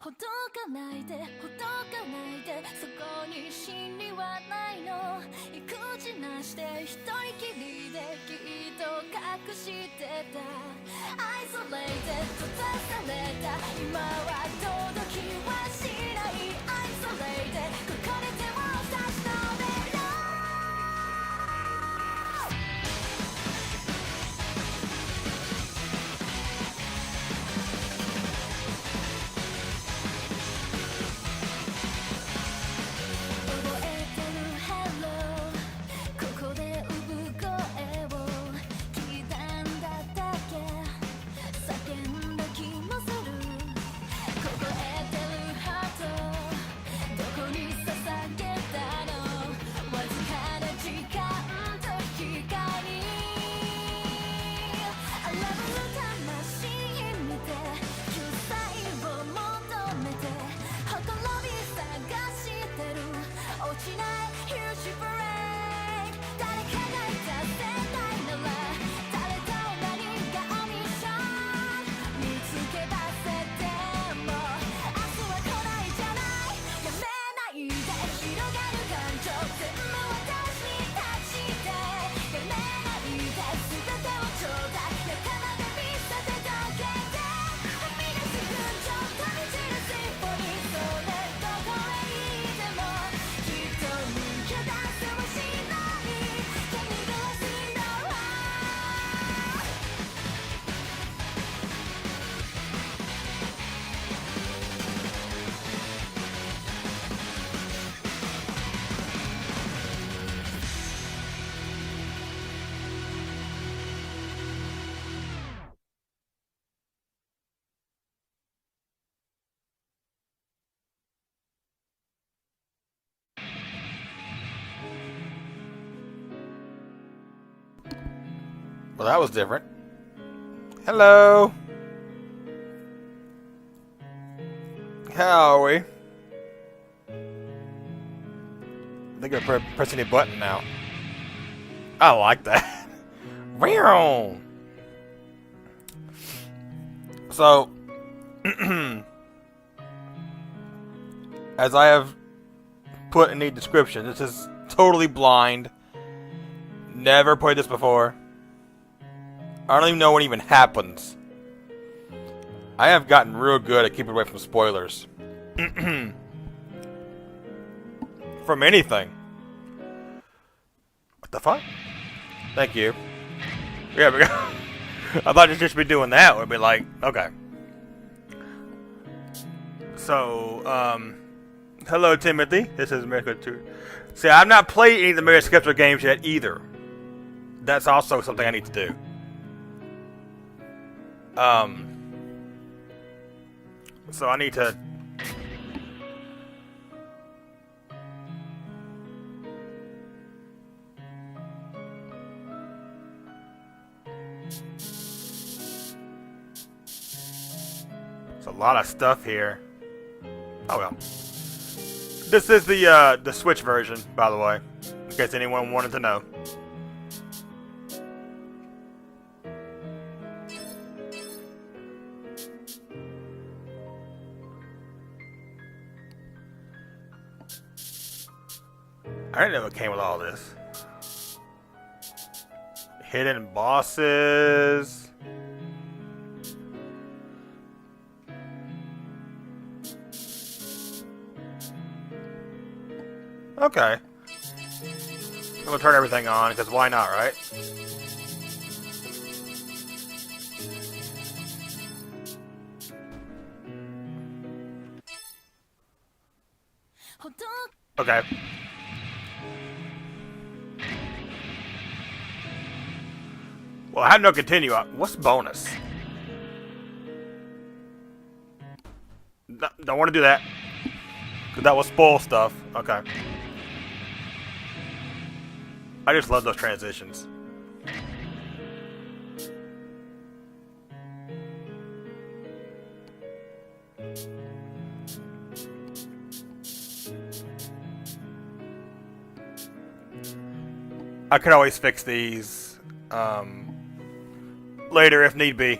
ほどかないでほどかないでそこに真理はないの意地なして一人きりできっと隠してた Isolated 閉ざされた今は届きはしない Isolated ここで手を差し伸べろWell, that was different. Hello. How are we? I think I'm pressing a button now. I like that. So, as I have put in the description, this is totally blind. Never played this before. I don't even know what even happens. I have gotten real good at keeping away from spoilers. From anything. What the fuck? Thank you. Yeah, we got I thought you'd just be doing that. We'd be like, okay. So, hello Timothy. This is America 2. See, I've not played any of the Mario Skeptical games yet either. That's also something I need to do. So I need to There's a lot of stuff here. Oh well. This is the Switch version, by the way, in case anyone wanted to know. I didn't know it came with all this. Hidden bosses. Okay. I'm gonna turn everything on, because why not, right? Okay. Well, I have no continue. What's bonus? No, don't want to do that. Because that will spoil stuff. Okay. I just love those transitions. I could always fix these later if need be.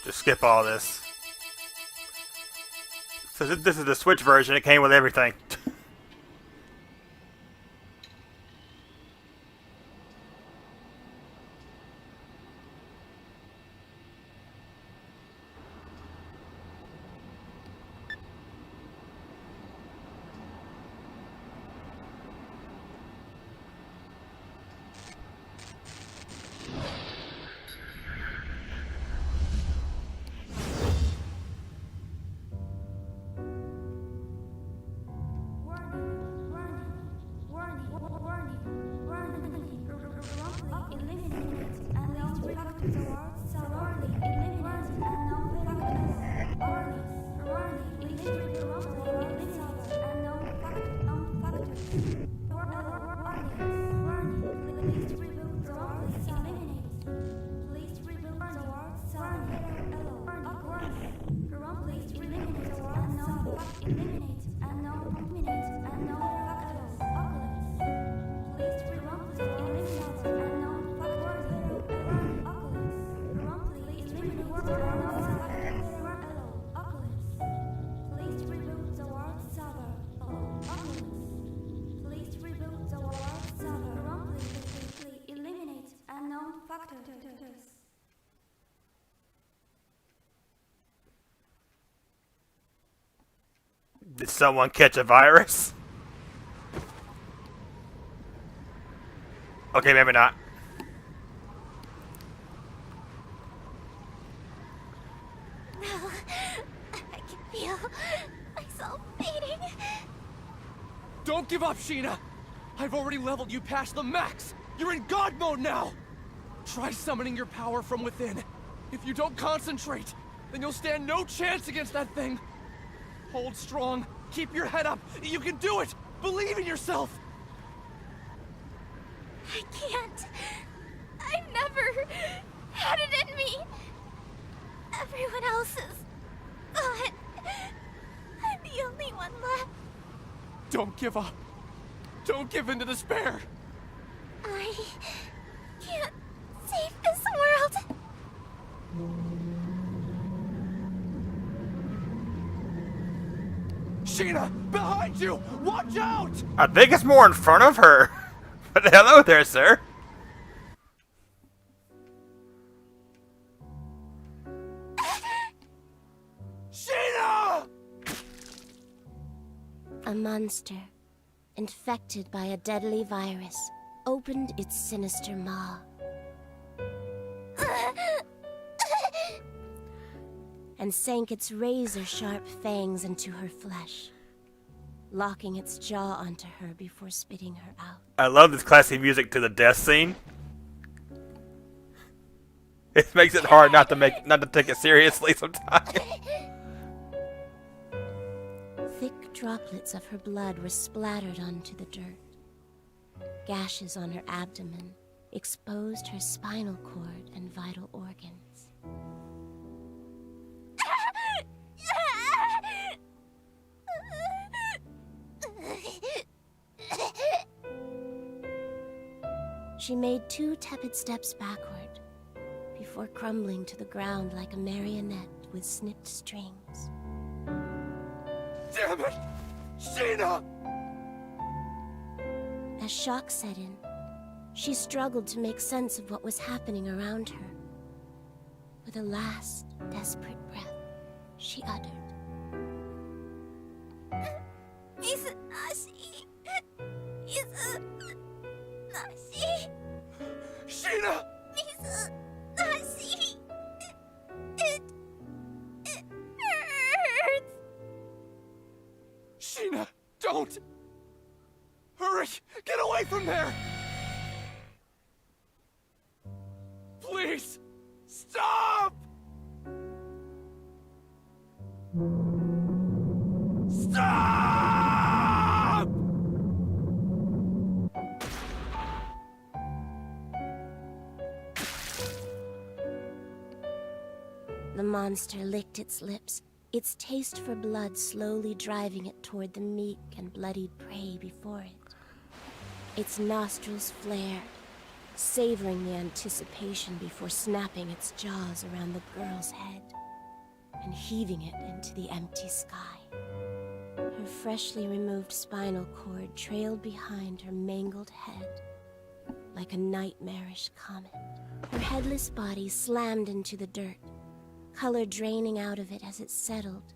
Just skip all this. So this is the Switch version. It came with everything. Did someone catch a virus? Okay, maybe not. No, I can feel myself fading. Don't give up, Sheena! I've already leveled you past the max! You're in God mode now! Try summoning your power from within. If you don't concentrate, then you'll stand no chance against that thing. Hold strong. Keep your head up. You can do it! Believe in yourself! I can't. I've never had it in me. Everyone else is gone. I'm the only one left. Don't give up. Don't give in to despair. I can't save this world. Sheena! Behind you! Watch out! I think it's more in front of her. But hello there, sir. Sheena! A monster, infected by a deadly virus, opened its sinister maw and sank its razor-sharp fangs into her flesh, locking its jaw onto her before spitting her out. I love this classy music to the death scene. It makes it hard not to take it seriously sometimes. Thick droplets of her blood were splattered onto the dirt. Gashes on her abdomen exposed her spinal cord and vital organs. She made 2 tepid steps backward, before crumbling to the ground like a marionette with snipped strings. Damn it! Sheena! As shock set in, she struggled to make sense of what was happening around her. With a last, desperate breath, she uttered, Izanashi. Sheena! Izanashi. It hurts. Sheena, don't! Hurry! Get away from there! Please! Stop! Stop! The monster licked its lips, its taste for blood slowly driving it toward the meek and bloodied prey before it. Its nostrils flared, savoring the anticipation before snapping its jaws around the girl's head and heaving it into the empty sky. Her freshly removed spinal cord trailed behind her mangled head like a nightmarish comet. Her headless body slammed into the dirt, color draining out of it as it settled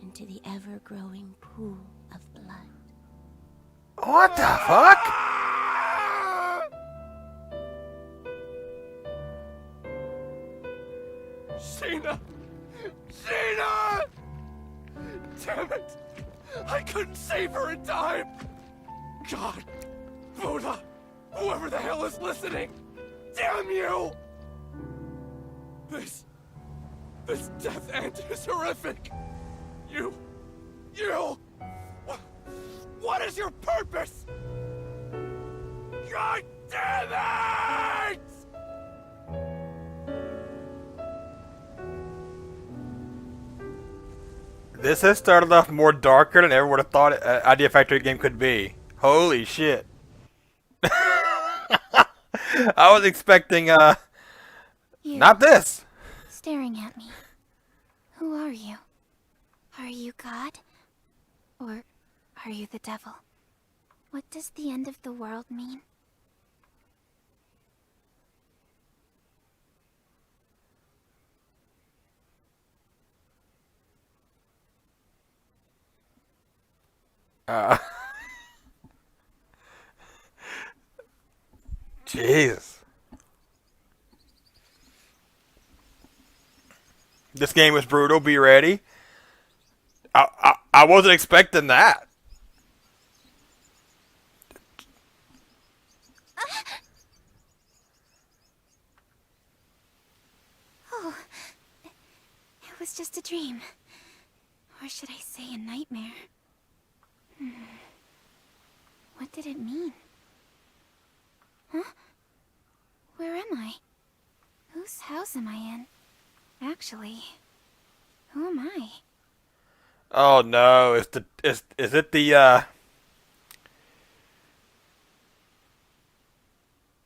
into the ever-growing pool of blood. What the fuck? Sheena! Sheena! Damn it! I couldn't save her in time! God! Buddha! Whoever the hell is listening! Damn you! This death end is horrific! You... What is your purpose? God damn it! This has started off more darker than ever would have thought an Idea Factory game could be. Holy shit. I was expecting, You not this. staring at me. Who are you? Are you God? Or are you the devil? What does the end of the world mean? Jesus. This game is brutal. Be ready. I wasn't expecting that. Oh, it was just a dream. Or should I say a nightmare? What did it mean? Huh? Where am I? Whose house am I in? Actually, who am I? Oh no! Is it the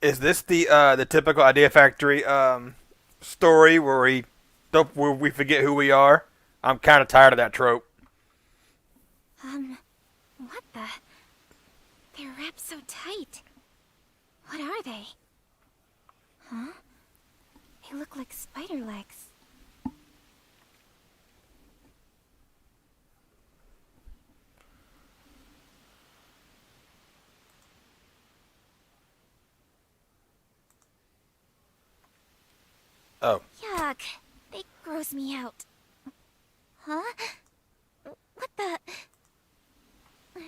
Is this the typical Idea Factory story where we forget who we are? I'm kind of tired of that trope. What the? They're wrapped so tight. What are they? Huh? They look like spider legs. Oh. Yuck. They gross me out. Huh? What the? What?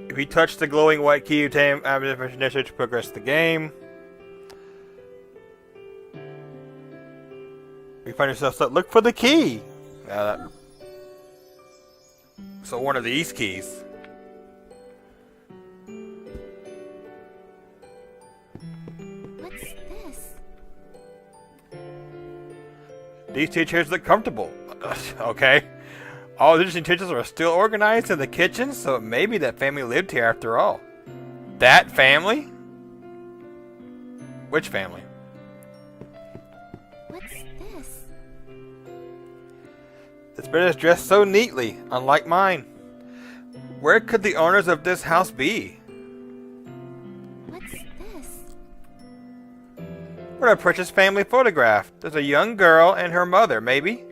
If you touch the glowing white key, you obtain information necessary to progress the game. You find yourself stuck. Look for the key. So one of these keys. What's this? These two chairs look comfortable. Okay. All the interesting utensils are still organized in the kitchen, so maybe that family lived here after all. That family? Which family? What's this? This bed is dressed so neatly, unlike mine. Where could the owners of this house be? What's this? What a precious family photograph. There's a young girl and her mother, maybe?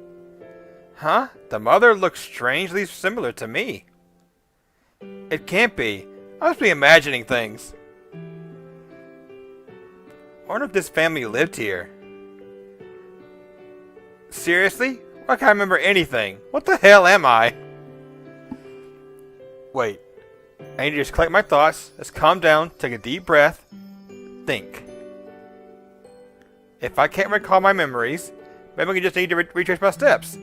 Huh? The mother looks strangely similar to me. It can't be. I must be imagining things. I wonder if this family lived here. Seriously? I can't remember anything. What the hell am I? Wait. I need to just collect my thoughts. Let's calm down, take a deep breath, think. If I can't recall my memories, maybe I just need to retrace my steps.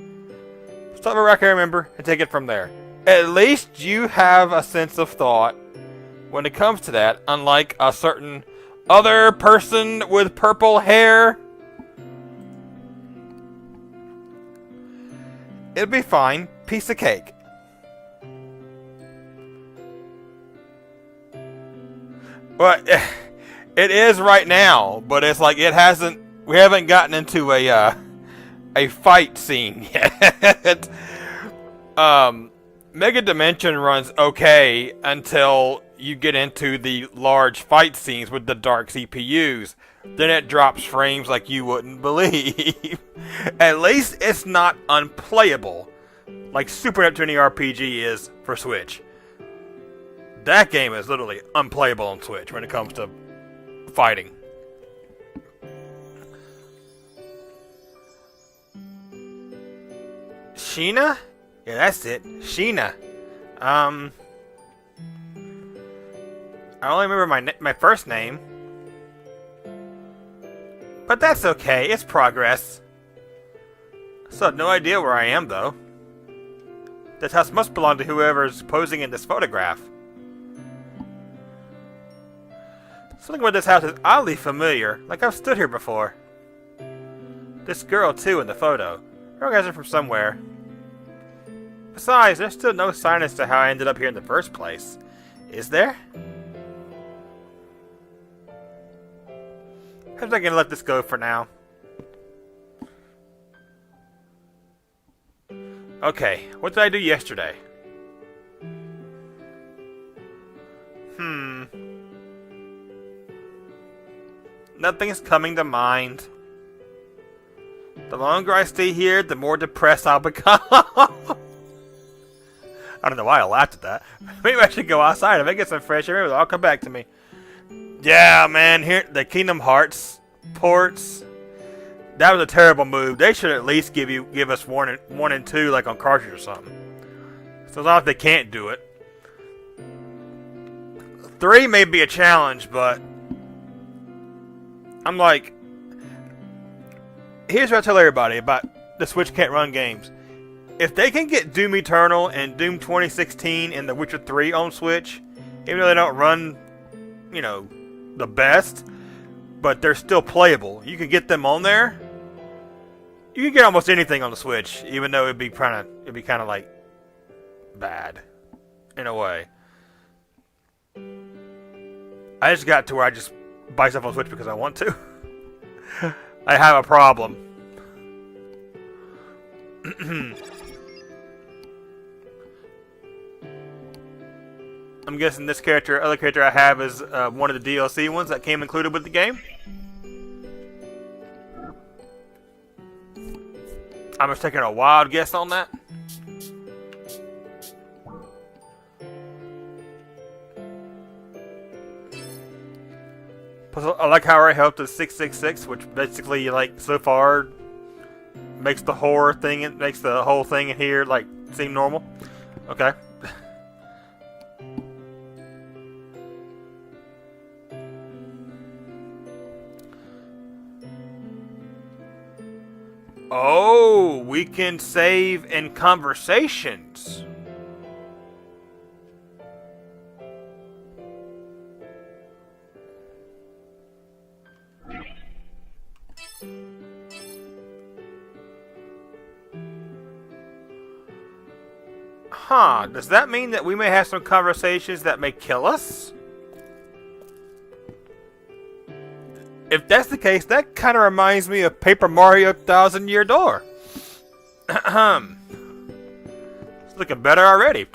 Start where I can remember and take it from there. At least you have a sense of thought when it comes to that, unlike a certain other person with purple hair. It'll be fine. Piece of cake. Well, it is right now, but it's like we haven't gotten into a fight scene yet. Mega Dimension runs okay until you get into the large fight scenes with the dark CPUs. Then it drops frames like you wouldn't believe. At least it's not unplayable, like Super Neptune RPG is for Switch. That game is literally unplayable on Switch when it comes to fighting. Sheena? Yeah, that's it. Sheena. I only remember my first name. But that's okay, it's progress. So I have no idea where I am, though. This house must belong to whoever's posing in this photograph. Something about this house is oddly familiar, like I've stood here before. This girl, too, in the photo. I recognize her from somewhere. Besides, there's still no sign as to how I ended up here in the first place. Is there? Perhaps I can let this go for now. Okay, what did I do yesterday? Nothing's coming to mind. The longer I stay here, the more depressed I'll become. I don't know why I laughed at that. Maybe I should go outside. If I get some fresh air, it'll all come back to me. Yeah, man, here the Kingdom Hearts ports. That was a terrible move. They should at least give us 1 and 2, like on cartridge or something. So as long as they can't do it. 3 may be a challenge, but I'm like, here's what I tell everybody about the Switch can't run games. If they can get Doom Eternal and Doom 2016 and The Witcher 3 on Switch, even though they don't run, you know, the best, but they're still playable. You can get them on there. You can get almost anything on the Switch, even though it'd be kind of like bad in a way. I just got to where I just buy stuff on Switch because I want to. I have a problem. I'm guessing this other character I have is one of the DLC ones that came included with the game. I'm just taking a wild guess on that. Plus, I like how I helped with 666, which basically, like, so far makes the horror thing, it makes the whole thing in here, like, seem normal. Okay. Oh, we can save in conversations. Huh, does that mean that we may have some conversations that may kill us? If that's the case, that kind of reminds me of Paper Mario Thousand Year Door. It's looking better already.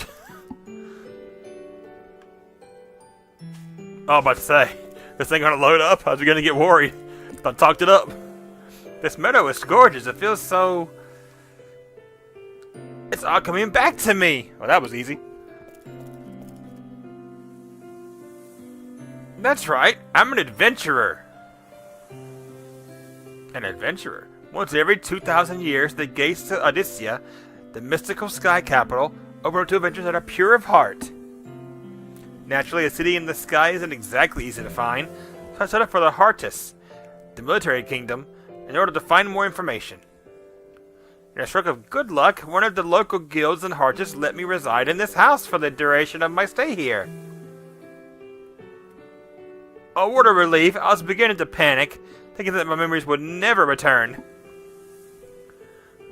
Oh, I'm about to say, this thing gonna load up? I was gonna get worried. I talked it up. This meadow is gorgeous. It feels so... It's all coming back to me. Well, that was easy. That's right. I'm an adventurer. An adventurer. Once every 2,000 years, the gates to Odyssea, the mystical sky capital, open up to adventurers that are pure of heart. Naturally, a city in the sky isn't exactly easy to find, so I set up for the Heartis, the military kingdom, in order to find more information. In a stroke of good luck, one of the local guilds in Heartis let me reside in this house for the duration of my stay here. A word of relief, I was beginning to panic, thinking that my memories would never return.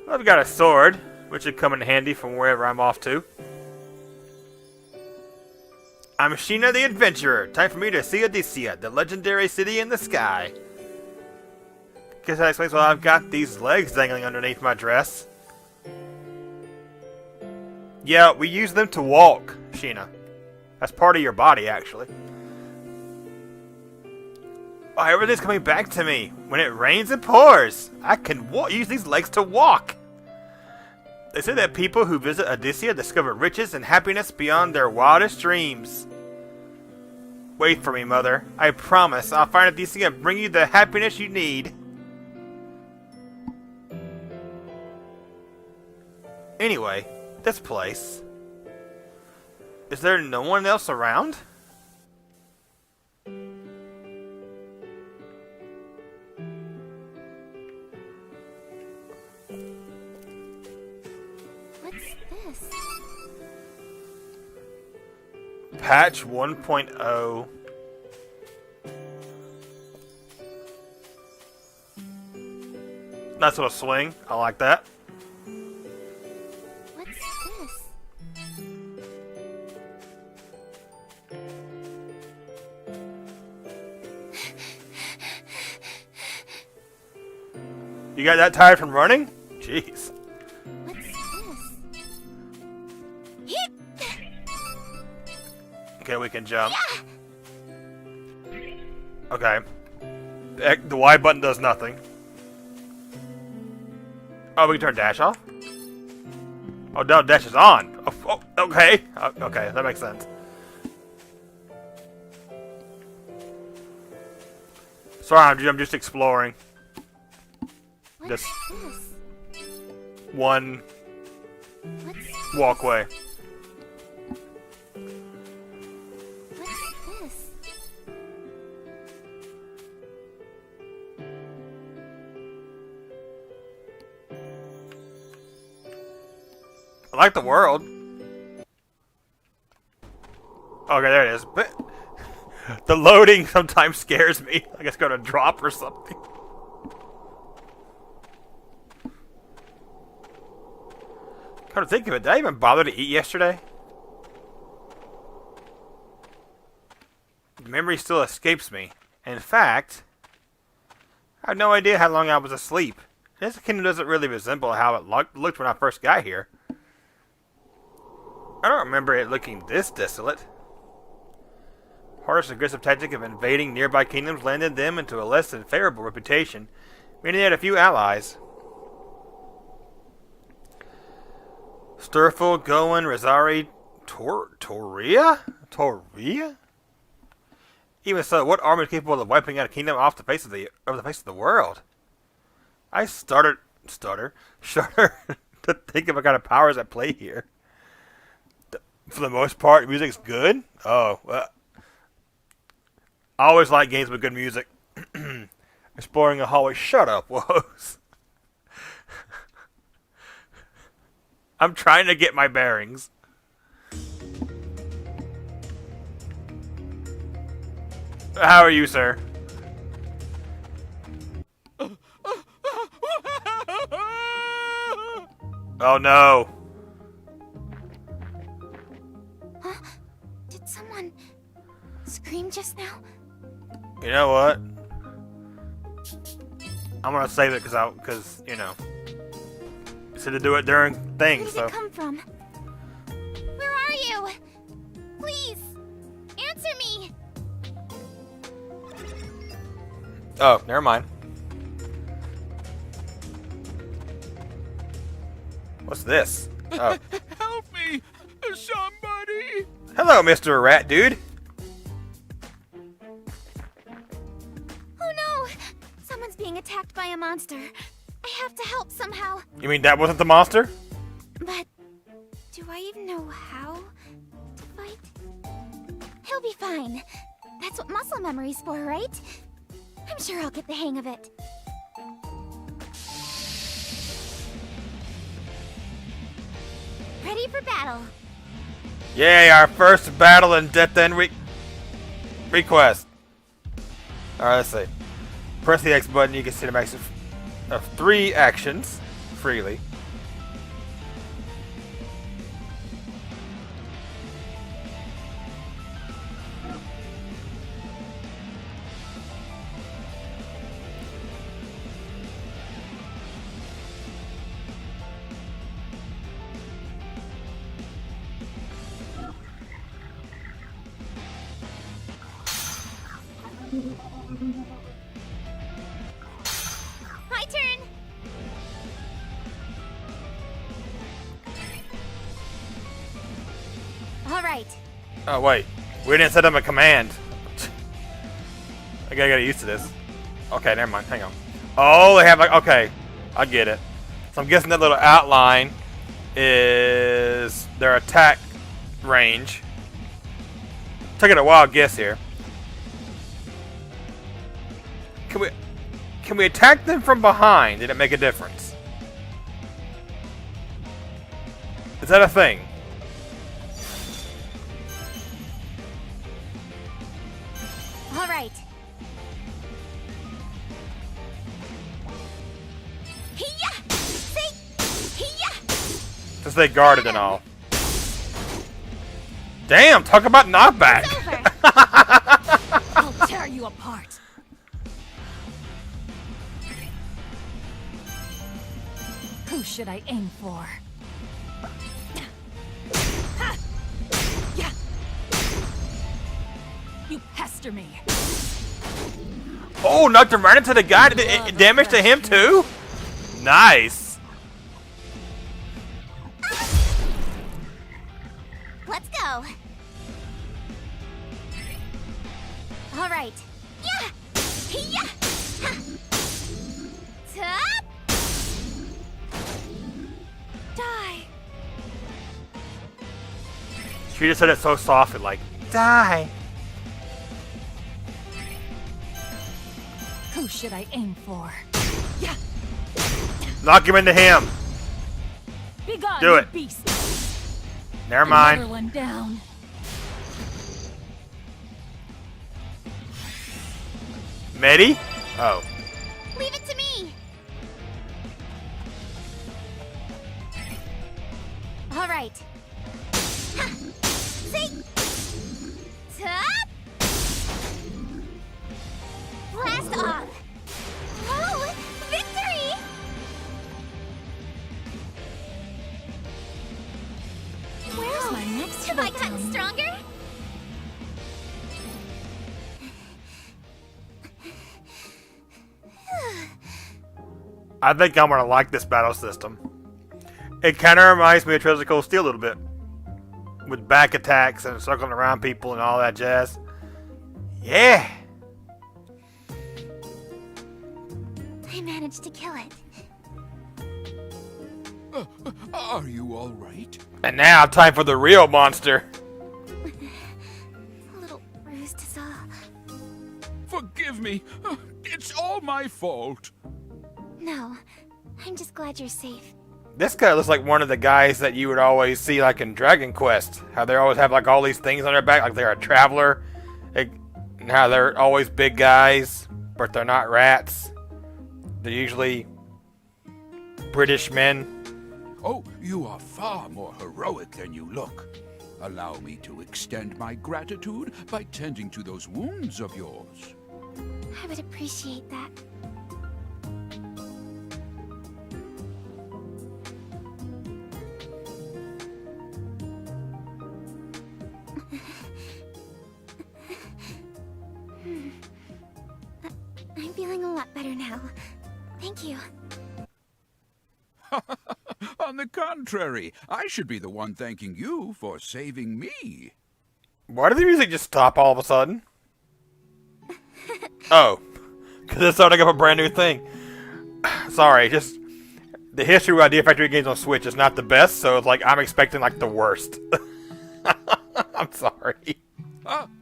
I've got a sword. which should come in handy from wherever I'm off to. I'm Sheena the Adventurer. Time for me to see Odysseia, the legendary city in the sky. Guess that explains why I've got these legs dangling underneath my dress. Yeah, we use them to walk, Sheena. That's part of your body, actually. Oh, everything's coming back to me. When it rains and pours, I can use these legs to walk. They say that people who visit Odysseia discover riches and happiness beyond their wildest dreams. Wait for me, Mother. I promise I'll find Odysseia and bring you the happiness you need. Anyway, this place. Is there no one else around? Patch 1.0. Nice little swing. I like that. What's this? You got that tired from running? Jeez. What's this? Okay, we can jump. Okay. The Y button does nothing. Oh, we can turn dash off? Oh, no, dash is on. Oh, okay. Okay, that makes sense. Sorry, I'm just exploring. What's This this? one What's walkway. this? I like the world. Okay, there it is. But the loading sometimes scares me. Like it's gonna drop or something. Come to think of it, did I even bother to eat yesterday? The memory still escapes me. In fact, I have no idea how long I was asleep. This kingdom doesn't really resemble how it looked when I first got here. I don't remember it looking this desolate. Hardest aggressive tactic of invading nearby kingdoms landed them into a less than favorable reputation, meaning they had a few allies. Sturful, Goen, Rosari, Toria? Even so, what army is capable of wiping out a kingdom off the face of the world? I shudder to think of what kind of powers at play here. For the most part, music's good. Oh, well, I always like games with good music. Exploring a hallway. Shut up, woes. I'm trying to get my bearings. How are you, sir? Oh no. Huh? Did someone scream just now? You know what? I'm gonna save it because you know, said to do it during things. Where did So it come from? Where are you? Please, answer me. oh, never mind. What's this? Oh, Help me! Somebody! hello, Mr. Rat Dude. Oh no! Someone's being attacked by a monster. I have to help somehow. You mean that wasn't the monster? But do I even know how to fight? He'll be fine. That's what muscle memory's for, right? I'm sure I'll get the hang of it. Ready for battle. Yay, our first battle in Death End request. Alright, let's see. Press the X button, you can see the max of 3 actions freely. My turn! Alright. Oh, wait. We didn't set them a command. I gotta get used to this. Okay, never mind. Hang on. Oh, they have like... Okay. I get it. So I'm guessing that little outline is their attack range. Taking a wild guess here. Can we attack them from behind? Did it make a difference? Is that a thing? Alright. Hiya! See? Hiya! Since they guarded and all. Damn, talk about knockback. It's over. I'll tear you apart. Who should I aim for? Yeah. You pester me. Oh, knocked him right into the guy. Did it damage to him too? Nice. Let's go. All right. Yeah. Yeah. Top. Die. She just said it so softly, like, die. Who should I aim for? Yeah. Knock him into him. Be gone, Do you it. beast. Never Another mind. one down. Medi? Oh. Leave it to me. All right. See? Top. Blast off. Oh, victory! Where's my next Have I gotten stronger? I think I'm gonna like this battle system. It kind of reminds me of Treasure Coast Steel a little bit. With back attacks and circling around people and all that jazz. Yeah! I managed to kill it. Are you all right? And now, time for the real monster. A little bruised is all. Forgive me. It's all my fault. No, I'm just glad you're safe. This guy looks like one of the guys that you would always see like in Dragon Quest. How they always have like all these things on their back, like they're a traveler. And how they're always big guys, but they're not rats. They're usually British men. Oh, you are far more heroic than you look. Allow me to extend my gratitude by tending to those wounds of yours. I would appreciate that. I'm feeling a lot better now. Thank you. On the contrary, I should be the one thanking you for saving me. Why did the music just stop all of a sudden? Oh, because it's starting up a brand new thing. Sorry, just the history of Idea Factory games on Switch is not the best, so it's like I'm expecting like the worst. I'm sorry.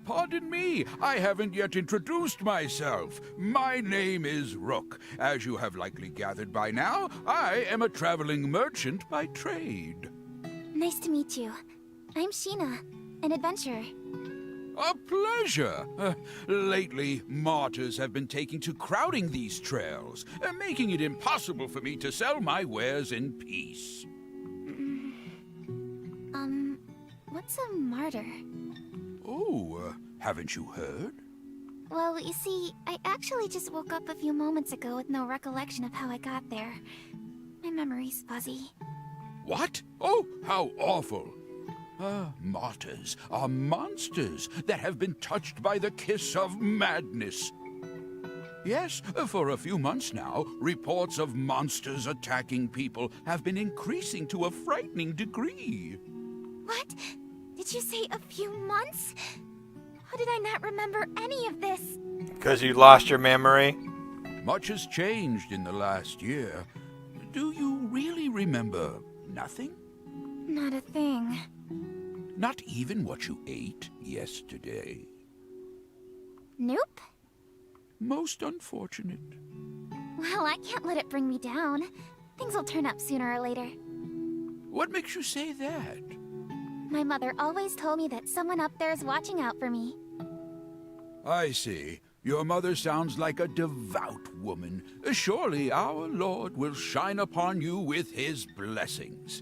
Pardon me, I haven't yet introduced myself. My name is Rook. As you have likely gathered by now, I am a traveling merchant by trade. Nice to meet you. I'm Sheena, an adventurer. A pleasure. Lately, martyrs have been taking to crowding these trails, making it impossible for me to sell my wares in peace. What's a martyr? Oh, haven't you heard? Well, you see, I actually just woke up a few moments ago with no recollection of how I got there. My memory's fuzzy. What? Oh, how awful. Martyrs are monsters that have been touched by the kiss of madness. Yes, for a few months now, reports of monsters attacking people have been increasing to a frightening degree. What? Did you say a few months? How did I not remember any of this? Because you lost your memory? Much has changed in the last year. Do you really remember nothing? Not a thing. Not even what you ate yesterday? Nope. Most unfortunate. Well, I can't let it bring me down. Things will turn up sooner or later. What makes you say that? My mother always told me that someone up there is watching out for me. I see. Your mother sounds like a devout woman. Surely our Lord will shine upon you with his blessings.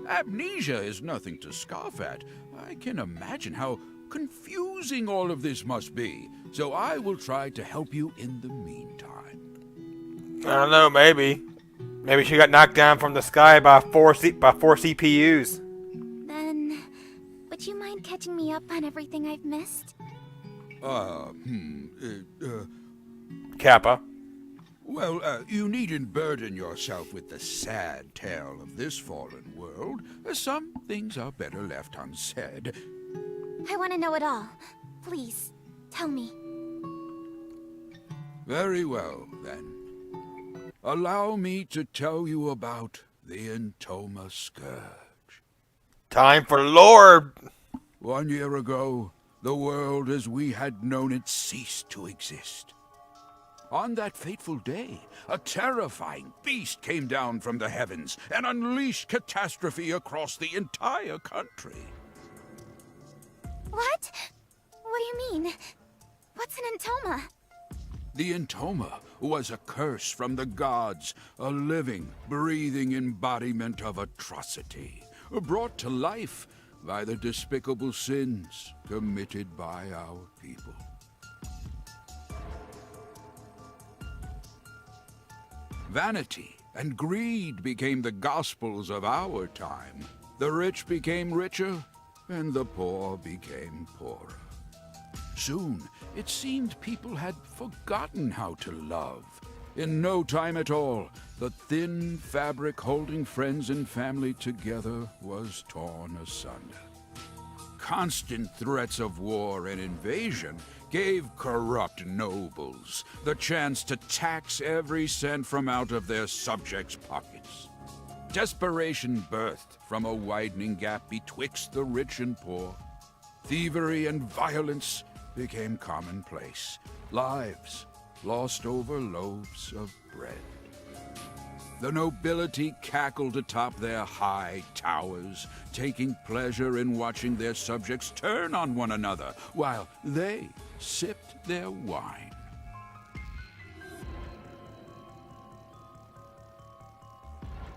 Amnesia is nothing to scoff at. I can imagine how confusing all of this must be, so I will try to help you in the meantime. I don't know, maybe. Maybe she got knocked down from the sky by four CPUs. Then, would you mind catching me up on everything I've missed? Kappa. Well, you needn't burden yourself with the sad tale of this fallen world. Some things are better left unsaid. I want to know it all. Please, tell me. Very well, then. Allow me to tell you about the Entoma Scourge. Time for Lord. 1 year ago, the world as we had known it ceased to exist. On that fateful day, a terrifying beast came down from the heavens and unleashed catastrophe across the entire country. What? What do you mean? What's an Entoma? The Entoma was a curse from the gods, a living, breathing embodiment of atrocity, brought to life by the despicable sins committed by our people. Vanity and greed became the gospels of our time. The rich became richer, and the poor became poorer. Soon, it seemed people had forgotten how to love. In no time at all, the thin fabric holding friends and family together was torn asunder. Constant threats of war and invasion gave corrupt nobles the chance to tax every cent from out of their subjects' pockets. Desperation birthed from a widening gap betwixt the rich and poor. Thievery and violence became commonplace. Lives lost over loaves of bread. The nobility cackled atop their high towers, taking pleasure in watching their subjects turn on one another while they sipped their wine.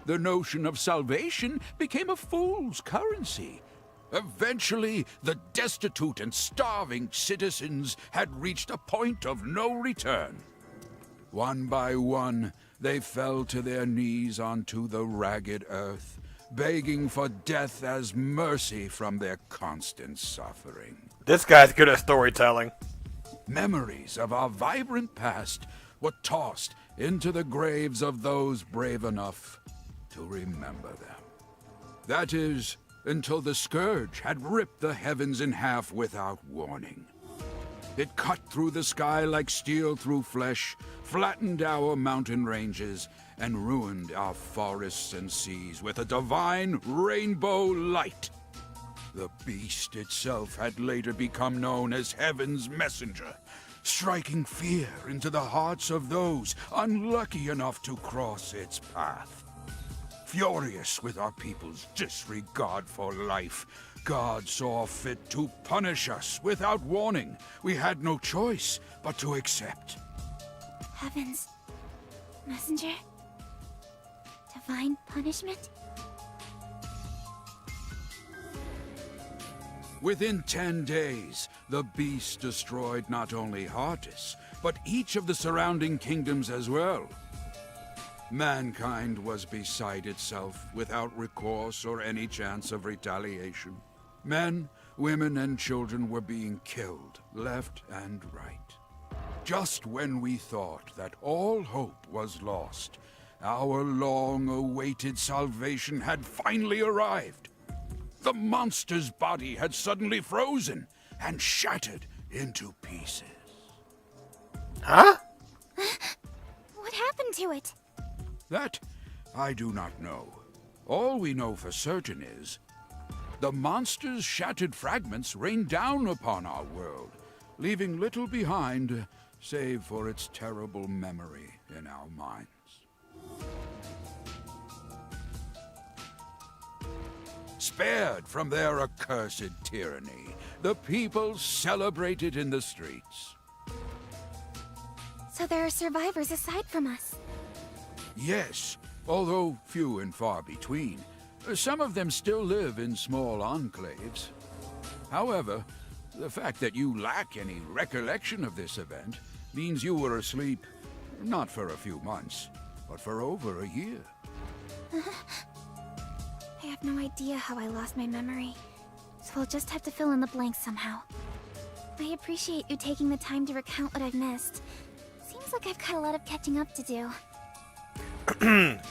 The notion of salvation became a fool's currency. Eventually, the destitute and starving citizens had reached a point of no return. One by one, they fell to their knees onto the ragged earth, begging for death as mercy from their constant suffering. This guy's good at storytelling. Memories of our vibrant past were tossed into the graves of those brave enough to remember them. That is, until the Scourge had ripped the heavens in half without warning. It cut through the sky like steel through flesh, flattened our mountain ranges, and ruined our forests and seas with a divine rainbow light. The beast itself had later become known as Heaven's Messenger, striking fear into the hearts of those unlucky enough to cross its path. Furious with our people's disregard for life, God saw fit to punish us without warning. We had no choice but to accept. Heavens. Messenger? Divine punishment? Within 10 days, the beast destroyed not only Hardis, but each of the surrounding kingdoms as well. Mankind was beside itself, without recourse or any chance of retaliation. Men, women, and children were being killed, left and right. Just when we thought that all hope was lost, our long-awaited salvation had finally arrived. The monster's body had suddenly frozen and shattered into pieces. Huh? What happened to it? That I do not know. All we know for certain is the monster's shattered fragments rained down upon our world, leaving little behind save for its terrible memory in our minds. Spared from their accursed tyranny, the people celebrated in the streets. So there are survivors aside from us. Yes, although few and far between. Some of them still live in small enclaves. However, the fact that you lack any recollection of this event means you were asleep, not for a few months, but for over a year. I have no idea how I lost my memory, so I'll just have to fill in the blanks somehow. I appreciate you taking the time to recount what I've missed. Seems like I've got a lot of catching up to do.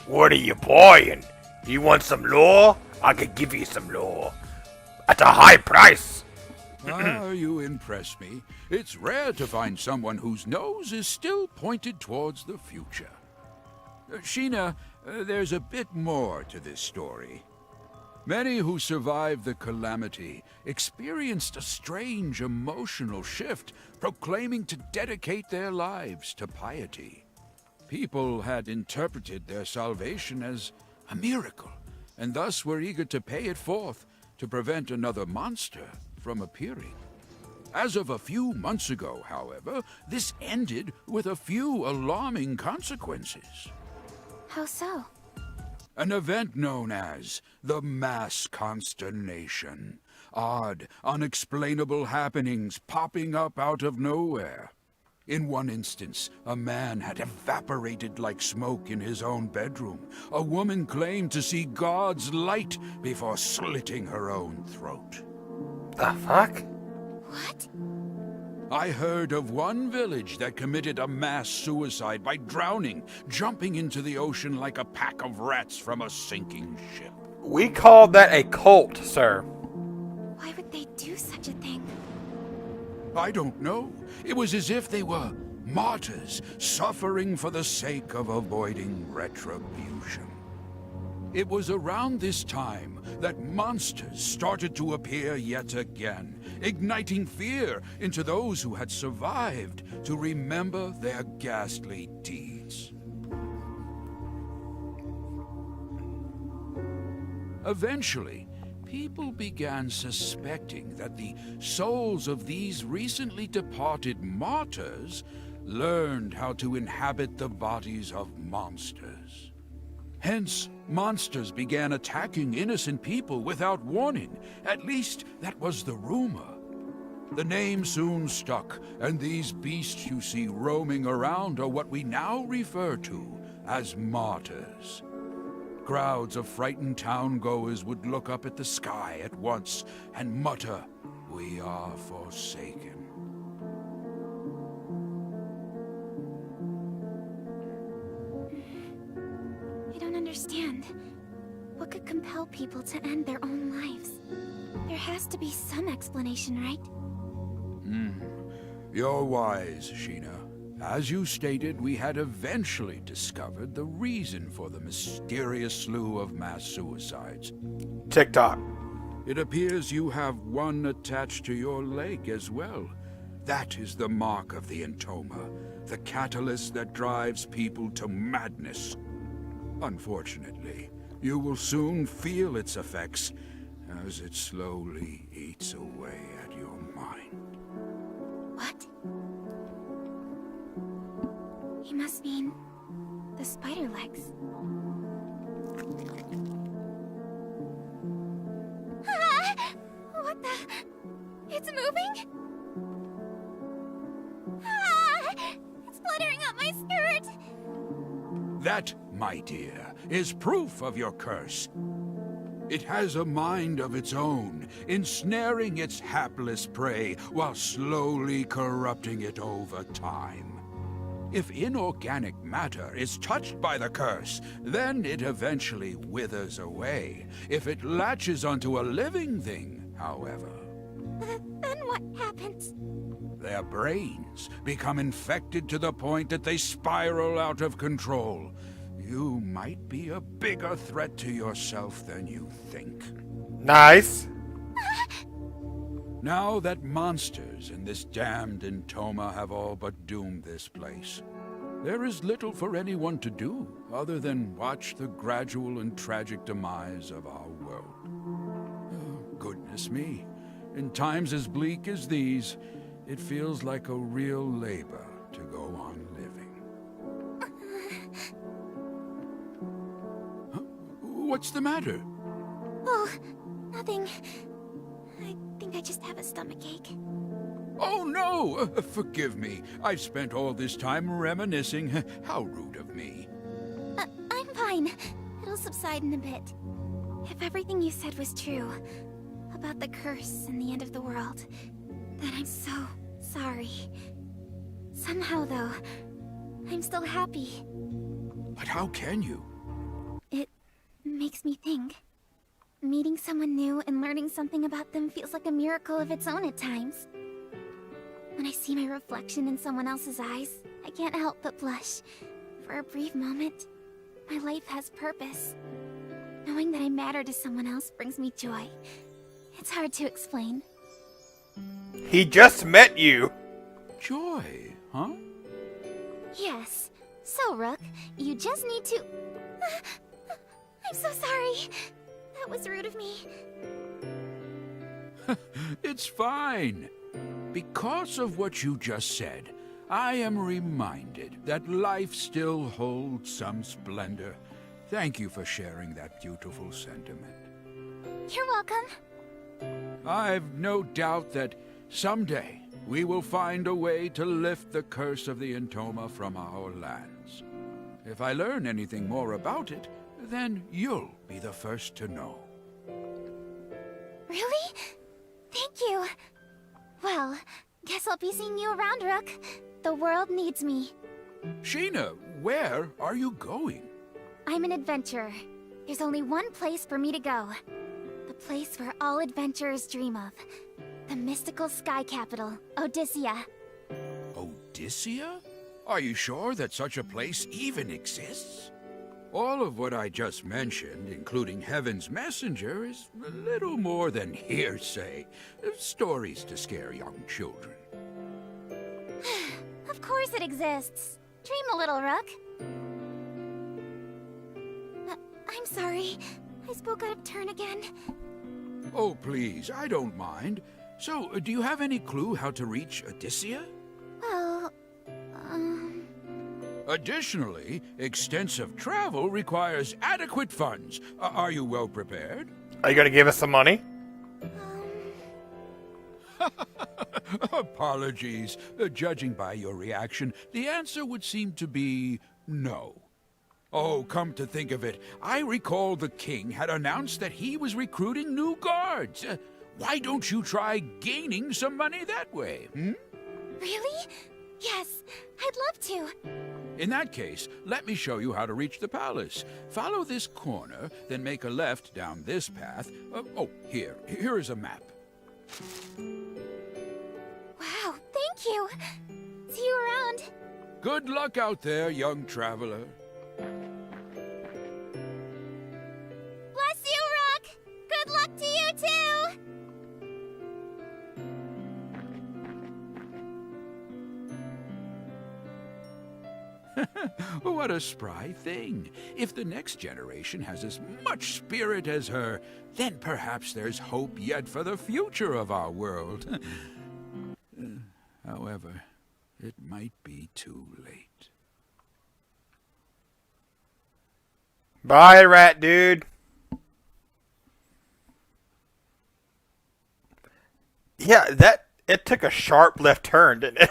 What are you buying? You want some lore? I could give you some lore. At a high price. You impress me. It's rare to find someone whose nose is still pointed towards the future. Sheena, there's a bit more to this story. Many who survived the calamity experienced a strange emotional shift, proclaiming to dedicate their lives to piety. People had interpreted their salvation as a miracle, and thus were eager to pay it forth to prevent another monster from appearing. As of a few months ago, however, this ended with a few alarming consequences. How so? An event known as the Mass Consternation. Odd, unexplainable happenings popping up out of nowhere. In one instance, a man had evaporated like smoke in his own bedroom. A woman claimed to see God's light before slitting her own throat. The fuck? What? I heard of one village that committed a mass suicide by drowning, jumping into the ocean like a pack of rats from a sinking ship. We called that a cult, sir. Why would they do such a thing? I don't know. It was as if they were martyrs, suffering for the sake of avoiding retribution. It was around this time that monsters started to appear yet again, igniting fear into those who had survived to remember their ghastly deeds. Eventually, people began suspecting that the souls of these recently departed martyrs learned how to inhabit the bodies of monsters. Hence, monsters began attacking innocent people without warning. At least, that was the rumor. The name soon stuck, and these beasts you see roaming around are what we now refer to as martyrs. Crowds of frightened town-goers would look up at the sky at once and mutter, "We are forsaken." I don't understand. What could compel people to end their own lives? There has to be some explanation, right? You're wise, Sheena. As you stated, we had eventually discovered the reason for the mysterious slew of mass suicides. TikTok. It appears you have one attached to your leg as well. That is the mark of the Entoma, the catalyst that drives people to madness. Unfortunately, you will soon feel its effects as it slowly eats away at your mind. What? He must mean the spider legs. Ah! What the? It's moving? Ah! It's fluttering up my skirt! That, my dear, is proof of your curse. It has a mind of its own, ensnaring its hapless prey while slowly corrupting it over time. If inorganic matter is touched by the curse, then it eventually withers away. If it latches onto a living thing, however, Then what happens? their brains become infected to the point that they spiral out of control. You might be a bigger threat to yourself than you think. Nice. Now that monsters in this damned Entoma have all but doomed this place, there is little for anyone to do other than watch the gradual and tragic demise of our world. Oh, goodness me. In times as bleak as these, it feels like a real labor to go on living. Huh? What's the matter? Oh, nothing. I think I just have a stomachache. Oh no! Forgive me. I've spent all this time reminiscing. How rude of me. I'm fine. It'll subside in a bit. If everything you said was true, about the curse and the end of the world, then I'm so sorry. Somehow, though, I'm still happy. But how can you? It makes me think. Meeting someone new and learning something about them feels like a miracle of its own at times. When I see my reflection in someone else's eyes, I can't help but blush. For a brief moment, my life has purpose. Knowing that I matter to someone else brings me joy. It's hard to explain. He just met you. Joy, huh? Yes. So, Rook, you just need to... I'm so sorry. That was rude of me. It's fine. Because of what you just said, I am reminded that life still holds some splendor. Thank you for sharing that beautiful sentiment. You're welcome. I've no doubt that someday we will find a way to lift the curse of the Entoma from our lands. If I learn anything more about it, then you'll be the first to know. Really? Thank you. Well, guess I'll be seeing you around, Rook. The world needs me. Sheena, where are you going? I'm an adventurer. There's only one place for me to go. The place where all adventurers dream of. The mystical sky capital, Odyssea. Odyssea? Are you sure that such a place even exists? All of what I just mentioned, including Heaven's Messenger, is a little more than hearsay. Stories to scare young children. Of course it exists. Dream a little, Rook. I'm sorry. I spoke out of turn again. Oh, please, I don't mind. So, do you have any clue how to reach Odyssea? Well, Additionally, extensive travel requires adequate funds. Are you well prepared? Are you gonna give us some money? Apologies. Judging by your reaction, the answer would seem to be no. Oh, come to think of it, I recall the king had announced that he was recruiting new guards. Why don't you try gaining some money that way, really? Yes, I'd love to. In that case, let me show you how to reach the palace. Follow this corner, then make a left down this path. Here is a map. Wow, thank you. See you around. Good luck out there, young traveler. Bless you, Rook. Good luck to you too. What a spry thing. If the next generation has as much spirit as her, then perhaps there's hope yet for the future of our world. However, it might be too late. Bye, rat dude. Yeah, it took a sharp left turn, didn't it?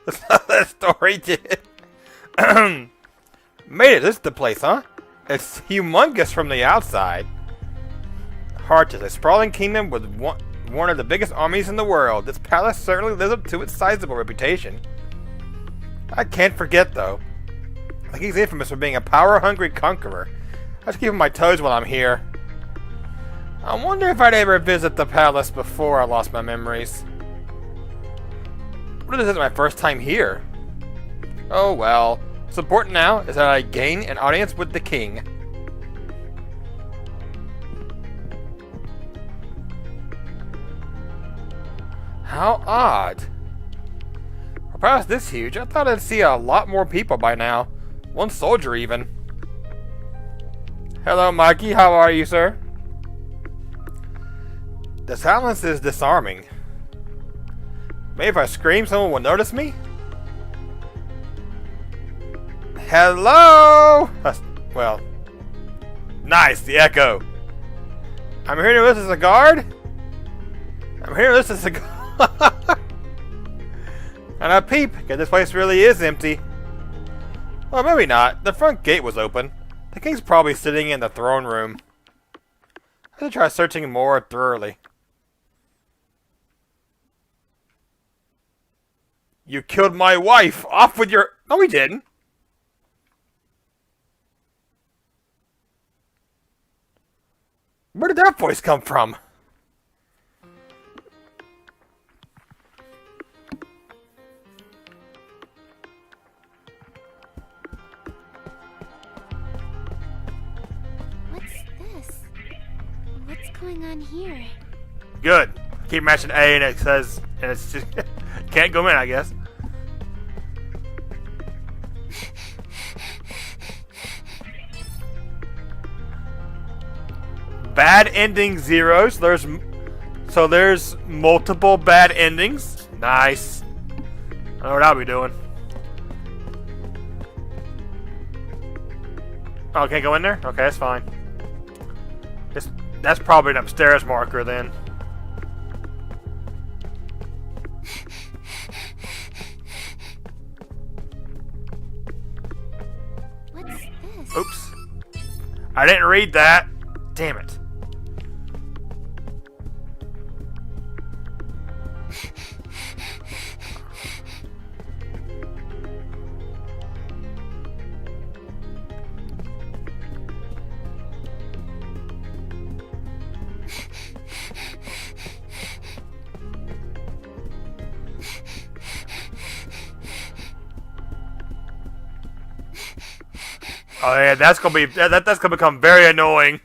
That's how that story did. Made it. This is the place, huh? It's humongous from the outside. Hearts is a sprawling kingdom with one of the biggest armies in the world. This palace certainly lives up to its sizable reputation. I can't forget, though. I think he's infamous for being a power-hungry conqueror. I just keep on my toes while I'm here. I wonder if I'd ever visit the palace before I lost my memories. What if this is my first time here? Oh well. What's important now is that I gain an audience with the king. How odd. A palace this huge, I thought I'd see a lot more people by now. One soldier even. Hello Mikey, how are you, sir? The silence is disarming. Maybe if I scream, someone will notice me? Hello? Well, nice, the echo. I'm here to listen as a guard? I'm here to listen as a guard. And I peep, because this place really is empty. Well, maybe not. The front gate was open. The king's probably sitting in the throne room. I should try searching more thoroughly. You killed my wife! Off with your... No, we didn't. Where did that voice come from? What's going on here? Good. Keep matching A and it says... And it's just... Can't go in, I guess. Bad ending 0. So there's multiple bad endings. Nice. I know what I'll be doing. Oh, can't go in there? Okay, that's fine. That's probably an upstairs marker then. What's this? Oops. I didn't read that. Damn it. Oh yeah, that's gonna be that's gonna become very annoying.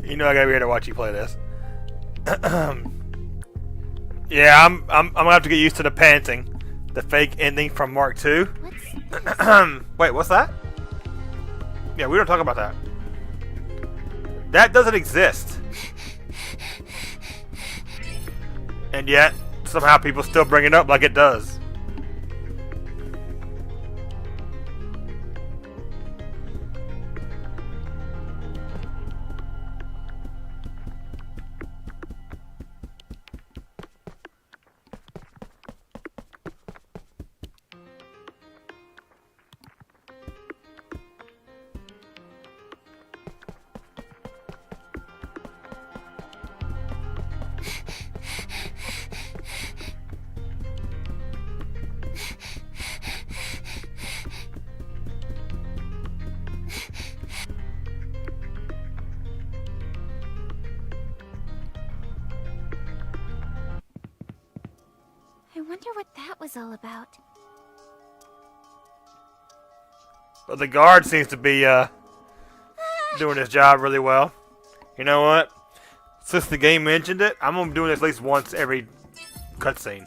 You know I gotta be here to watch you play this. Yeah, I'm gonna have to get used to the panting. The fake ending from Mark II. Wait, what's that? Yeah, we don't talk about that. That doesn't exist. And yet, somehow people still bring it up like it does. I wonder what that was all about. But the guard seems to be doing his job really well. You know what? Since the game mentioned it, I'm gonna be doing this at least once every cutscene.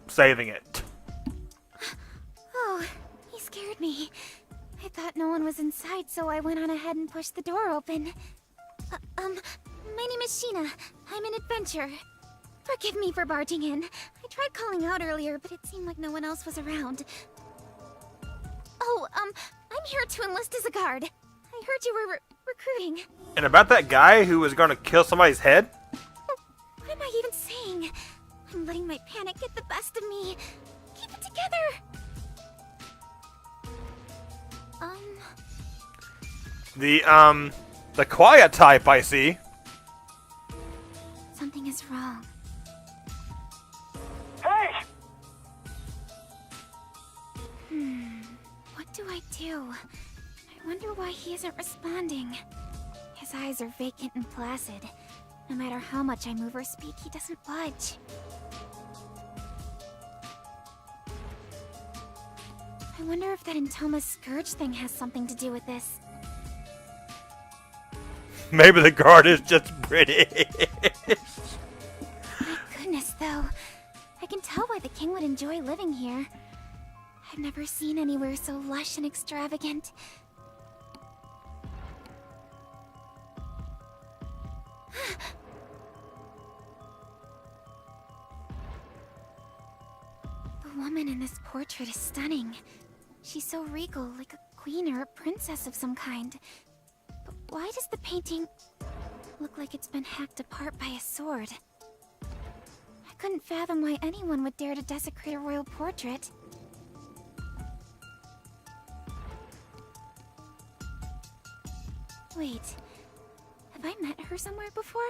Saving it. Oh, he scared me. I thought no one was inside, so I went on ahead and pushed the door open. My name is Sheena. I'm an adventurer. Forgive me for barging in. I tried calling out earlier, but it seemed like no one else was around. Oh, I'm here to enlist as a guard. I heard you were recruiting. And about that guy who was gonna kill somebody's head? What am I even saying? I'm letting my panic get the best of me. Keep it together. The quiet type, I see. Something is wrong. Hey! What do I do? I wonder why he isn't responding. His eyes are vacant and placid. No matter how much I move or speak, he doesn't budge. I wonder if that Entoma's Scourge thing has something to do with this. Maybe the guard is just British. My goodness, though. I can tell why the king would enjoy living here. I've never seen anywhere so lush and extravagant. The woman in this portrait is stunning. She's so regal, like a queen or a princess of some kind. But why does the painting look like it's been hacked apart by a sword? I couldn't fathom why anyone would dare to desecrate a royal portrait. Wait, have I met her somewhere before?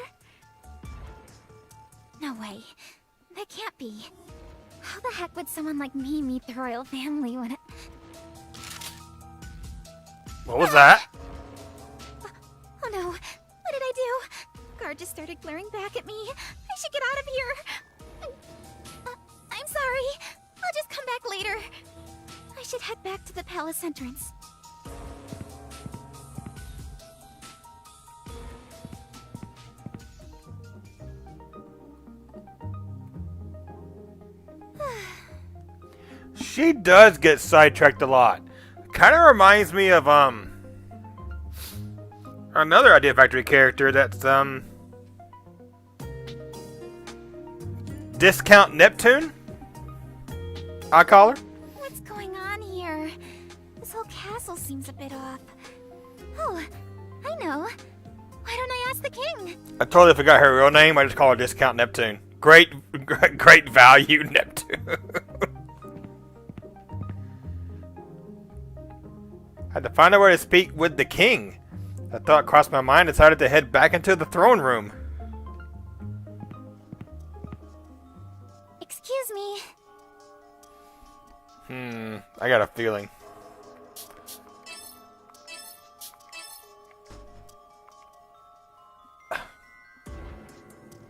No way. That can't be. How the heck would someone like me meet the royal family when it... What was that? Oh no, what did I do? Guard just started glaring back at me. I should get out of here. I'm sorry. I'll just come back later. I should head back to the palace entrance. She does get sidetracked a lot. Kind of reminds me of another Idea Factory character that's Discount Neptune, I call her. What's going on here? This whole castle seems a bit off. Oh, I know. Why don't I ask the king? I totally forgot her real name. I just call her Discount Neptune. Great value Neptune. I had to find a way to speak with the king. That thought crossed my mind. Decided to head back into the throne room. Excuse me. I got a feeling.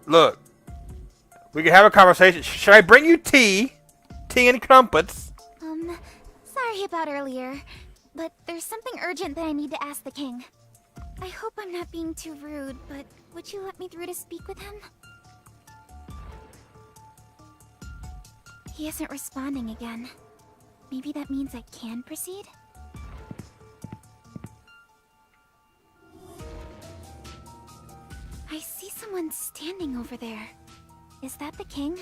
Look, we can have a conversation. Should I bring you tea? Tea and crumpets? Sorry about earlier, but there's something urgent that I need to ask the king. I hope I'm not being too rude, but would you let me through to speak with him? He isn't responding again. Maybe that means I can proceed? I see someone standing over there. Is that the king?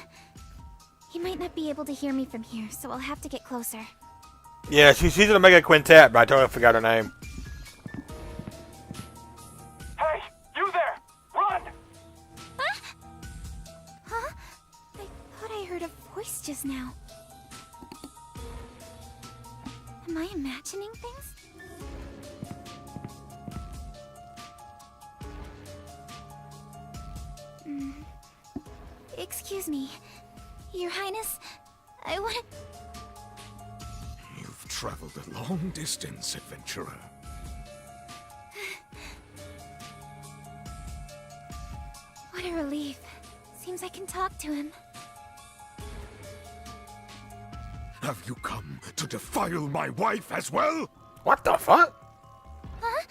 He might not be able to hear me from here, so I'll have to get closer. Yeah, she's in a mega quintet, but I totally forgot her name. Hey, you there! Run! Huh? I thought I heard a voice just now. Am I imagining things? Excuse me, Your Highness. I want to... You've traveled a long distance, adventurer. What a relief. Seems I can talk to him. Have you come to defile my wife as well? What the fuck? Huh?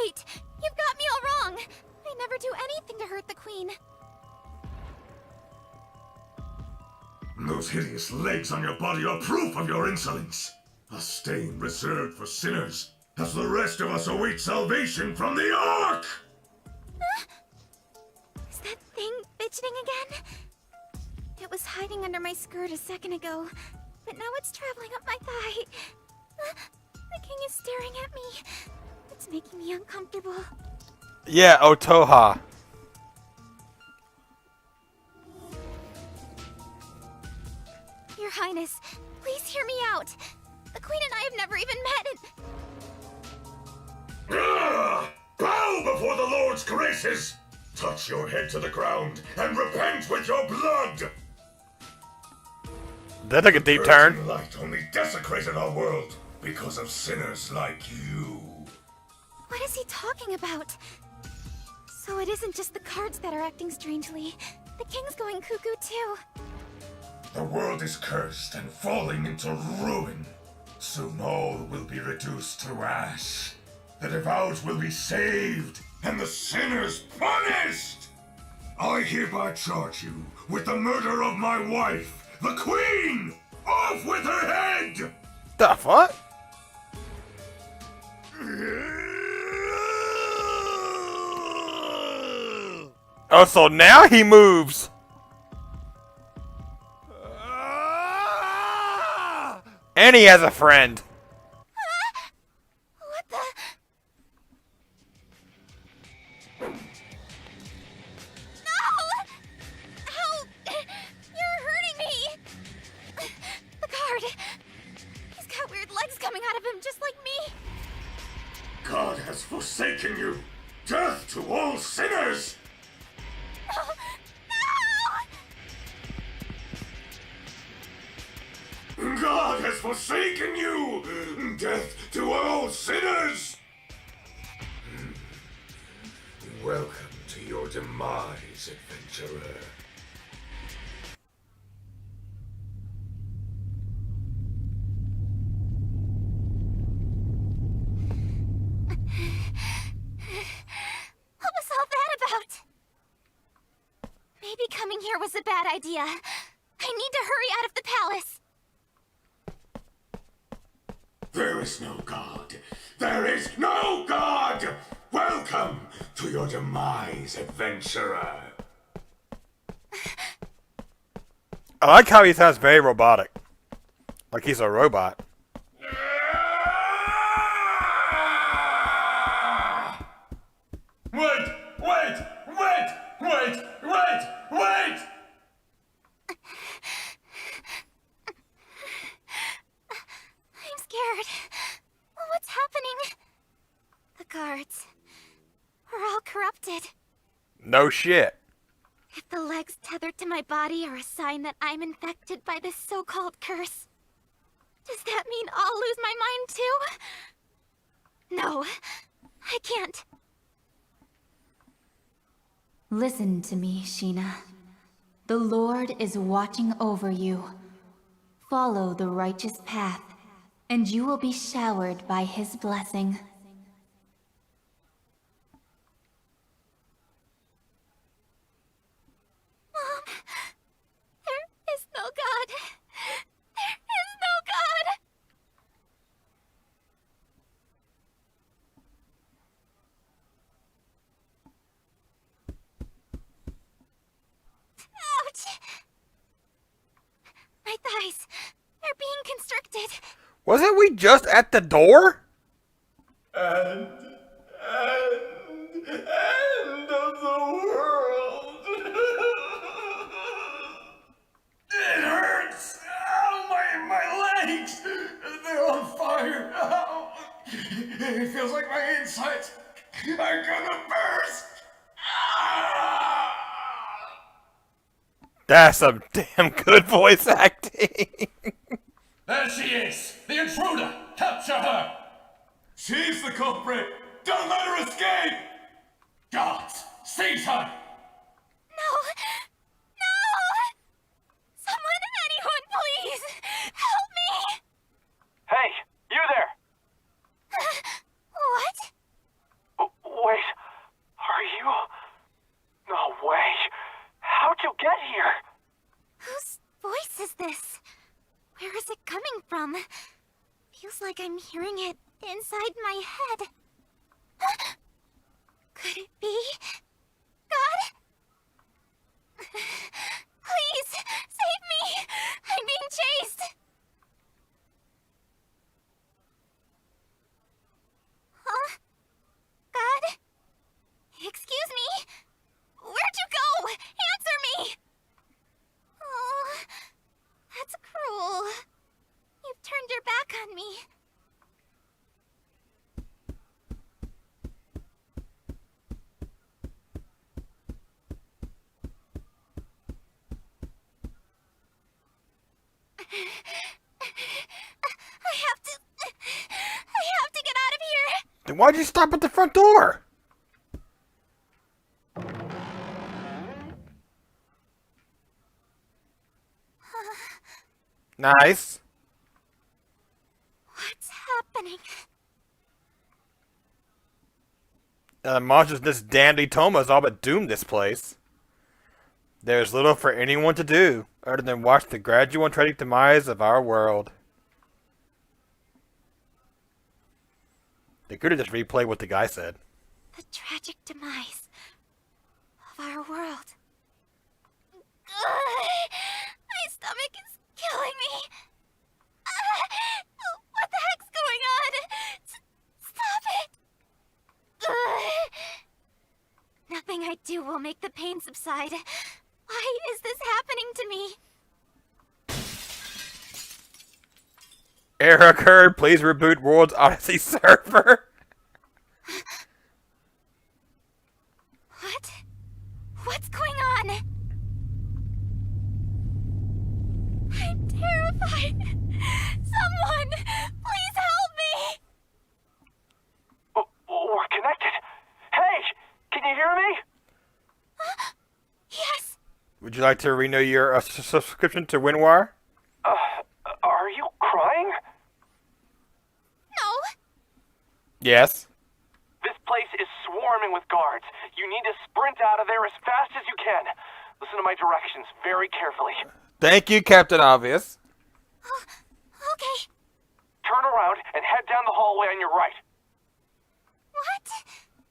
Wait, you've got me all wrong. I never do anything to hurt the queen. Those hideous legs on your body are proof of your insolence. A stain reserved for sinners, as the rest of us await salvation from the Ark! Is that thing fidgeting again? It was hiding under my skirt a second ago, but now it's traveling up my thigh. The king is staring at me. It's making me uncomfortable. Yeah, Otoha. Your Highness, please hear me out. The queen and I have never even met and... Bow before the Lord's graces! Touch your head to the ground and repent with your blood! That took a deep turn. Virgin light only desecrated our world because of sinners like you. What is he talking about? So it isn't just the cards that are acting strangely. The king's going cuckoo too. The world is cursed and falling into ruin. Soon all will be reduced to ash. The devout will be saved, and the sinners punished! I hereby charge you with the murder of my wife, the Queen! Off with her head! The fuck? Oh, so now he moves. And he has a friend. What the... No! Ow! You're hurting me! The guard. He's got weird legs coming out of him, just like me. God has forsaken you! Death to all sinners! No! God has forsaken you! Death to all sinners! Welcome to your demise, adventurer. What was all that about? Maybe coming here was a bad idea. I need to hurry out of the palace. There is no God. There is no God! Welcome to your demise, adventurer. I like how he sounds very robotic. Like he's a robot. Wait! I'm scared. What's happening? The guards are all corrupted. No shit. If the legs tethered to my body are a sign that I'm infected by this so-called curse, does that mean I'll lose my mind too? No, I can't. Listen to me, Sheena. The Lord is watching over you. Follow the righteous path, and you will be showered by his blessing. Mom, there is no God. There is no God. Ouch! My thighs, they're being constricted. Wasn't we just at the door? End of the world. It hurts. Ow, my legs. They're on fire. Ow. It feels like my insides are gonna burst. Ah! That's some damn good voice acting. There she is! The intruder! Capture her! She's the culprit! Don't let her escape! Guards! Seize her! No! No! Someone, anyone, like I'm hearing it inside my head. Could it be? God? Please, save me! I'm being chased! Huh? God? Excuse me? Where'd you go? Answer me! Oh, that's cruel. You've turned your back on me. I have to get out of here. Then why'd you stop at the front door? Nice. What's happening? The monsters in this dandy Toma's all but doomed this place. There's little for anyone to do, other than watch the gradual and tragic demise of our world. They could have just replayed what the guy said. The tragic demise of our world. My stomach is killing me. What the heck's going on? Stop it! Nothing I do will make the pain subside. Why is this happening to me? Error occurred. Please reboot World's Odyssey server. What? What's going on? I'm terrified. Someone, please help me. We're connected. Hey, can you hear me? Yes. Would you like to renew your subscription to WinWire? Are you crying? No. Yes. This place is swarming with guards. You need to sprint out of there as fast as you can. Listen to my directions very carefully. Thank you, Captain Obvious. Okay. Turn around and head down the hallway on your right. What?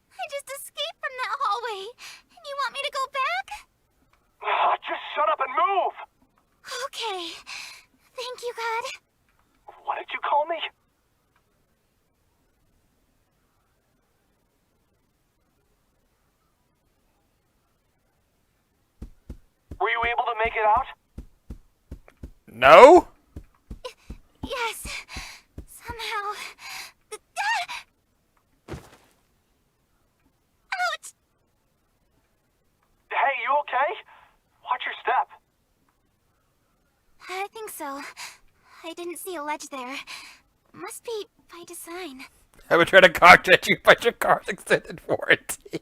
I just escaped from that hallway. And you want me to go back? Just shut up and move! Okay. Thank you, God. What did you call me? Were you able to make it out? No? Yes. Somehow. Ouch! Hey, you okay? Watch your step. I think so. I didn't see a ledge there. Must be by design. I would try to contact you about your car's extended warranty.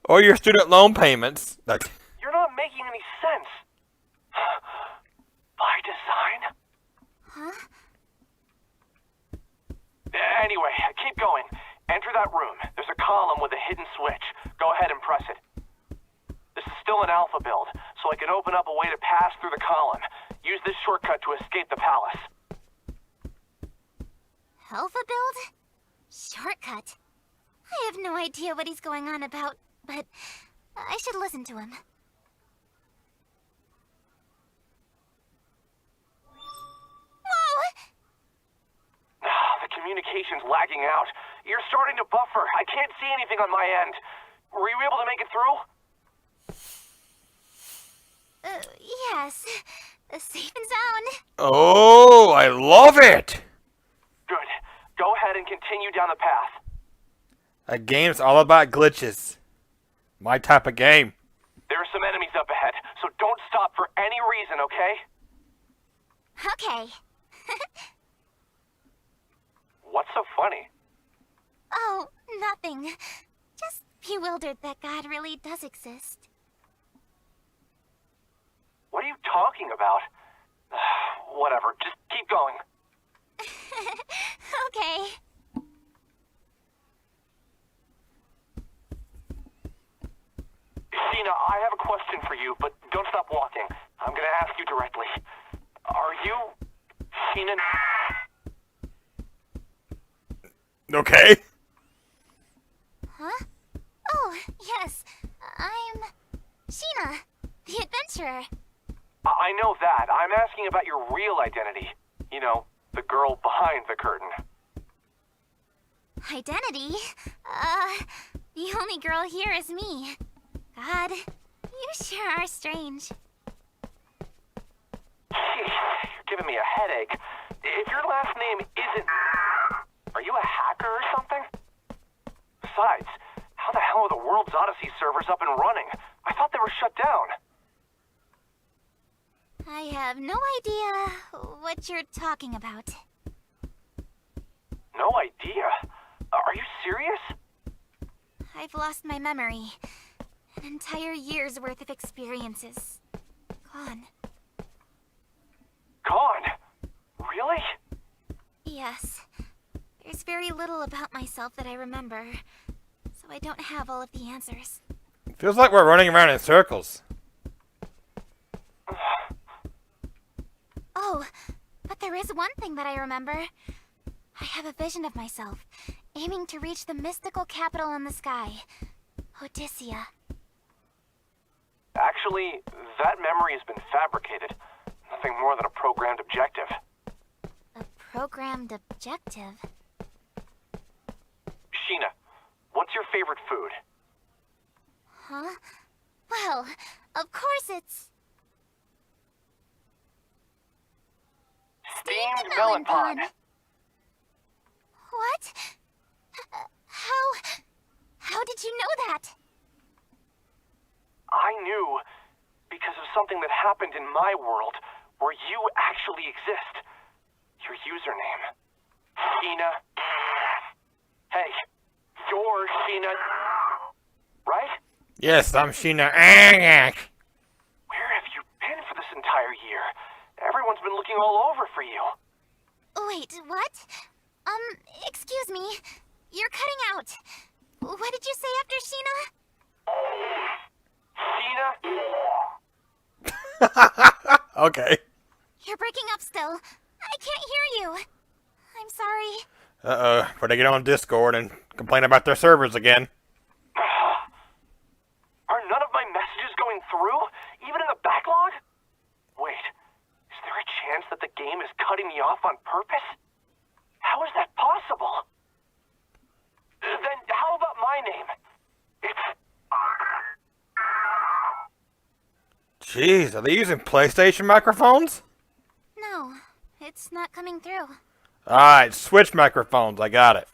Or your student loan payments. You're not making any sense. By design? Huh? Anyway, keep going. Enter that room. There's a column with a hidden switch. Go ahead and press it. This is still an alpha build, so I can open up a way to pass through the column. Use this shortcut to escape the palace. Alpha build? Shortcut. I have no idea what he's going on about, but I should listen to him. Whoa! The communication's lagging out. You're starting to buffer. I can't see anything on my end. Were you able to make it through? Yes. Safe and sound. Oh, I love it! Good. Go ahead and continue down the path. A game's all about glitches. My type of game. There are some enemies up ahead, so don't stop for any reason, okay? Okay. What's so funny? Oh, nothing. Just bewildered that God really does exist. What are you talking about? Whatever, just keep going. Okay. Sheena, I have a question for you, but don't stop walking. I'm gonna ask you directly. Are you... Sheena... Okay. Huh? Oh, yes. I'm Sheena, the adventurer. I know that. I'm asking about your real identity. You know, the girl behind the curtain. Identity? The only girl here is me. God, you sure are strange. Jeez, you're giving me a headache. If your last name isn't... Are you a hacker or something? Besides, how the hell are the World's Odyssey servers up and running? I thought they were shut down. I have no idea what you're talking about. No idea. Are you serious? I've lost my memory. An entire year's worth of experiences. Gone. Gone? Really? Yes. There's very little about myself that I remember, so I don't have all of the answers. Feels like we're running around in circles. Oh, but there is one thing that I remember. I have a vision of myself, aiming to reach the mystical capital in the sky, Odyssea. Actually, that memory has been fabricated. Nothing more than a programmed objective. A programmed objective? Sheena, what's your favorite food? Huh? Well, of course it's... Steamed melon pod. What? How did you know that? I knew because of something that happened in my world where you actually exist. Your username. Sheena. Hey, you're Sheena. Right? Yes, I'm Sheena. Where have you been for this entire year? Everyone's been looking all over for you. Wait, what? Excuse me. You're cutting out. What did you say after Sheena? Sheena? Okay. You're breaking up still. I can't hear you. I'm sorry. Uh-oh. Better get on Discord and complain about their servers again. Are none of my messages going through? Even in the backlog? Wait, is there a chance that the game is cutting me off on purpose? How is that possible? Then how about my name? It's... Jeez, are they using PlayStation microphones? No, it's not coming through. Alright, switch microphones. I got it.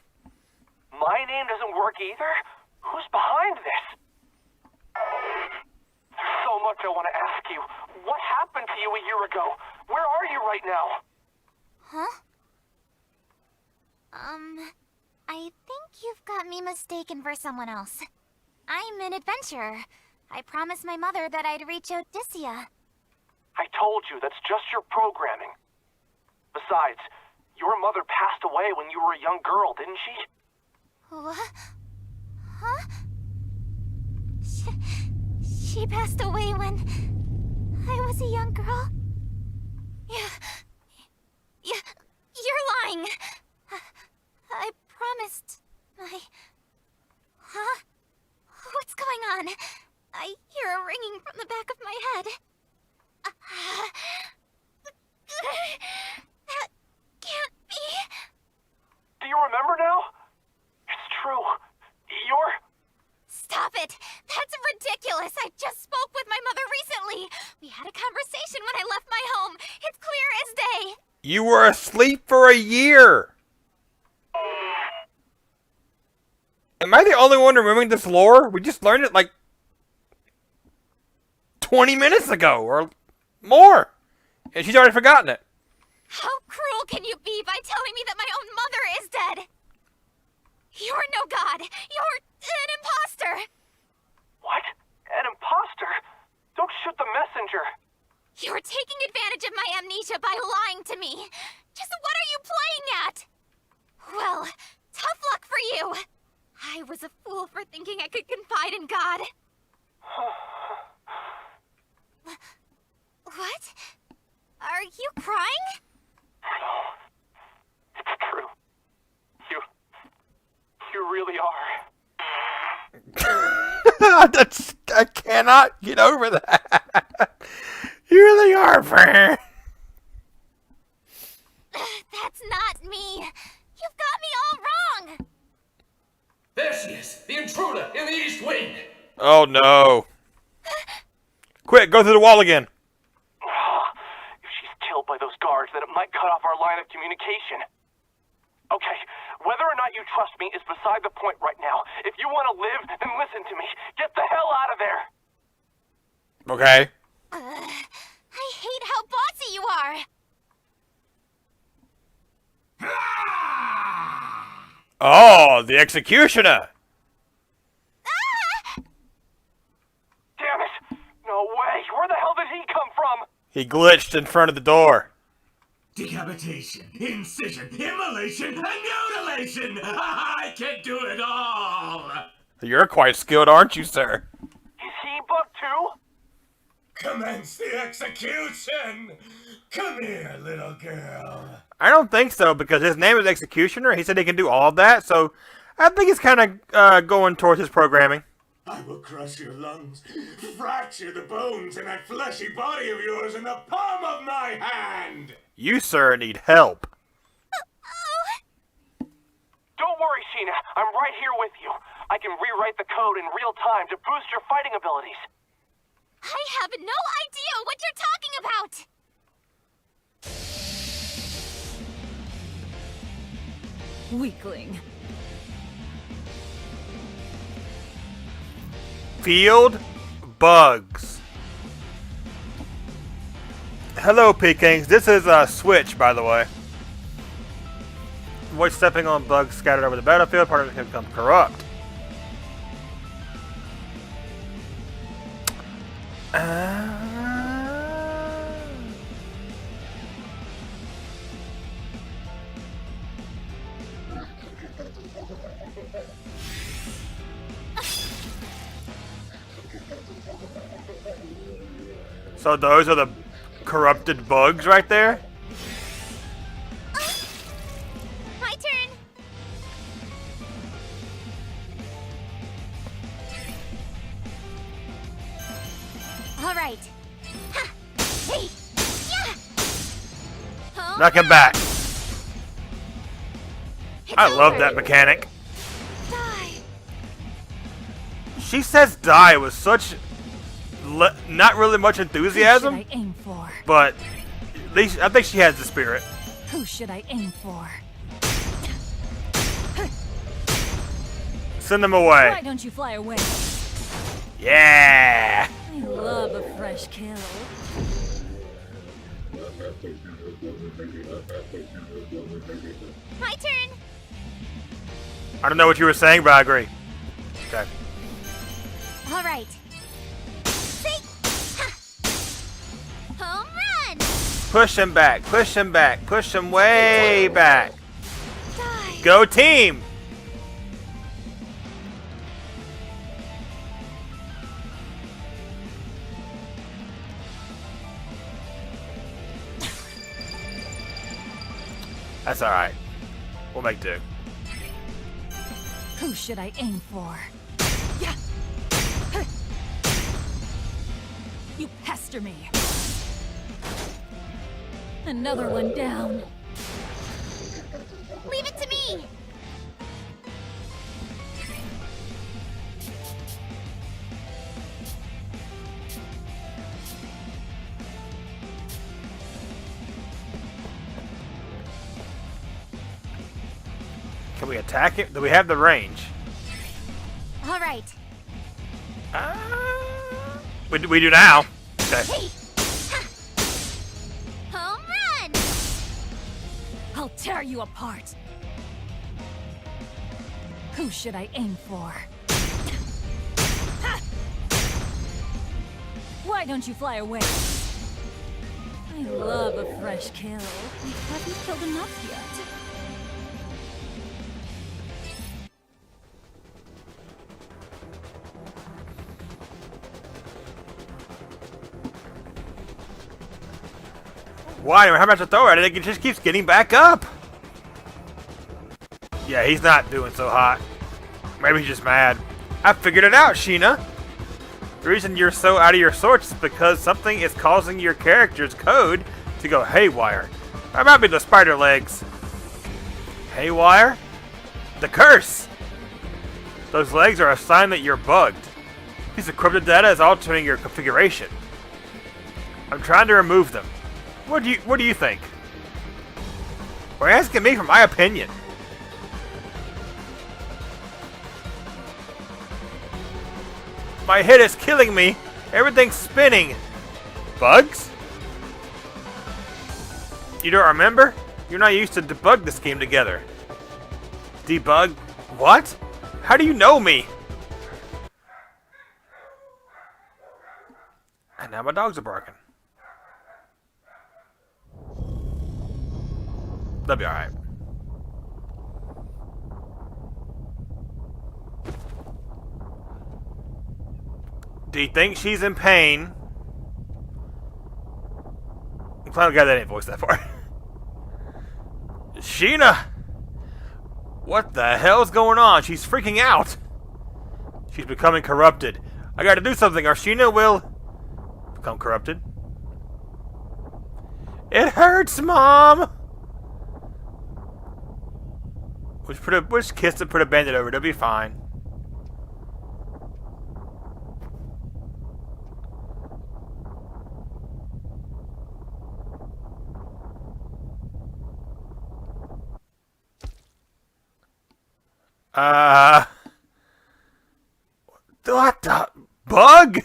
My name doesn't work either? Who's behind this? There's so much I want to ask you. What happened to you a year ago? Where are you right now? Huh? I think you've got me mistaken for someone else. I'm an adventurer. I promised my mother that I'd reach Odyssea. I told you, that's just your programming. Besides, your mother passed away when you were a young girl, didn't she? What? Huh? She passed away when I was a young girl? You're lying! I promised my... Huh? What's going on? I hear a ringing from the back of my head. That can't be... Do you remember now? It's true. You're... Stop it! That's ridiculous! I just spoke with my mother recently! We had a conversation when I left my home. It's clear as day! You were asleep for a year! Am I the only one remembering this lore? We just learned it like 20 minutes ago or more. And she's already forgotten it. How cruel can you be by telling me that my own mother is dead? You're no god! You're an imposter! What? An imposter? Don't shoot the messenger. You're taking advantage of my amnesia by lying to me. Just what are you playing at? Well, tough luck for you. I was a fool for thinking I could confide in God. What? Are you crying? It's true. You really are. I cannot get over that. You really are, friend. That's not me. You've got me all wrong. There she is, the intruder in the East Wing. Oh no. Quick, go through the wall again. If she's killed by those guards, then it might cut off our line of communication. Okay, whether or not you trust me is beside the point right now. If you want to live, then listen to me. Get the hell out of there! Okay. I hate how bossy you are. Oh, the executioner. Damn it! No way! Where the hell did he come from? He glitched in front of the door. Decapitation, incision, immolation, and mutilation! I can do it all! You're quite skilled, aren't you, sir? Is he bugged too? Commence the execution! Come here, little girl. I don't think so, because his name is Executioner. He said he can do all of that, so I think he's kind of going towards his programming. I will crush your lungs, fracture the bones in that fleshy body of yours in the palm of my hand! You, sir, need help. Don't worry, Sheena. I'm right here with you. I can rewrite the code in real time to boost your fighting abilities. I have no idea what you're talking about. Weakling. Field bugs. Hello, Pekings. This is Switch, by the way. Avoid stepping on bugs scattered over the battlefield. Part of it can become corrupt. So those are the corrupted bugs right there? My turn. All right. Ha! Hey! Yeah! Huh? Knock him back. It's I love over. that mechanic. Die. She says die with such not really much enthusiasm, Who should I aim for? but at least I think she has the spirit. Who should I aim for? Send them Why away. don't you fly away? Yeah. I love a fresh kill. My turn. I don't know what you were saying, but I agree. Okay. All right. See? Ha! Home run. Push him back. Push him back. Push him way back. Die. Go team. That's alright. We'll make do. Who should I aim for? Yeah. You pester me. Another one down. Leave it to me. Can we attack it? Do we have the range? All right. We do now. Okay. Hey. Ha. Home run. I'll tear you apart. Who should I aim for? Ha. Why don't you fly away? I love a fresh kill. I haven't killed enough yet. Why? How much to throw at it? It just keeps getting back up. Yeah, he's not doing so hot. Maybe he's just mad. I figured it out, Sheena. The reason you're so out of your sorts is because something is causing your character's code to go haywire. Or might be the spider legs. Haywire? The curse! Those legs are a sign that you're bugged. Piece of corrupted data is altering your configuration. I'm trying to remove them. What do you think? Or asking me for my opinion. My head is killing me. Everything's spinning. Bugs? You don't remember? You're not used to debug this game together. Debug? What? How do you know me? And now my dogs are barking. They'll be alright. Do you think she's in pain? I'm glad that didn't voice that far. Sheena! What the hell's going on? She's freaking out. She's becoming corrupted. I gotta do something or Sheena will become corrupted. It hurts, Mom! Which kiss to put a bandit over, they'll be fine. What the bug?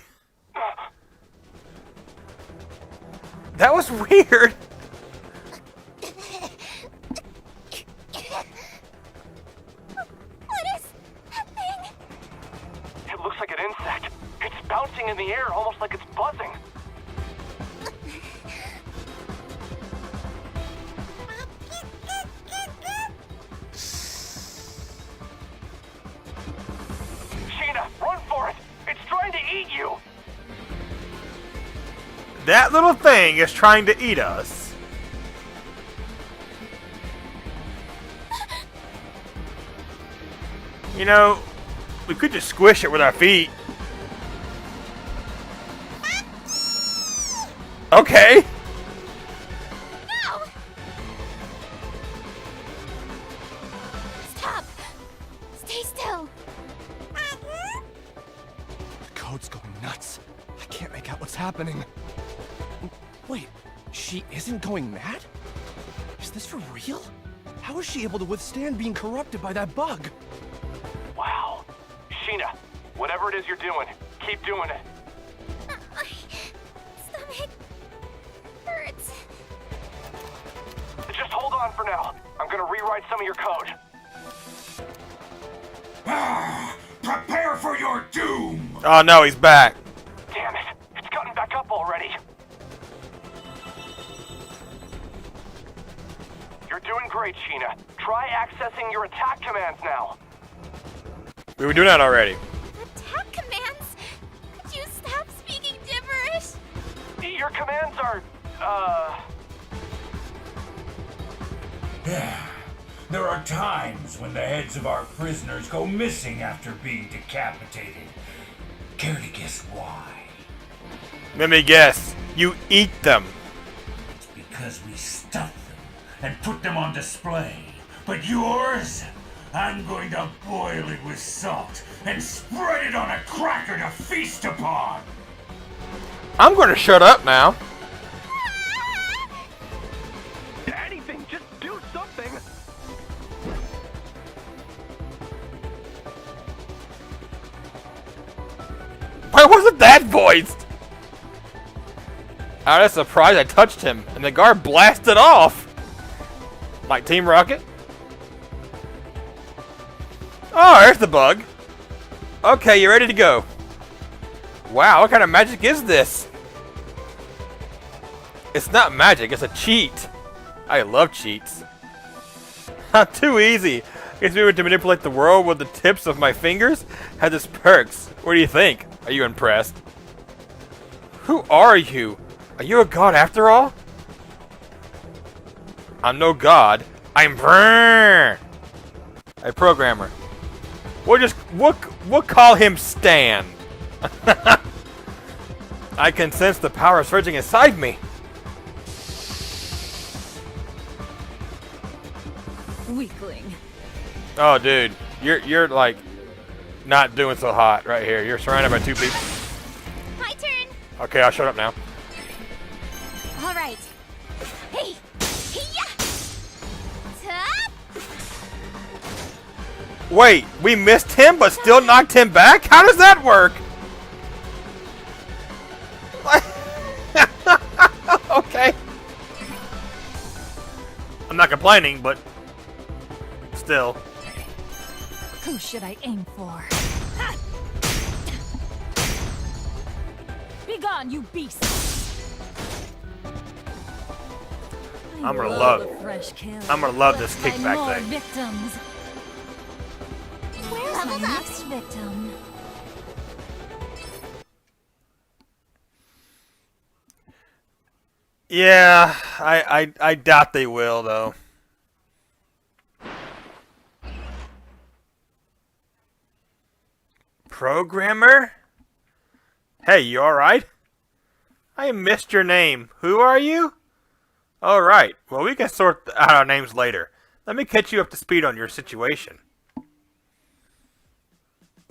That was weird. What is happening? It looks like an insect. It's bouncing in the air, almost like it's buzzing. Sheena, run for it! It's trying to eat you! That little thing is trying to eat us. You know, we could just squish it with our feet. Okay. No! Stop! Stay still! The code's going nuts. I can't make out what's happening. Wait, she isn't going mad? Is this for real? How is she able to withstand being corrupted by that bug? Wow. Sheena, whatever it is you're doing, keep doing it. My stomach hurts. Just hold on for now. I'm gonna rewrite some of your code. Prepare for your doom! Oh no, he's back. Damn it, it's gotten back up already. You're doing great, Sheena. Try accessing your attack commands now. We were doing that already. Attack commands? Could you stop speaking gibberish? Your commands are, There are times when the heads of our prisoners go missing after being decapitated. Care to guess why? Let me guess. You eat them. It's because we stuff them and put them on display. But yours? I'm going to boil it with salt and spread it on a cracker to feast upon. I'm going to shut up now. anything, just do something. Why wasn't that voiced? Out of surprise, I touched him, and the guard blasted off. Like Team Rocket? Oh, there's the bug. Okay, you ready to go? Wow, what kind of magic is this? It's not magic, it's a cheat. I love cheats. Not too easy. Guess we were to manipulate the world with the tips of my fingers? Had this perks. What do you think? Are you impressed? Who are you? Are you a god after all? I'm no god. I'm a programmer. We'll call him Stan. I can sense the power surging inside me. Weakling. Oh, dude, you're like not doing so hot right here. You're surrounded by two people. My turn. Okay, I'll shut up now. All right. Hey. Hiya. Top. Wait, we missed him but still knocked him back? How does that work? Okay. I'm not complaining, but still. Who should I aim for? Be gone, you beast! I'm gonna love this By kickback more thing. victims. Where's my next victim? Yeah, I doubt they will though. Programmer? Hey, you alright? I missed your name. Who are you? Alright, well we can sort out our names later. Let me catch you up to speed on your situation.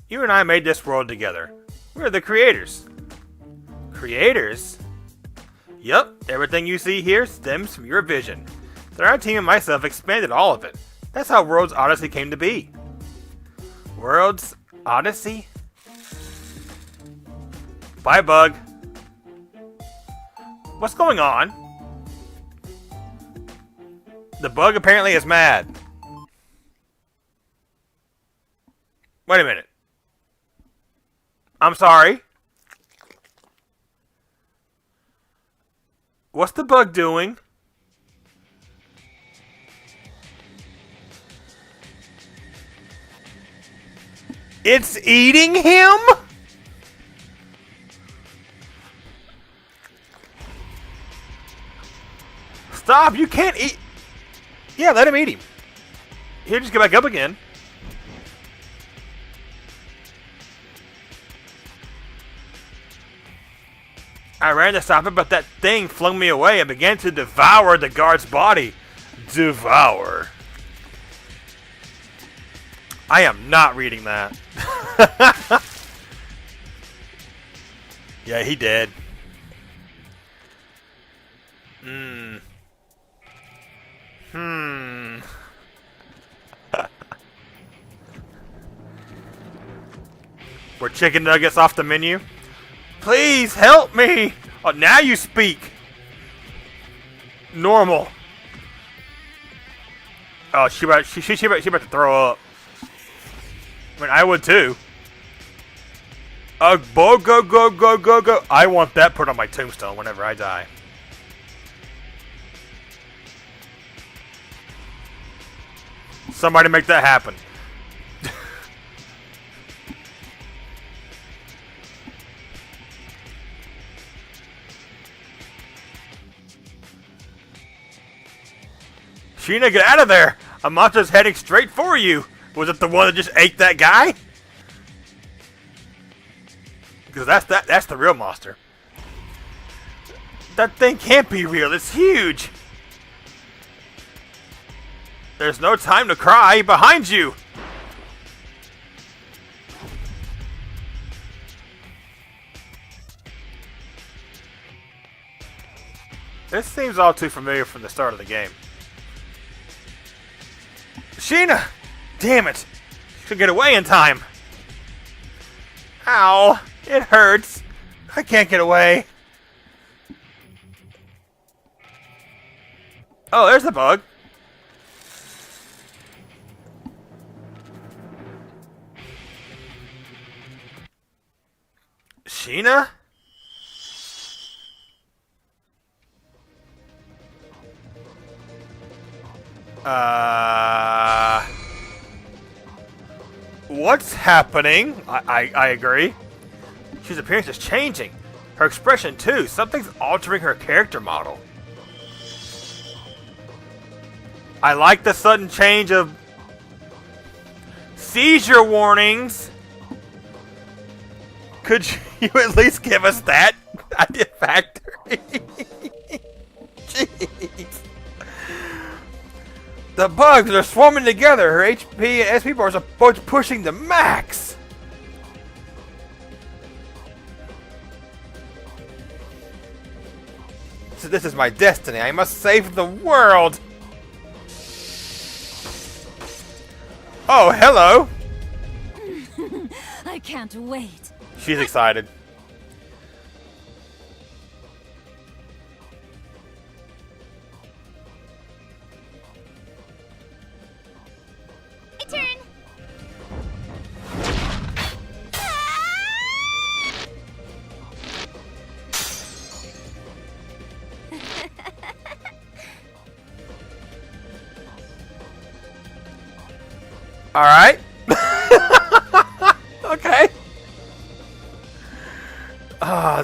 You and I made this world together. We're the creators. Creators? Yup, everything you see here stems from your vision. Then our team and myself expanded all of it. That's how World's Odyssey came to be. World's Odyssey? Bye, Bug. What's going on? The Bug apparently is mad. Wait a minute. I'm sorry. What's the Bug doing? It's eating him? Stop, you can't eat. Yeah, let him eat him. Here, just get back up again. I ran to stop it, but that thing flung me away and began to devour the guard's body. Devour. I am not reading that. Yeah, he did. Were chicken nuggets off the menu? Please help me! Oh, now you speak. Normal. Oh, she about to throw up. I mean, I would too. Go. I want that put on my tombstone whenever I die. Somebody make that happen. Sheena, get out of there! A monster's heading straight for you! Was it the one that just ate that guy? Because that's the real monster. That thing can't be real, it's huge! There's no time to cry, behind you! This seems all too familiar from the start of the game. Sheena! Damn it! Should get away in time. Ow! It hurts. I can't get away. Oh, there's the Bug. Sheena? What's happening? I agree. She's appearance is changing. Her expression too. Something's altering her character model. I like the sudden change of seizure warnings. Could you at least give us that? Idea Factory. Jeez. The bugs are swarming together. Her HP and SP bars are both pushing the max. So this is my destiny. I must save the world. Oh, hello. I can't wait. She's excited. My turn. All right. Okay.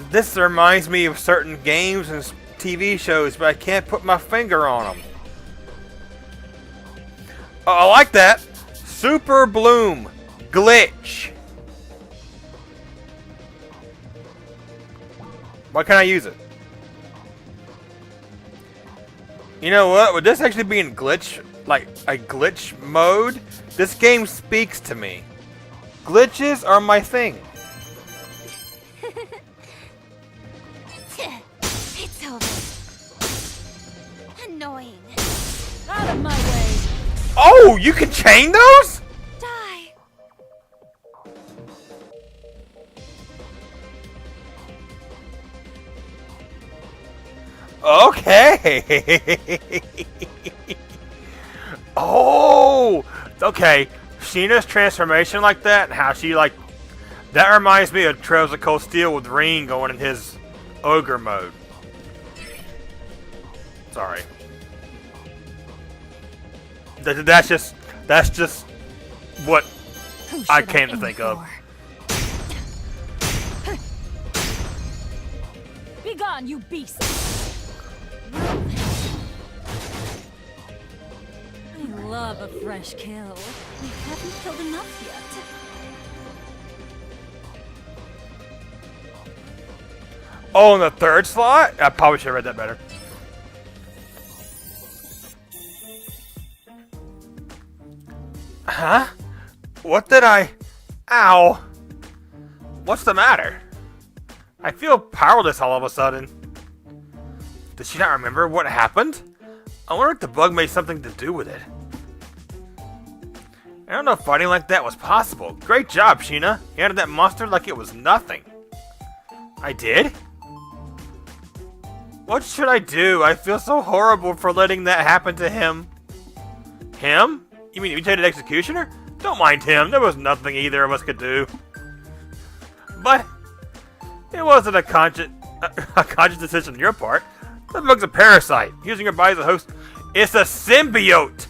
This reminds me of certain games and TV shows, but I can't put my finger on them. Oh, I like that. Super Bloom glitch. Why can't I use it? You know what? Would this actually be in glitch, like a glitch mode? This game speaks to me. Glitches are my thing. It's over. Annoying. Out of my way. Oh, you can chain those? Die. Okay. Oh, okay. Sheena's transformation like that, and how she like that reminds me of Trails of Cold Steel with Ring going in his ogre mode. Sorry. That's just what Who I should came to aim think of. for? Be gone, you beast! I love a fresh kill. We haven't killed enough yet. Oh, in the third slot? I probably should have read that better. Huh? What did I... Ow. What's the matter? I feel powerless all of a sudden. Did she not remember what happened? I wonder if the bug made something to do with it. I don't know if fighting like that was possible. Great job, Sheena. You handled that monster like it was nothing. I did? What should I do? I feel so horrible for letting that happen to him. Him? You mean the mutated executioner? Don't mind him. There was nothing either of us could do. But it wasn't a conscious decision on your part. The bug's a parasite. Using your body as a host, it's a symbiote.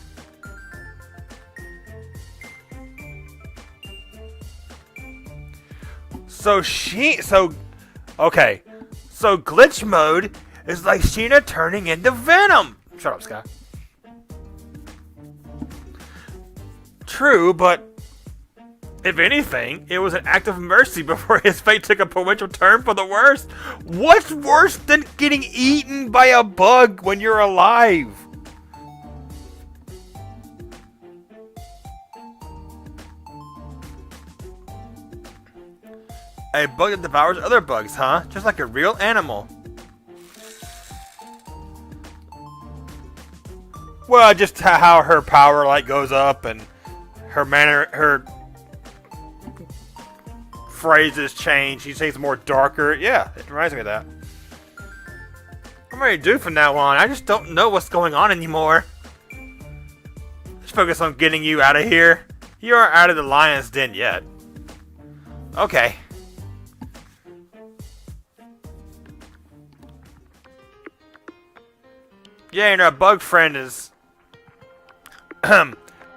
Okay. So glitch mode is like Sheena turning into Venom. Shut up, Sky. True, but if anything, it was an act of mercy before his fate took a potential turn for the worst. What's worse than getting eaten by a bug when you're alive? A bug that devours other bugs, huh? Just like a real animal. Well, just how her power like goes up and her phrases change. She seems more darker. Yeah, it reminds me of that. I'm ready to do from now on. I just don't know what's going on anymore. Let's focus on getting you out of here. You aren't out of the lion's den yet. Okay. Yeah, and our bug friend is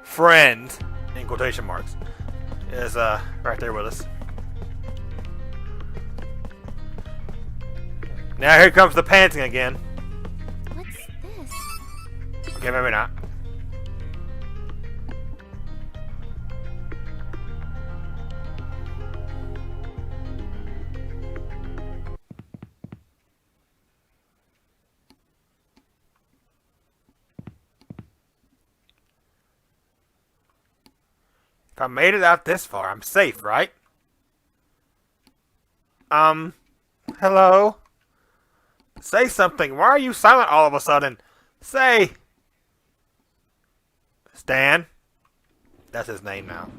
friend in quotation marks is right there with us. Now here comes the panting again. What's this? Okay, maybe not. If I made it out this far, I'm safe, right? Hello? Say something. Why are you silent all of a sudden? Say! Stan? That's his name now.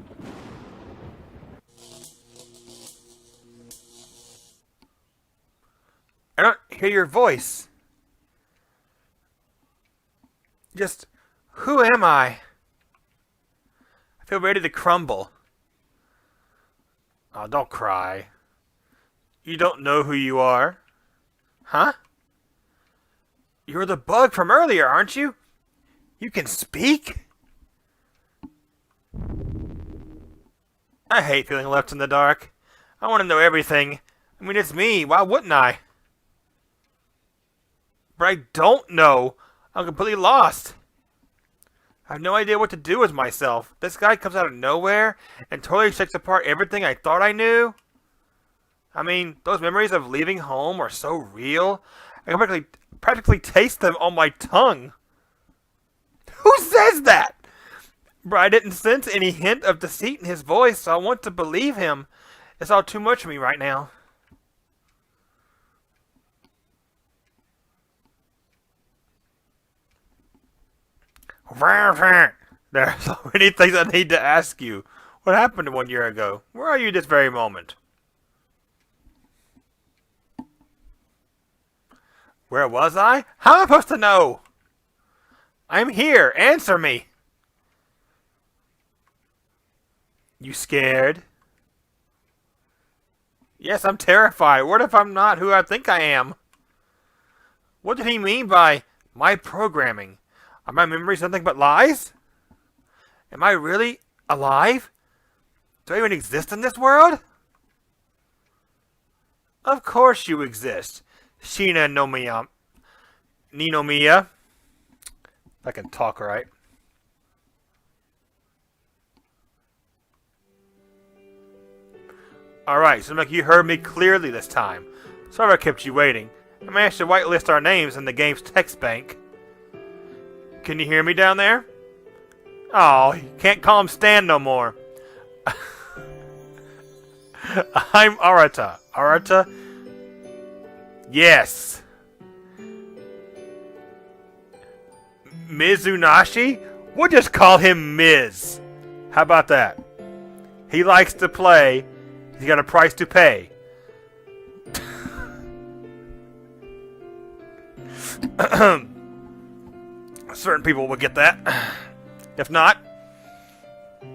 I don't hear your voice. Just, who am I? I feel ready to crumble. Oh, don't cry. You don't know who you are? Huh? You're the bug from earlier, aren't you? You can speak? I hate feeling left in the dark. I want to know everything. I mean, it's me. Why wouldn't I? But I don't know. I'm completely lost. I have no idea what to do with myself. This guy comes out of nowhere and totally shakes apart everything I thought I knew. I mean, those memories of leaving home are so real. I can practically taste them on my tongue. Who says that? But I didn't sense any hint of deceit in his voice, so I want to believe him. It's all too much for me right now. There are so many things I need to ask you. What happened 1 year ago? Where are you this very moment? Where was I? How am I supposed to know? I'm here. Answer me. You scared? Yes, I'm terrified. What if I'm not who I think I am? What did he mean by my programming? Are my memories nothing but lies? Am I really alive? Do I even exist in this world? Of course you exist. Sheena Nomiya. Ninomiya. If I can talk right. Alright, seems like you heard me clearly this time. Sorry I kept you waiting. I managed to whitelist our names in the game's text bank. Can you hear me down there? Oh, you can't call him Stan no more. I'm Arata. Arata? Yes. Mizunashi? We'll just call him Miz. How about that? He likes to play. He's got a price to pay. Certain people will get that. If not,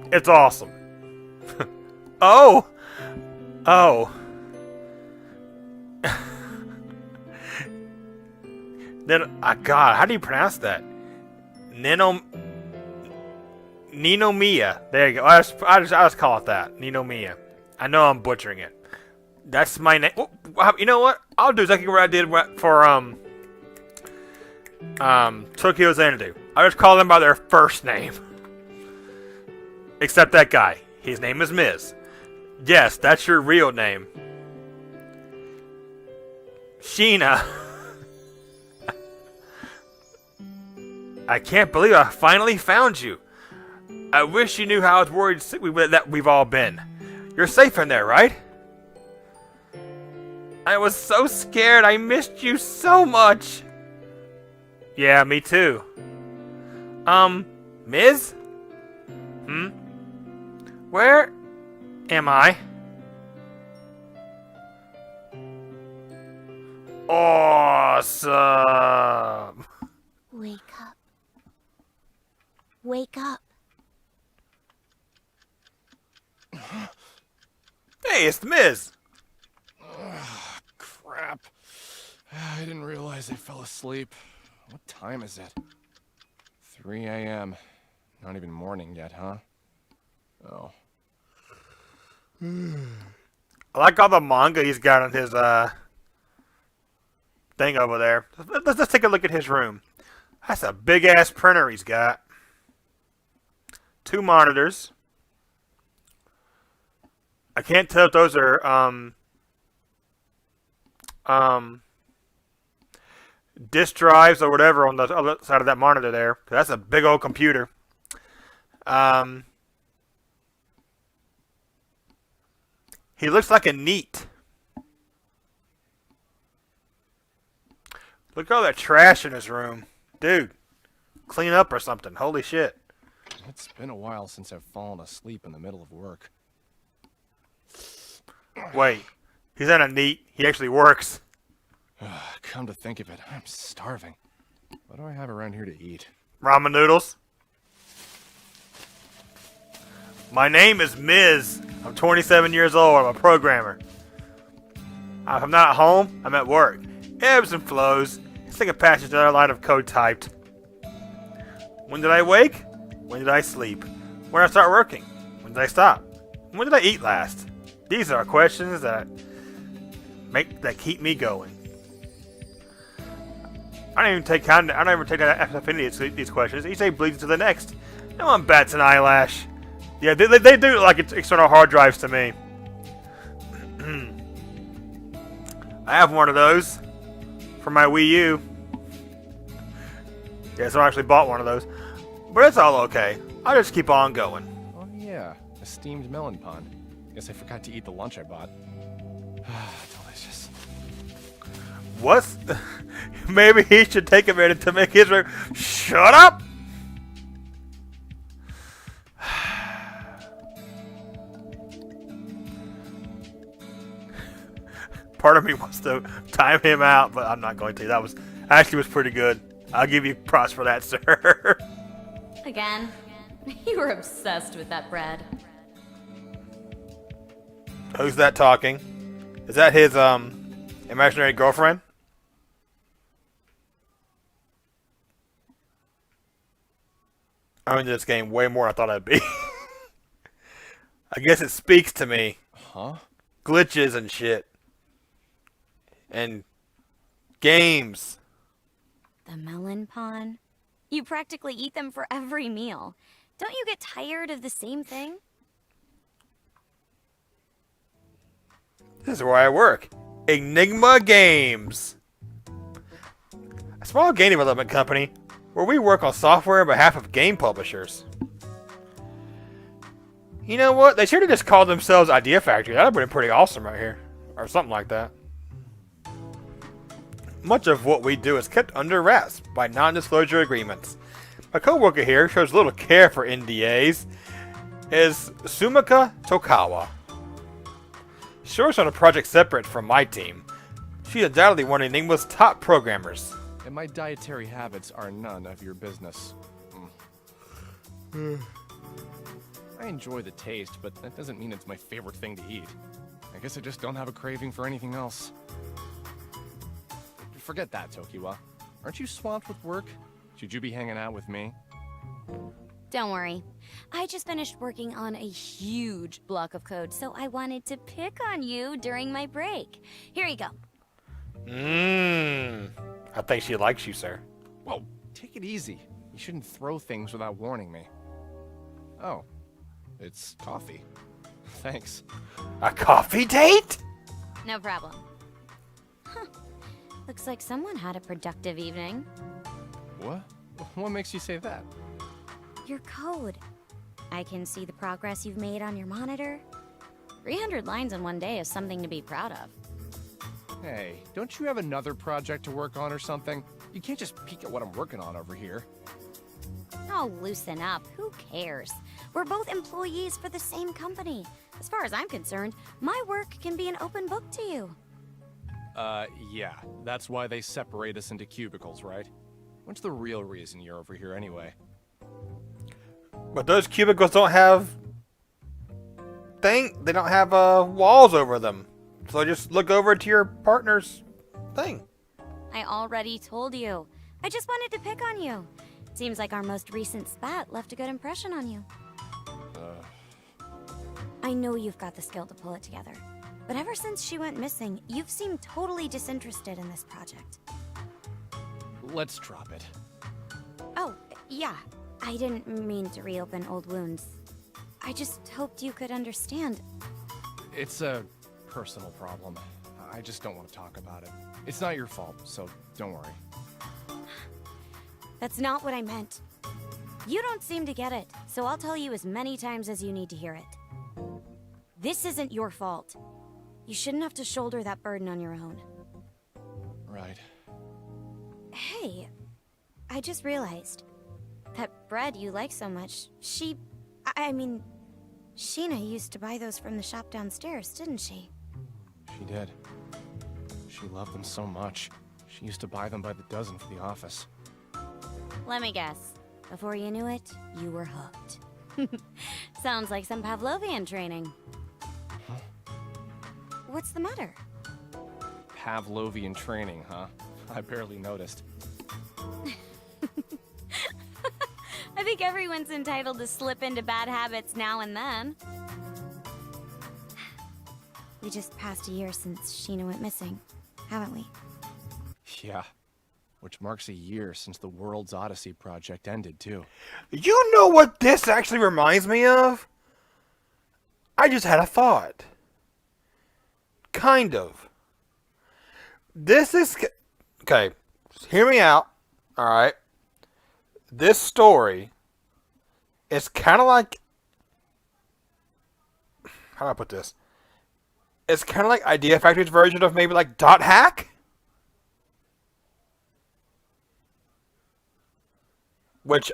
it's awesome. Oh! Oh. Then, God, how do you pronounce that? Ninomiya. There you go. I just call it that. Ninomiya. I know I'm butchering it. That's my name. You know what? I'll do exactly what I did for Tokyo Xanadu. I just call them by their first name. Except that guy. His name is Miz. Yes, that's your real name. Sheena. I can't believe I finally found you. I wish you knew how I was worried that we've all been. You're safe in there, right? I was so scared. I missed you so much. Yeah, me too. Miz? Where am I? Awesome. Wake up. Wake up. Hey, it's the Miz. Crap. I didn't realize I fell asleep. What time is it? 3 a.m. Not even morning yet, huh? Oh. I like all the manga he's got on his thing over there. Let's take a look at his room. That's a big ass printer he's got. 2 monitors. I can't tell if those are disk drives or whatever on the other side of that monitor there. That's a big old computer. He looks like a NEET. Look at all that trash in his room. Dude, clean up or something. Holy shit. It's been a while since I've fallen asleep in the middle of work. Wait, he's not a NEET. He actually works. Come to think of it, I'm starving. What do I have around here to eat? Ramen noodles. My name is Miz. I'm 27 years old. I'm a programmer. If I'm not at home, I'm at work. Ebbs and flows. It's like a passage another line of code typed. When did I wake? When did I sleep? When did I start working? When did I stop? When did I eat last? These are questions that keep me going. I don't even take that affinity to these questions. Each day bleeds to the next. No one bats an eyelash. Yeah, they do like external hard drives to me. I have one of those for my Wii U. Yeah, so I actually bought one of those. But it's all okay. I'll just keep on going. Oh yeah, a steamed melon pond. Guess I forgot to eat the lunch I bought. Delicious. What's... Maybe he should take a minute to make his... Shut up! Part of me wants to time him out, but I'm not going to. That was pretty good. I'll give you props for that, sir. Again? You were obsessed with that bread. Who's that talking? Is that his imaginary girlfriend? I'm into this game way more than I thought I'd be. I guess it speaks to me. Huh? Glitches and shit. And games. The melon pond? You practically eat them for every meal. Don't you get tired of the same thing? This is where I work. Enigma Games. A small game development company where we work on software on behalf of game publishers. You know what? They should have just called themselves Idea Factory. That would have been pretty awesome right here. Or something like that. Much of what we do is kept under wraps by non-disclosure agreements. My co-worker here shows little care for NDAs. Is Sumika Tokawa. She works on a project separate from my team. She's undoubtedly one of Enigma's top programmers. And my dietary habits are none of your business. I enjoy the taste, but that doesn't mean it's my favorite thing to eat. I guess I just don't have a craving for anything else. Forget that, Tokiwa. Aren't you swamped with work? Should you be hanging out with me? Don't worry. I just finished working on a huge block of code, so I wanted to pick on you during my break. Here you go. I think she likes you, sir. Whoa, take it easy. You shouldn't throw things without warning me. Oh, it's coffee. Thanks. A coffee date? No problem. Huh. Looks like someone had a productive evening. What? What makes you say that? Your code. I can see the progress you've made on your monitor. 300 lines in one day is something to be proud of. Hey, don't you have another project to work on or something? You can't just peek at what I'm working on over here. Oh, loosen up. Who cares? We're both employees for the same company. As far as I'm concerned, my work can be an open book to you. Yeah. That's why they separate us into cubicles, right? What's the real reason you're over here anyway? But those cubicles don't have... They don't have walls over them. So just look over to your partner's thing. I already told you. I just wanted to pick on you. Seems like our most recent spat left a good impression on you. I know you've got the skill to pull it together. But ever since she went missing, you've seemed totally disinterested in this project. Let's drop it. Oh, yeah. I didn't mean to reopen old wounds. I just hoped you could understand. It's a personal problem. I just don't want to talk about it. It's not your fault, so don't worry. That's not what I meant. You don't seem to get it, so I'll tell you as many times as you need to hear it. This isn't your fault. You shouldn't have to shoulder that burden on your own. Right. Hey, I just realized that bread you like so much, I mean, Sheena used to buy those from the shop downstairs, didn't she? She did. She loved them so much. She used to buy them by the dozen for the office. Let me guess. Before you knew it, you were hooked. Sounds like some Pavlovian training. What's the matter? Pavlovian training, huh? I barely noticed. I think everyone's entitled to slip into bad habits now and then. We just passed a year since Sheena went missing, haven't we? Yeah. Which marks a year since the World's Odyssey project ended, too. You know what this actually reminds me of? I just had a thought. Kind of. This is... Okay, hear me out, alright? This story is kind of like... How do I put this? It's kind of like Idea Factory's version of maybe like Dot Hack? Which,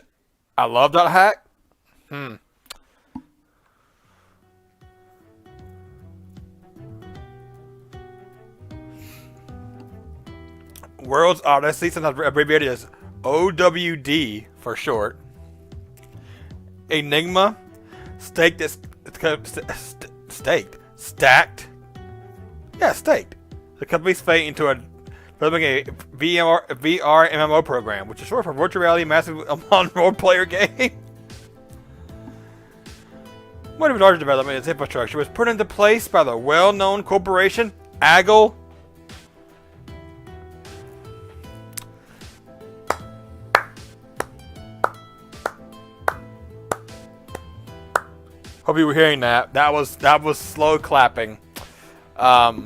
I love Dot Hack. World's Odyssey, sometimes abbreviated as OWD for short. Enigma, stacked. Yeah, staked. The company's fate into developing a VR MMO program, which is short for virtual reality massive online role player game. One of the larger development its infrastructure was put into place by the well-known corporation AGL. Hope you were hearing that. That was slow clapping. Yeah.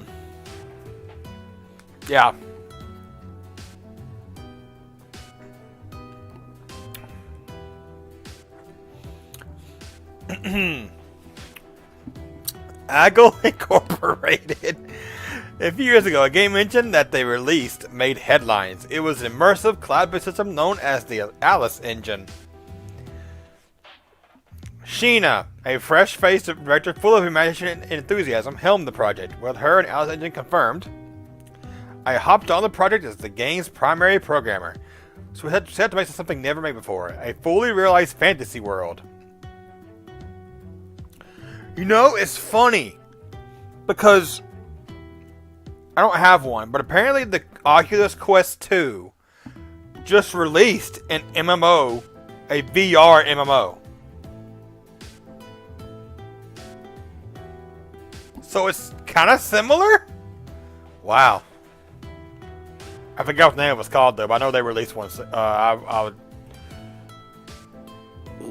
AGL Incorporated. A few years ago, a game engine that they released made headlines. It was an immersive cloud-based system known as the Alice Engine. Sheena, a fresh-faced director full of imagination and enthusiasm, helmed the project. With her and Alice Engine confirmed, I hopped on the project as the game's primary programmer. So we had to make something never made before. A fully realized fantasy world. You know, it's funny. Because I don't have one, but apparently the Oculus Quest 2 just released an MMO, a VR MMO. So it's kind of similar? Wow. I forgot what the name it was called though, but I know they released one.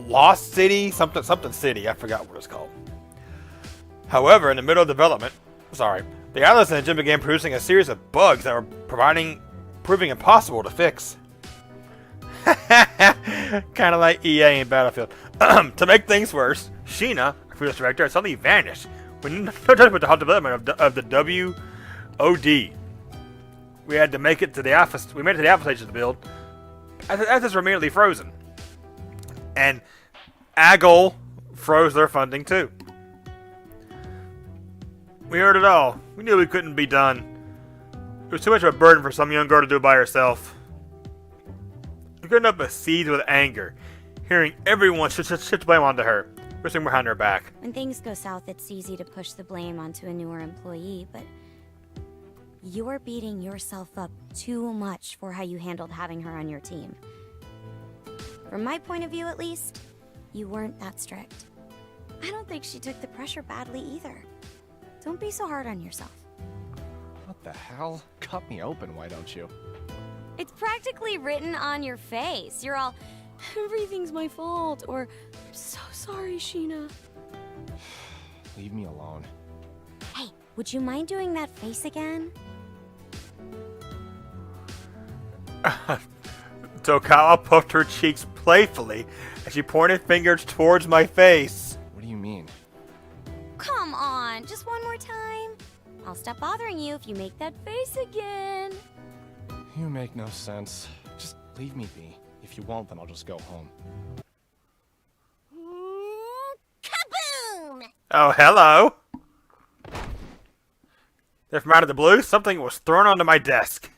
Lost City? Something City. I forgot what it's called. However, in the middle of development, the Alice Engine began producing a series of bugs that were proving impossible to fix. Kind of like EA in Battlefield. To make things worse, Sheena, our previous director, suddenly vanished. When no time with the hot development of the WOD. We had to make it to the alpha. We made it to the alpha stage of the build. Assets were immediately frozen, and AGL froze their funding too. We heard it all. We knew we couldn't be done. It was too much of a burden for some young girl to do it by herself. We couldn't help but seethe with anger, hearing everyone shift blame onto her, wishing behind her back. When things go south, it's easy to push the blame onto a newer employee, but you're beating yourself up too much for how you handled having her on your team. From my point of view, at least, you weren't that strict. I don't think she took the pressure badly either. Don't be so hard on yourself. What the hell? Cut me open, why don't you? It's practically written on your face. You're all, everything's my fault, or, I'm so sorry, Sheena. Leave me alone. Hey, would you mind doing that face again? Tokawa puffed her cheeks playfully as she pointed fingers towards my face. What do you mean? come on. Just one more time. I'll stop bothering you if you make that face again. You make no sense. Just leave me be. If you won't, then I'll just go home. Kaboom! Oh, hello. Then from out of the blue, something was thrown onto my desk.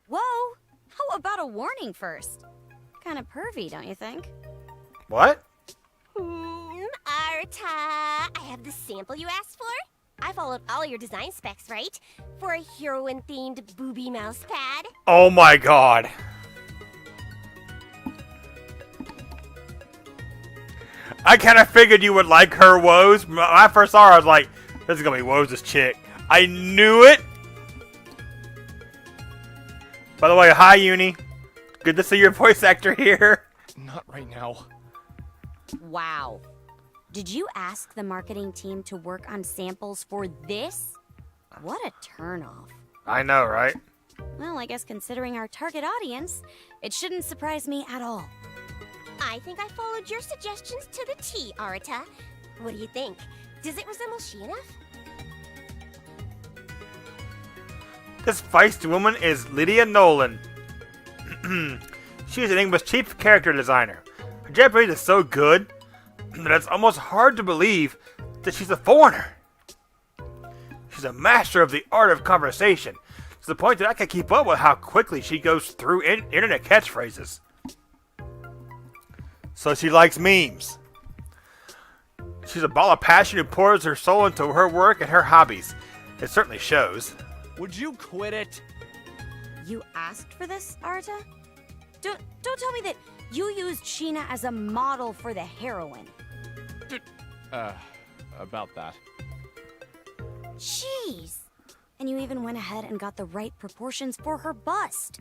Whoa! How about a warning first? Kinda pervy, don't you think? What? Arta, I have the sample you asked for. I followed all your design specs, right? For a heroine-themed booby mouse pad. Oh my god. I kind of figured you would like her, Woes. When I first saw her, I was like, this is going to be Woes' chick. I knew it. By the way, hi, Uni. Good to see your voice actor here. Not right now. Wow. Did you ask the marketing team to work on samples for this? What a turnoff. I know, right? Well, I guess considering our target audience, it shouldn't surprise me at all. I think I followed your suggestions to the T, Arta. What do you think? Does it resemble Sheena? This feisty woman is Lydia Nolan. She is an English chief character designer. Her Japanese is so good that it's almost hard to believe that she's a foreigner. She's a master of the art of conversation, to the point that I can keep up with how quickly she goes through internet catchphrases. So she likes memes. She's a ball of passion who pours her soul into her work and her hobbies. It certainly shows. Would you quit it? You asked for this, Arta? Don't tell me that you used Sheena as a model for the heroine. About that. Jeez. And you even went ahead and got the right proportions for her bust.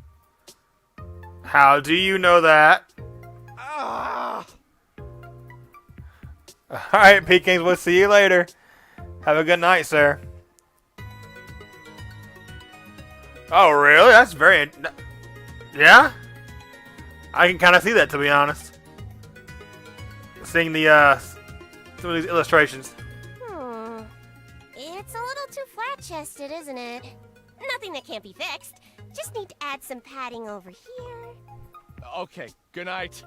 How do you know that? Ah! Alright, Pekins, we'll see you later. Have a good night, sir. Oh, really? That's very... Yeah? I can kind of see that, to be honest. Seeing the, some of these illustrations. It's a little too flat-chested, isn't it? Nothing that can't be fixed. Just need to add some padding over here. Okay, good night.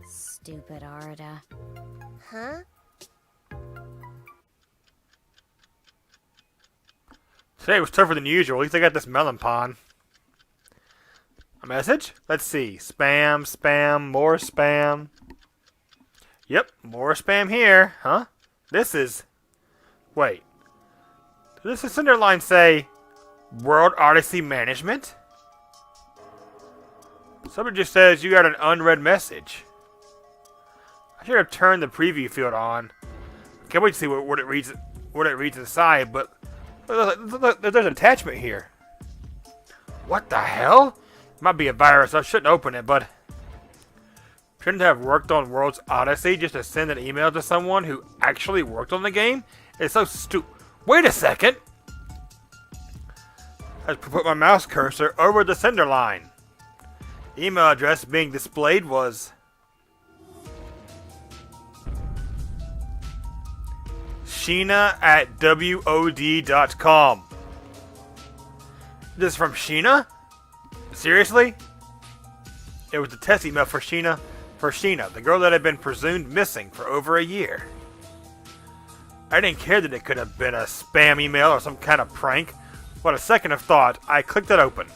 Stupid Arta. Huh? Today was tougher than usual. At least I got this melon pond. A message? Let's see. Spam, spam, more spam. Yep, more spam here. Huh? This is... Wait. Does this Cinderline say... World Odyssey Management? Somebody just says you got an unread message. I should have turned the preview field on. Can't wait to see what it reads inside, but... Look, there's an attachment here. What the hell? It might be a virus. I shouldn't open it, but... Shouldn't have worked on World's Odyssey just to send an email to someone who actually worked on the game? It's so stupid. Wait a second! I just put my mouse cursor over the sender line. The email address being displayed was... Sheena@WOD.com. This is from Sheena? Seriously? It was a test email for Sheena, the girl that had been presumed missing for over a year. I didn't care that it could have been a spam email or some kind of prank. But a second of thought, I clicked it open.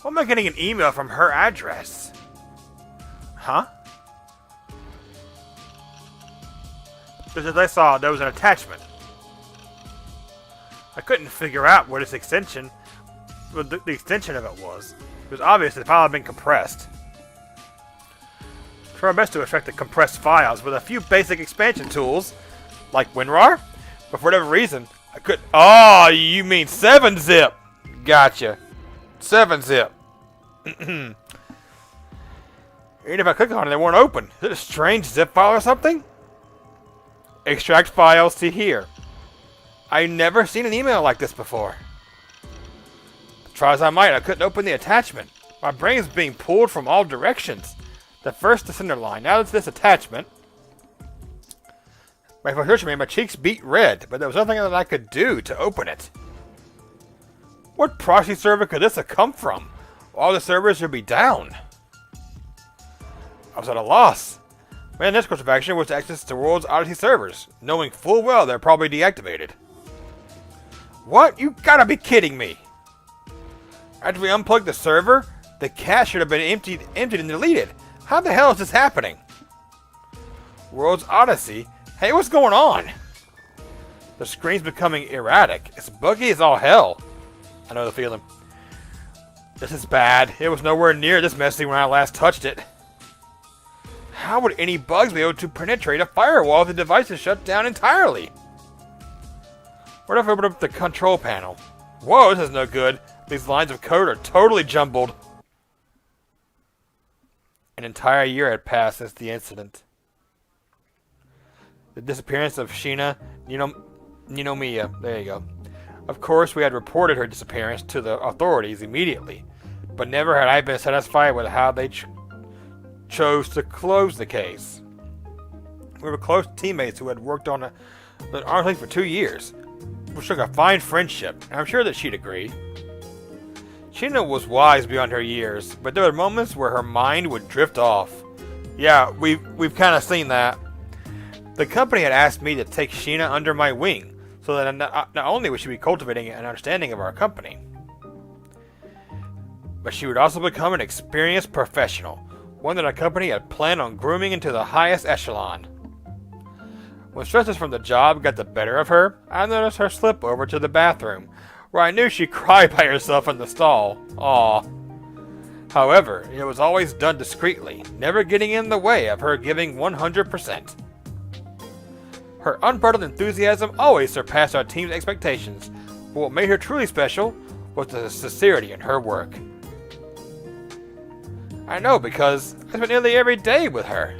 Why am I getting an email from her address? Huh? Just as I saw, there was an attachment. I couldn't figure out what its extension, what the extension of it was. It was obvious the file had been compressed. Try our best to extract the compressed files with a few basic expansion tools, like WinRAR, but for whatever reason, I couldn't. Oh, you mean 7-zip? Gotcha. 7-zip. Even if I click on it, they won't open. Is it a strange zip file or something? Extract files to here. I've never seen an email like this before. Try as I might, I couldn't open the attachment. My brain is being pulled from all directions. The first the center line, now it's this attachment. My frustration made my cheeks beat red, but there was nothing that I could do to open it. What proxy server could this have come from? All the servers should be down. I was at a loss. My next course of action was to access the World's Odyssey servers, knowing full well they're probably deactivated. What? You gotta be kidding me! After we unplugged the server, the cache should have been emptied and deleted. How the hell is this happening? World's Odyssey? Hey, what's going on? The screen's becoming erratic. It's buggy as all hell. I know the feeling. This is bad. It was nowhere near this messy when I last touched it. How would any bugs be able to penetrate a firewall if the device is shut down entirely? What if I open up the control panel? Whoa, this is no good. These lines of code are totally jumbled. An entire year had passed since the incident. The disappearance of Sheena Ninomiya. There you go. Of course, we had reported her disappearance to the authorities immediately, but never had I been satisfied with how they chose to close the case. We were close teammates who had worked on an arms race for 2 years. We struck a fine friendship, and I'm sure that she'd agree. Sheena was wise beyond her years, but there were moments where her mind would drift off. Yeah, we've kind of seen that. The company had asked me to take Sheena under my wing, so that not only would she be cultivating an understanding of our company, but she would also become an experienced professional, one that our company had planned on grooming into the highest echelon. When stresses from the job got the better of her, I noticed her slip over to the bathroom, where I knew she cried by herself in the stall. Aw. However, it was always done discreetly, never getting in the way of her giving 100%. Her unbridled enthusiasm always surpassed our team's expectations, but what made her truly special was the sincerity in her work. I know because I spent nearly every day with her.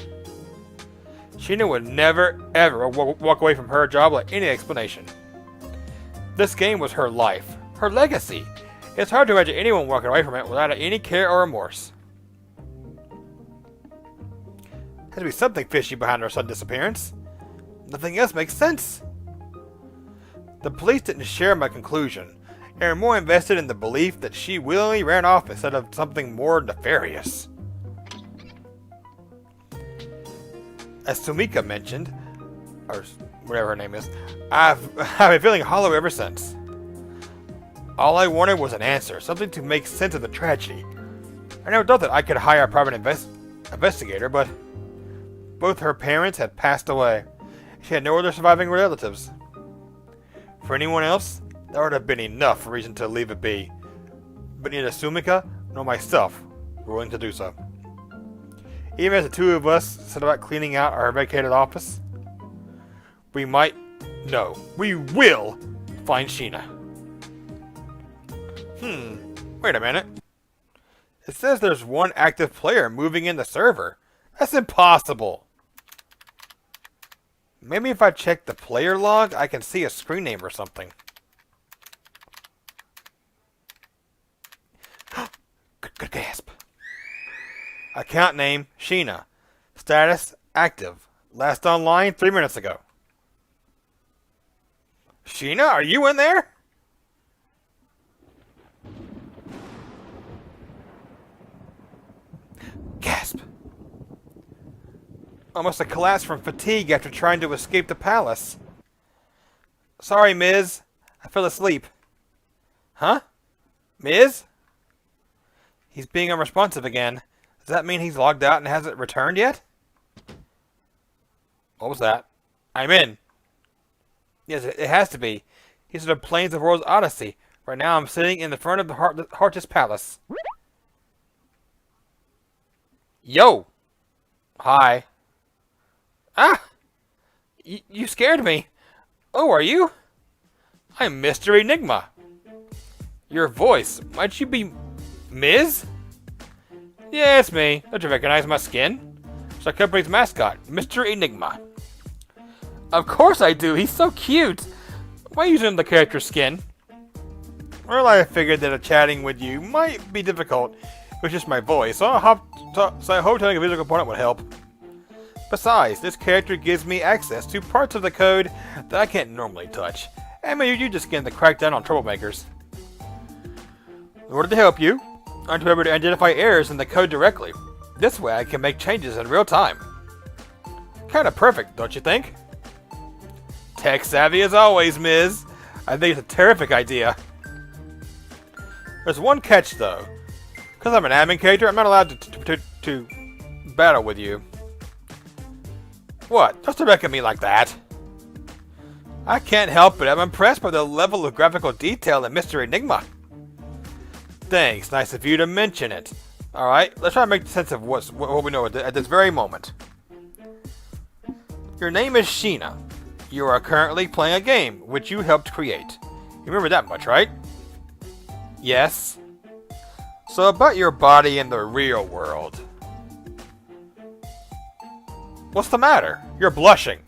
Sheena would never, ever walk away from her job without any explanation. This game was her life, her legacy. It's hard to imagine anyone walking away from it without any care or remorse. Has to be something fishy behind her sudden disappearance. Nothing else makes sense. The police didn't share my conclusion, and were more invested in the belief that she willingly ran off instead of something more nefarious. As Sumika mentioned, or whatever her name is, I've been feeling hollow ever since. All I wanted was an answer, something to make sense of the tragedy. I never thought that I could hire a private investigator, but both her parents had passed away. She had no other surviving relatives. For anyone else, that would have been enough reason to leave it be. But neither Sumika nor myself were willing to do so. Even as the two of us set about cleaning out our vacated office, we will find Sheena. Wait a minute. It says there's one active player moving in the server. That's impossible. Maybe if I check the player log, I can see a screen name or something. Good gasp. Account name, Sheena. Status, active. Last online 3 minutes ago. Sheena, are you in there? Gasp. I must have collapsed from fatigue after trying to escape the palace. Sorry, Miz. I fell asleep. Huh? Miz? He's being unresponsive again. Does that mean he's logged out and hasn't returned yet? What was that? I'm in. Yes, it has to be. He's in the plains of World's Odyssey. Right now I'm sitting in the front of the Heartless Palace. Yo! Hi. Ah! You scared me. Oh, are you? I'm Mr. Enigma. Your voice. Might you be Miz? Yeah, it's me. Don't you recognize my skin? It's our company's mascot, Mr. Enigma. Of course I do. He's so cute. Why using the character skin? Well, I figured that chatting with you might be difficult was just my voice, so I hope telling a visual component would help. Besides, this character gives me access to parts of the code that I can't normally touch, and maybe you just get to crack down on troublemakers. In order to help you, I'm to be able to identify errors in the code directly. This way I can make changes in real time. Kinda perfect, don't you think? Tech savvy as always, Ms. I think it's a terrific idea. There's one catch though. Because I'm an admin character, I'm not allowed to battle with you. What? Don't look at me like that. I can't help it. I'm impressed by the level of graphical detail in Mr. Enigma. Thanks. Nice of you to mention it. Alright, let's try to make sense of what we know at this very moment. Your name is Sheena. You are currently playing a game, which you helped create. You remember that much, right? Yes. So about your body in the real world. What's the matter? You're blushing.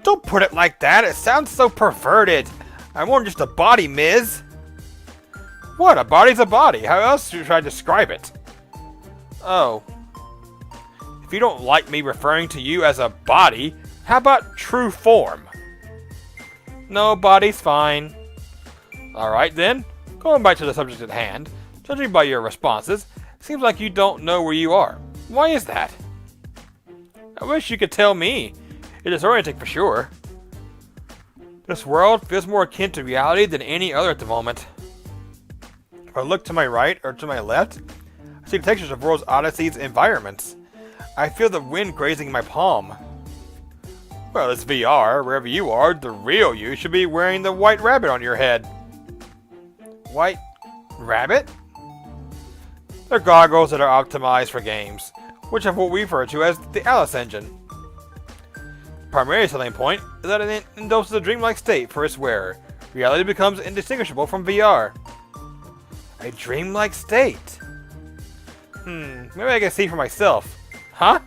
Don't put it like that. It sounds so perverted. I'm more than just a body, Ms. What? A body's a body. How else should I describe it? Oh. If you don't like me referring to you as a body, how about true form? No, body's fine. Alright then. Going back to the subject at hand, judging by your responses, it seems like you don't know where you are. Why is that? I wish you could tell me. It is disorienting for sure. This world feels more akin to reality than any other at the moment. If I look to my right or to my left, I see the textures of World's Odyssey's environments. I feel the wind grazing my palm. Well, it's VR. Wherever you are, the real you should be wearing the white rabbit on your head. White rabbit? They're goggles that are optimized for games, which is what we refer to as the Alice engine. The primary selling point is that it endorses a dreamlike state for its wearer. Reality becomes indistinguishable from VR. A dreamlike state? Maybe I can see for myself. Huh?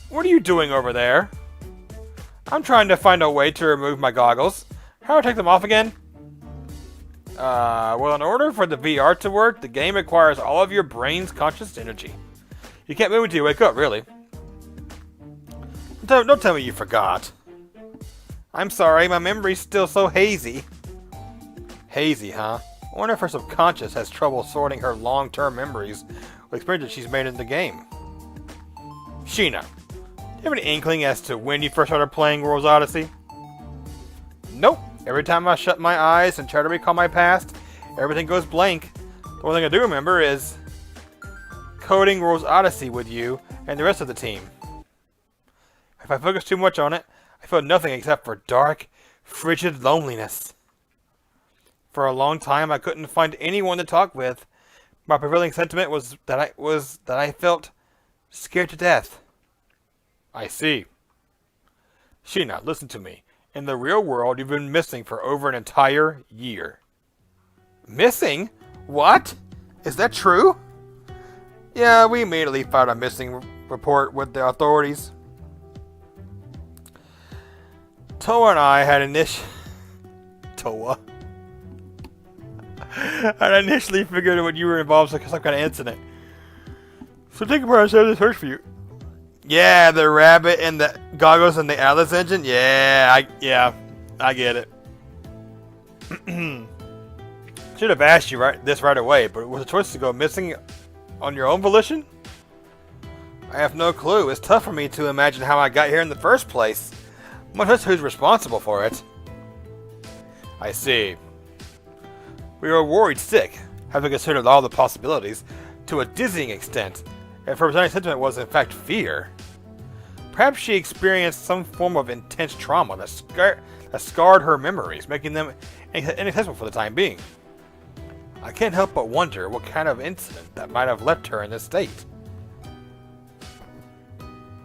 What are you doing over there? I'm trying to find a way to remove my goggles. How do I take them off again? Well, in order for the VR to work, the game requires all of your brain's conscious energy. You can't move until you wake up, really. Don't tell me you forgot. I'm sorry, my memory's still so hazy. Hazy, huh? I wonder if her subconscious has trouble sorting her long-term memories with experiences she's made in the game. Sheena, do you have any inkling as to when you first started playing World's Odyssey? Nope. Every time I shut my eyes and try to recall my past, everything goes blank. The only thing I do remember is coding World's Odyssey with you and the rest of the team. If I focus too much on it, I feel nothing except for dark, frigid loneliness. For a long time, I couldn't find anyone to talk with. My prevailing sentiment was that I felt scared to death. I see. Sheena, listen to me. In the real world, you've been missing for over an entire year. Missing? What? Is that true? Yeah, we immediately filed a missing report with the authorities. Toa and I had I initially figured that you were involved in some kind of incident. So take apart and this search for you. Yeah, the rabbit and the goggles and the Alice engine. Yeah, I get it. Should have asked you this right away, but it was a choice to go missing on your own volition? I have no clue. It's tough for me to imagine how I got here in the first place, much less who's responsible for it. I see. We were worried sick, having considered all the possibilities, to a dizzying extent, and her presenting sentiment was in fact fear. Perhaps she experienced some form of intense trauma that scarred her memories, making them inaccessible for the time being. I can't help but wonder what kind of incident that might have left her in this state.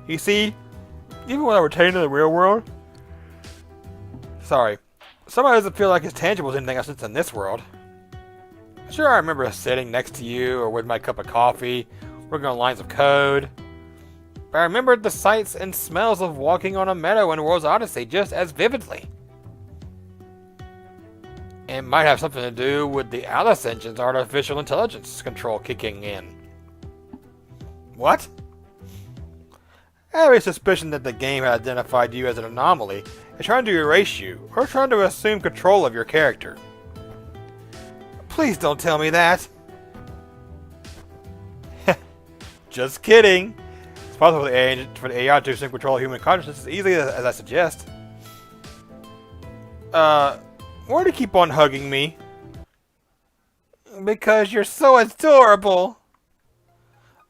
You see, even when I retain in the real world, somebody doesn't feel like it's tangible as anything else that's in this world. Sure, I remember sitting next to you or with my cup of coffee, working on lines of code. But I remembered the sights and smells of walking on a meadow in World's Odyssey just as vividly. It might have something to do with the Alice Engine's artificial intelligence control kicking in. What? I have a suspicion that the game had identified you as an anomaly and trying to erase you, or trying to assume control of your character. Please don't tell me that. Just kidding. It's possible for the AI to assume control of human consciousness as easily as I suggest. Why do you keep on hugging me? Because you're so adorable.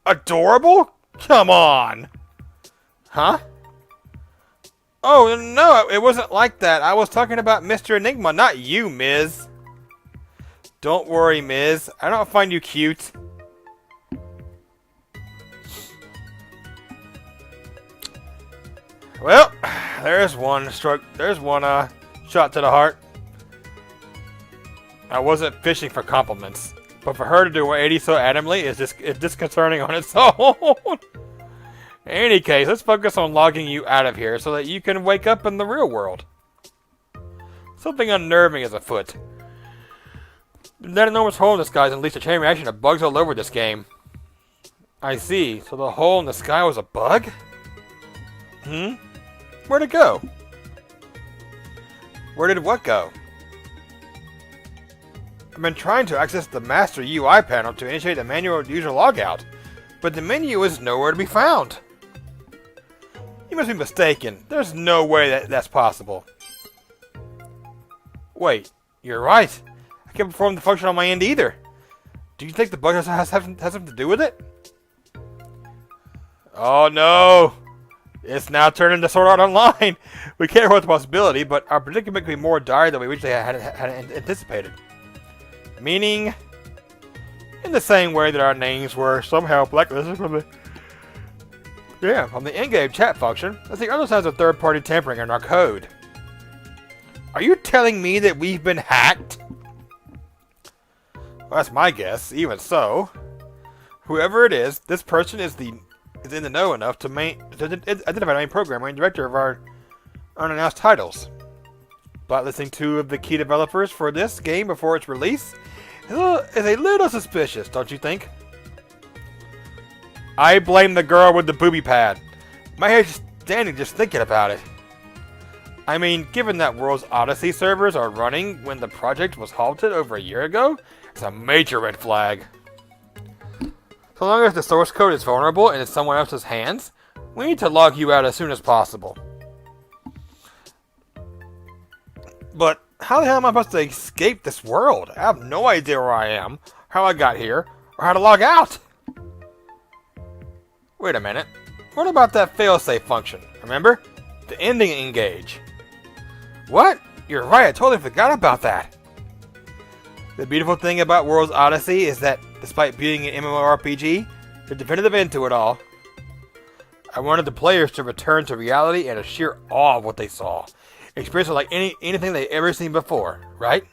Adorable? Come on. Huh? Oh, no, it wasn't like that. I was talking about Mr. Enigma, not you, Miz. Don't worry, Miz. I don't find you cute. Well, there's one stroke. There's one shot to the heart. I wasn't fishing for compliments, but for her to do 180 so adamantly is disconcerting on its own. In any case, let's focus on logging you out of here so that you can wake up in the real world. Something unnerving is afoot. That enormous hole in the sky unleashed a chain reaction of bugs all over this game. I see. So the hole in the sky was a bug? Where'd it go? Where did what go? I've been trying to access the master UI panel to initiate a manual user logout, but the menu is nowhere to be found. You must be mistaken. There's no way that's possible. Wait, you're right. I can't perform the function on my end either. Do you think the bug has something to do with it? Oh no! It's now turned into Sword Art Online. We can't avoid the possibility, but our predicament could be more dire than we originally had anticipated. Meaning, in the same way that our names were somehow blacklisted from the in-game chat function, that's the other signs of third-party tampering in our code. Are you telling me that we've been hacked? Well, that's my guess. Even so, whoever it is, this person is in the know enough to identify the main programmer and director of our unannounced titles. Blacklisting 2 of the key developers for this game before its release is a little suspicious, don't you think? I blame the girl with the booby pad. My hair's standing just thinking about it. I mean, given that World's Odyssey servers are running when the project was halted over a year ago, it's a major red flag. So long as the source code is vulnerable and in someone else's hands, we need to log you out as soon as possible. But how the hell am I supposed to escape this world? I have no idea where I am, how I got here, or how to log out. Wait a minute. What about that failsafe function? Remember? The ending engage. What? You're right, I totally forgot about that. The beautiful thing about World's Odyssey is that, despite being an MMORPG, the definitive end to it all, I wanted the players to return to reality and a sheer awe of what they saw. Experience like anything they've ever seen before, right?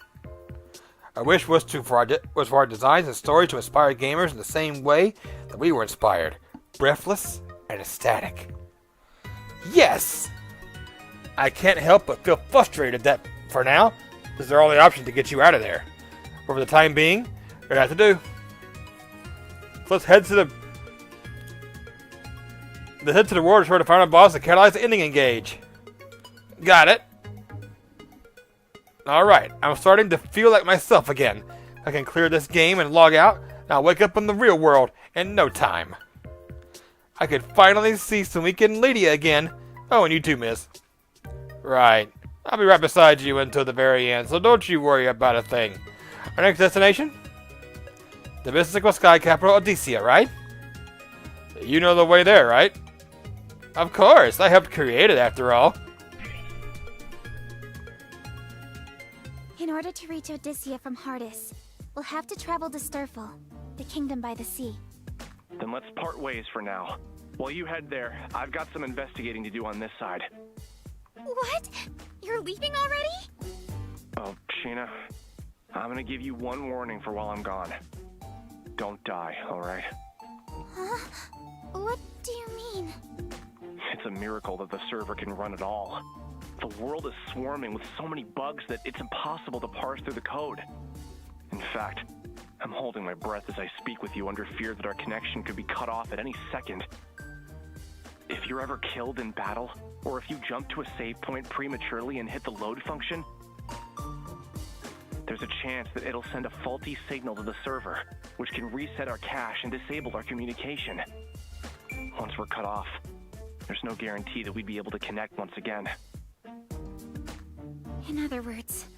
Our wish was for our designs and stories to inspire gamers in the same way that we were inspired. Breathless and ecstatic. Yes! I can't help but feel frustrated that, for now, this is our only option to get you out of there. For the time being, we're gonna have to do. So let's head to the war to try to find a boss and catalyze the ending engage. Got it. Alright, I'm starting to feel like myself again. I can clear this game and log out, and I'll wake up in the real world in no time. I could finally see Sumika and Lydia again. Oh, and you too, miss. Right. I'll be right beside you until the very end, so don't you worry about a thing. Our next destination? The mystical sky capital, Odysseia, right? You know the way there, right? Of course, I helped create it after all. In order to reach Odysseia from Hardis, we'll have to travel to Sturful, the kingdom by the sea. Then let's part ways for now. While you head there, I've got some investigating to do on this side. What? You're leaving already? Oh, Sheena, I'm gonna give you one warning for while I'm gone. Don't die, alright? Huh? What do you mean? It's a miracle that the server can run at all. The world is swarming with so many bugs that it's impossible to parse through the code. In fact, I'm holding my breath as I speak with you under fear that our connection could be cut off at any second. If you're ever killed in battle, or if you jump to a save point prematurely and hit the load function, there's a chance that it'll send a faulty signal to the server, which can reset our cache and disable our communication. Once we're cut off, there's no guarantee that we'd be able to connect once again. In other words,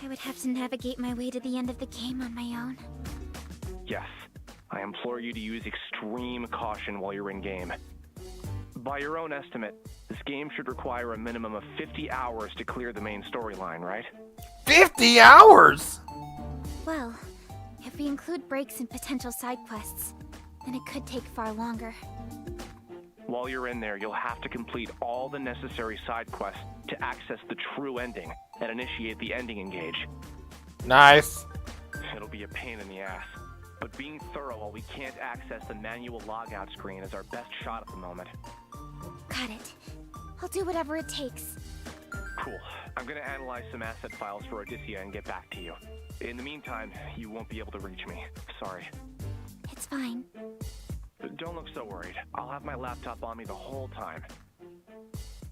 I would have to navigate my way to the end of the game on my own. Yes, I implore you to use extreme caution while you're in-game. By your own estimate, this game should require a minimum of 50 hours to clear the main storyline, right? 50 hours?! Well, if we include breaks and potential side quests, then it could take far longer. While you're in there, you'll have to complete all the necessary side quests to access the true ending and initiate the ending engage. Nice. It'll be a pain in the ass, but being thorough while we can't access the manual logout screen is our best shot at the moment. Got it. I'll do whatever it takes. Cool. I'm gonna analyze some asset files for Odysseia and get back to you. In the meantime, you won't be able to reach me. Sorry. It's fine. Don't look so worried. I'll have my laptop on me the whole time.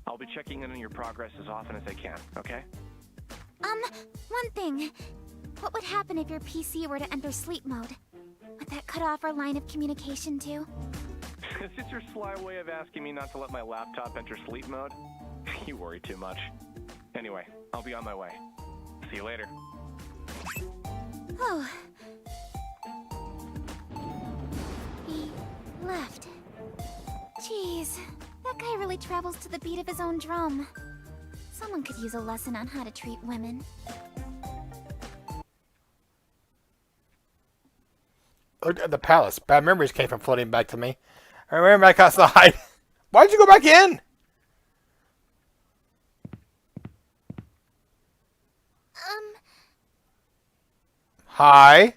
I'll be checking in on your progress as often as I can, okay? One thing. What would happen if your PC were to enter sleep mode? Would that cut off our line of communication too? Is this your sly way of asking me not to let my laptop enter sleep mode? You worry too much. Anyway, I'll be on my way. See you later. Oh. He left. Jeez, that guy really travels to the beat of his own drum. Someone could use a lesson on how to treat women. Look at the palace. Bad memories came from floating back to me. I remember back outside. Why'd you go back in? Hi.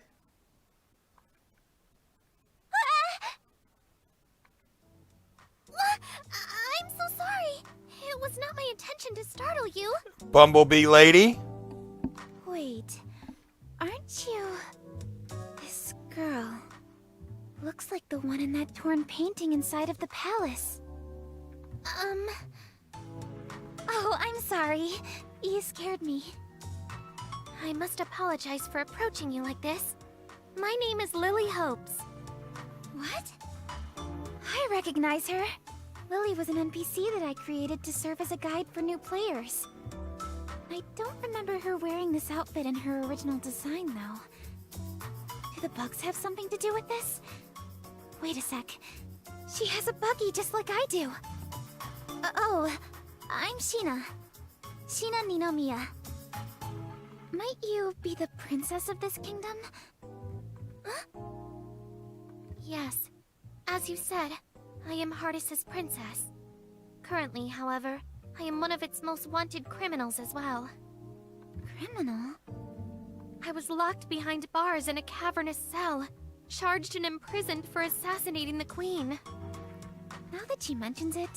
I'm so sorry. It was not my intention to startle you. Bumblebee lady. Wait, aren't you... This girl looks like the one in that torn painting inside of the palace. Oh, I'm sorry. You scared me. I must apologize for approaching you like this. My name is Lily Hopes. What? I recognize her. Lily was an NPC that I created to serve as a guide for new players. I don't remember her wearing this outfit in her original design, though. Do the bugs have something to do with this? Wait a sec. She has a buggy just like I do. Oh, I'm Sheena. Sheena Ninomiya. Might you be the princess of this kingdom? Huh? Yes. As you said, I am Hardis' princess. Currently, however, I am one of its most wanted criminals as well. Criminal? I was locked behind bars in a cavernous cell, charged and imprisoned for assassinating the queen. Now that she mentions it,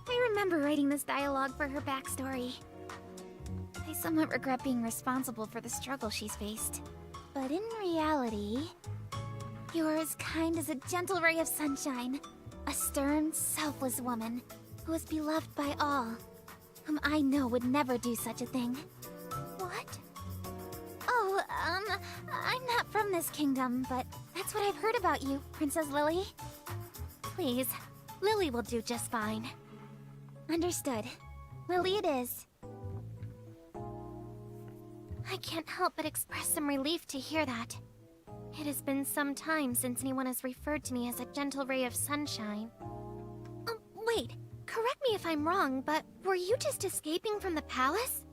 I remember writing this dialogue for her backstory. I somewhat regret being responsible for the struggle she's faced. But in reality, you are as kind as a gentle ray of sunshine. A stern, selfless woman who is beloved by all, whom I know would never do such a thing. What? Oh, I'm not from this kingdom, but that's what I've heard about you, Princess Lily. Please, Lily will do just fine. Understood. Lily it is. I can't help but express some relief to hear that. It has been some time since anyone has referred to me as a gentle ray of sunshine. Wait, correct me if I'm wrong, but were you just escaping from the palace?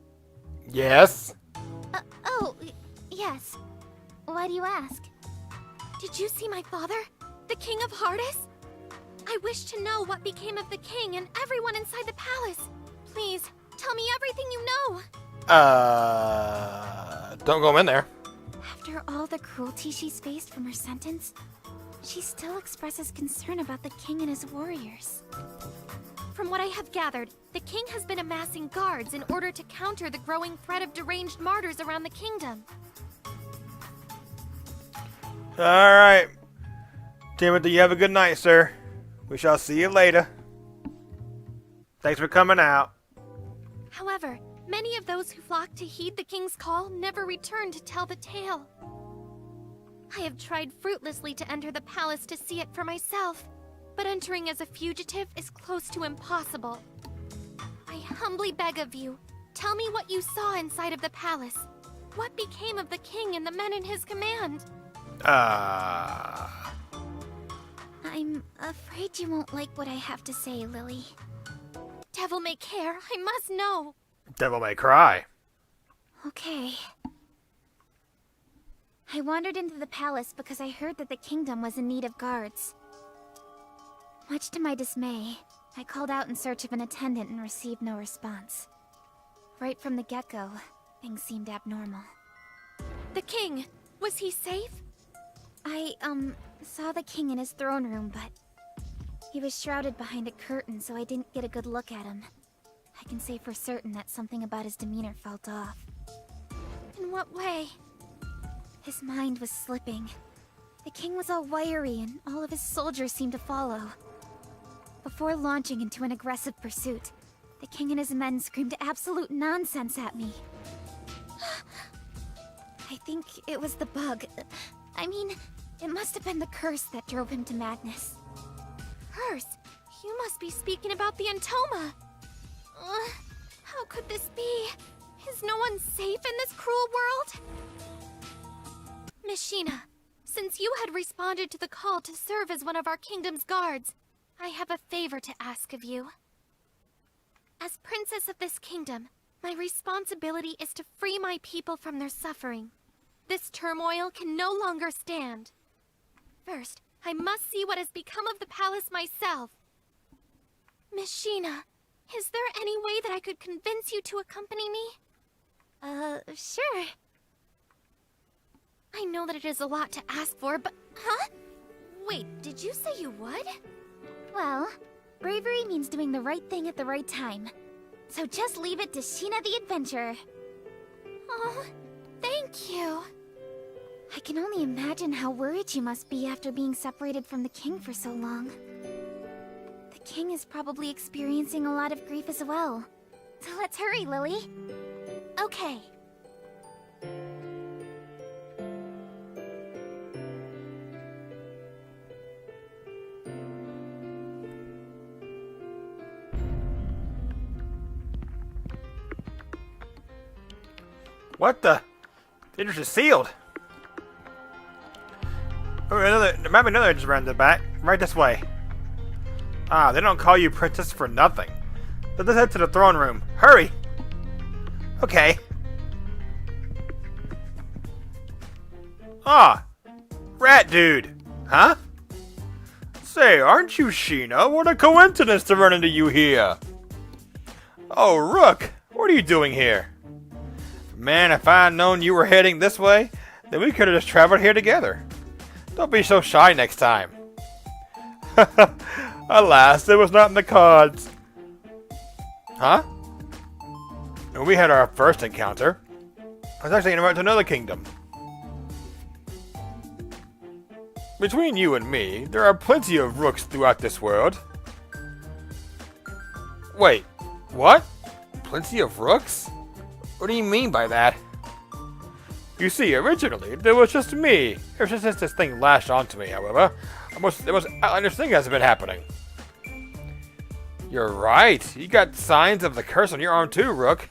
Yes. Yes. Why do you ask? Did you see my father, the King of Hardis? I wish to know what became of the king and everyone inside the palace. Please, tell me everything you know. Don't go in there. After all the cruelty she's faced from her sentence, she still expresses concern about the king and his warriors. From what I have gathered, the king has been amassing guards in order to counter the growing threat of deranged martyrs around the kingdom. Alright. Timothy, you have a good night, sir. We shall see you later. Thanks for coming out. However, many of those who flocked to heed the king's call never returned to tell the tale. I have tried fruitlessly to enter the palace to see it for myself, but entering as a fugitive is close to impossible. I humbly beg of you, tell me what you saw inside of the palace. What became of the king and the men in his command? I'm afraid you won't like what I have to say, Lily. Devil may care, I must know. Devil may cry. Okay. I wandered into the palace because I heard that the kingdom was in need of guards. Much to my dismay, I called out in search of an attendant and received no response. Right from the get-go, things seemed abnormal. The king! Was he safe? I, saw the king in his throne room, but he was shrouded behind a curtain, so I didn't get a good look at him. I can say for certain that something about his demeanor felt off. In what way? His mind was slipping. The king was all wiry, and all of his soldiers seemed to follow. Before launching into an aggressive pursuit, the king and his men screamed absolute nonsense at me. I think it was the bug. I mean, it must have been the curse that drove him to madness. Curse? You must be speaking about the Antoma. How could this be? Is no one safe in this cruel world? Miss Sheena, since you had responded to the call to serve as one of our kingdom's guards, I have a favor to ask of you. As princess of this kingdom, my responsibility is to free my people from their suffering. This turmoil can no longer stand. First, I must see what has become of the palace myself. Miss Sheena, is there any way that I could convince you to accompany me? Sure. I know that it is a lot to ask for, but... Huh? Wait, did you say you would? Well, bravery means doing the right thing at the right time. So just leave it to Sheena the Adventurer. Oh, thank you. I can only imagine how worried you must be after being separated from the king for so long. The king is probably experiencing a lot of grief as well. So let's hurry, Lily. Okay. What the? The entrance is sealed. Oh, there might be another entrance around the back. Right this way. Ah, they don't call you princess for nothing. Let's head to the throne room. Hurry! Okay. Ah! Rat dude! Huh? Say, aren't you Sheena? What a coincidence to run into you here! Oh, Rook! What are you doing here? Man, if I had known you were heading this way, then we could have just traveled here together. Don't be so shy next time. Alas, it was not in the cards. Huh? When we had our first encounter, I was actually invited to another kingdom. Between you and me, there are plenty of rooks throughout this world. Wait, what? Plenty of rooks? What do you mean by that? You see, originally, there was just me. Ever since this thing lashed onto me, however, the most outlandish thing has been happening. You're right. You got signs of the curse on your arm too, Rook.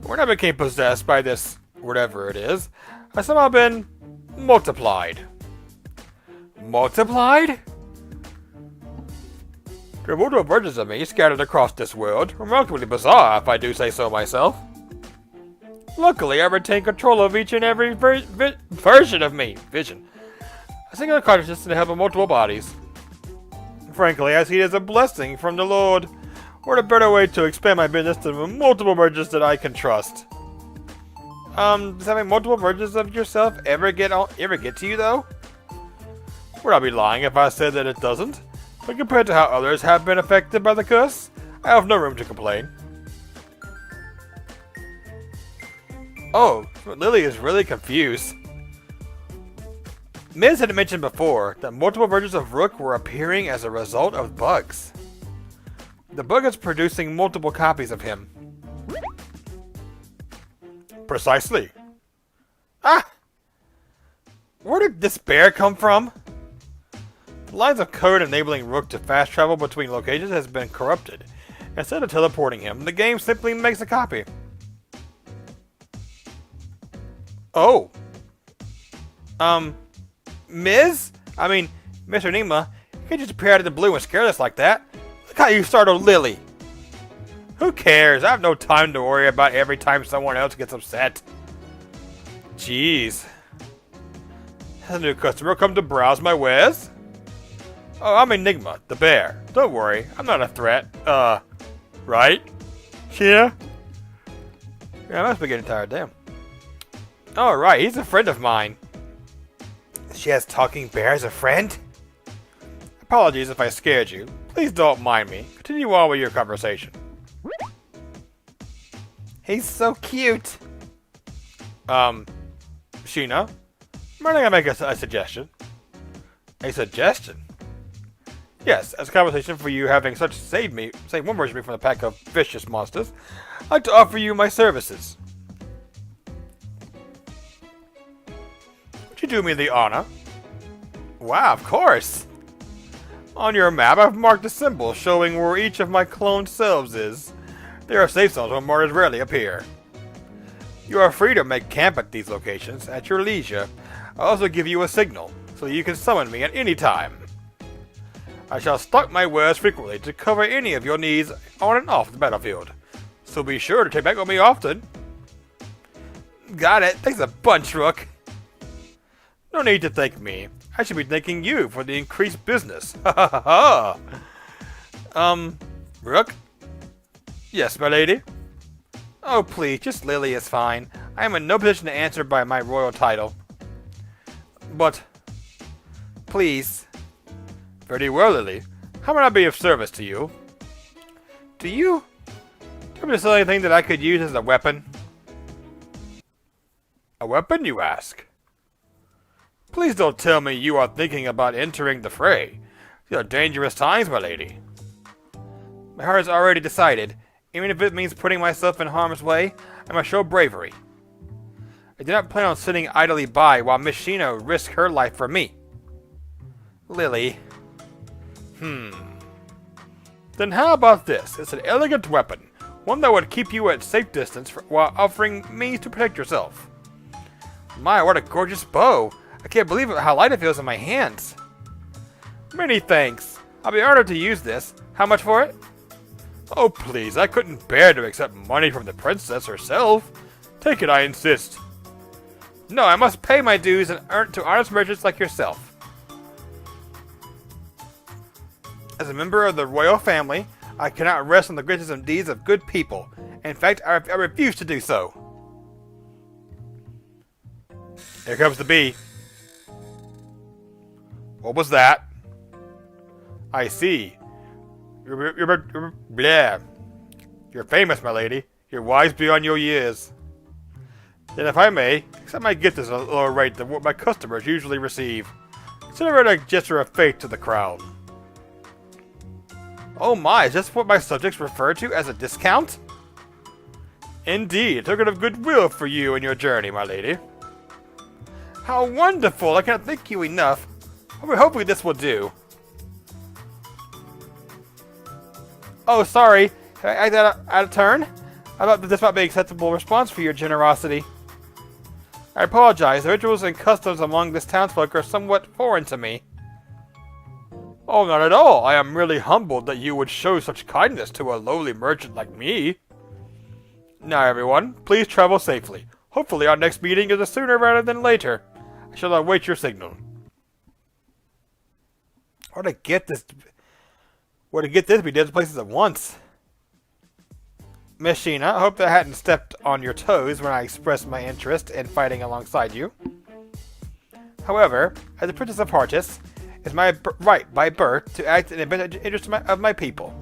When I became possessed by this, whatever it is, I've somehow been multiplied. Multiplied? There are multiple versions of me scattered across this world. Remarkably bizarre, if I do say so myself. Luckily, I retain control of each and every version of me. Vision. A singular consciousness in the help of multiple bodies. Frankly, I see it as a blessing from the Lord. Or a better way to expand my business to multiple versions that I can trust. Does having multiple versions of yourself ever get to you, though? Would I be lying if I said that it doesn't? but compared to how others have been affected by the curse, I have no room to complain. Oh, Lily is really confused. Miz had mentioned before that multiple versions of Rook were appearing as a result of bugs. The bug is producing multiple copies of him. Precisely. Ah! Where did this bear come from? The lines of code enabling Rook to fast travel between locations has been corrupted. Instead of teleporting him, the game simply makes a copy. Oh. Miz? I mean, Mr. Nima, you can't just appear out of the blue and scare us like that. Look how you startled Lily. Who cares? I have no time to worry about every time someone else gets upset. Jeez. Has a new customer come to browse my wares? Oh, I'm Enigma, the bear. Don't worry, I'm not a threat. Right? Yeah? Yeah, I must be getting tired, damn. Oh, right, he's a friend of mine. She has talking bear as a friend? Apologies if I scared you. Please don't mind me. Continue on with your conversation. He's so cute. Sheena? I'm gonna make a suggestion. A suggestion? Yes, as a compensation for you having saved one version of me from a pack of vicious monsters, I'd like to offer you my services. Would you do me the honor? Wow, of course! On your map, I've marked a symbol showing where each of my cloned selves is. There are safe zones where martyrs rarely appear. You are free to make camp at these locations at your leisure. I'll also give you a signal, so you can summon me at any time. I shall stock my wares frequently to cover any of your needs on and off the battlefield, so be sure to check back with me often. Got it. Thanks a bunch, Rook. No need to thank me. I should be thanking you for the increased business. Ha ha ha ha. Rook? Yes, my lady? Oh, please, just Lily is fine. I am in no position to answer by my royal title. But, please. Very well, Lily. How may I be of service to you? Do you have to sell anything that I could use as a weapon? A weapon, you ask? Please don't tell me you are thinking about entering the fray. These are dangerous times, my lady. My heart is already decided. Even if it means putting myself in harm's way, I must show bravery. I do not plan on sitting idly by while Miss Sheena risks her life for me. Lily. Then how about this? It's an elegant weapon. One that would keep you at safe distance while offering means to protect yourself. My, what a gorgeous bow. I can't believe how light it feels in my hands. Many thanks. I'll be honored to use this. How much for it? Oh, please, I couldn't bear to accept money from the princess herself. Take it, I insist. No, I must pay my dues and earn to honest merchants like yourself. As a member of the royal family, I cannot rest on the greatness and deeds of good people. In fact, I refuse to do so. Here comes the bee. What was that? I see. Blah. You're famous, my lady. You're wise beyond your years. Then if I may, accept my gift at a lower rate than what my customers usually receive. Consider it a gesture of faith to the crowd. Oh my, is this what my subjects refer to as a discount? Indeed, a token of goodwill for you and your journey, my lady. How wonderful! I can't thank you enough. Hopefully this will do. Oh, sorry. I got out of turn. I thought that this might be an acceptable response for your generosity. I apologize. The rituals and customs among this townsfolk are somewhat foreign to me. Oh, not at all. I am really humbled that you would show such kindness to a lowly merchant like me. Now, everyone, please travel safely. Hopefully our next meeting is sooner rather than later. I shall await your signal. Where to get this? We did places at once. Miss Sheena, I hope that I hadn't stepped on your toes when I expressed my interest in fighting alongside you. However, as the Princess of Heartis, It's my right by birth to act in the best interest of my people.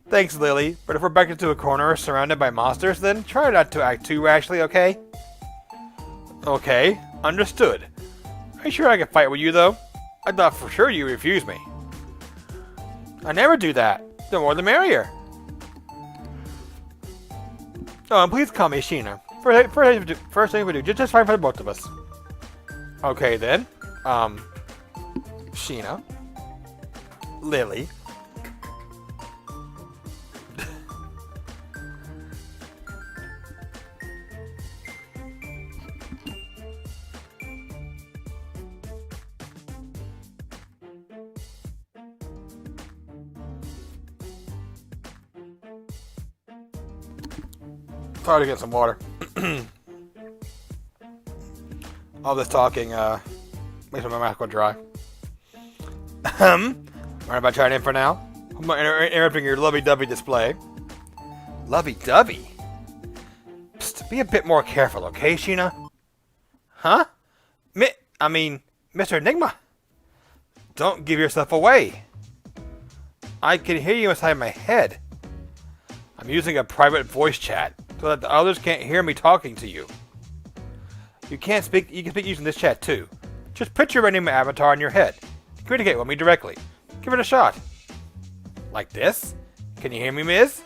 Thanks, Lily, but if we're backed into a corner surrounded by monsters, then try not to act too rashly, okay? Okay, understood. Are you sure I can fight with you, though? I thought for sure you refused me. I never do that. The more the merrier. Oh, and please call me Sheena. First thing we do, just fine for the both of us. Okay, then. Sheena. Lily. Try to get some water. All this talking makes my mouth go dry. Mind if I try it in for now? I'm interrupting your lovey-dovey display. Lovey-dovey? Psst, be a bit more careful, okay, Sheena? Huh? Mr. Enigma. Don't give yourself away. I can hear you inside my head. I'm using a private voice chat so that the others can't hear me talking to you. You can speak using this chat too. Just picture your Enigma avatar in your head. Communicate with me directly. Give it a shot. Like this? Can you hear me, Miz?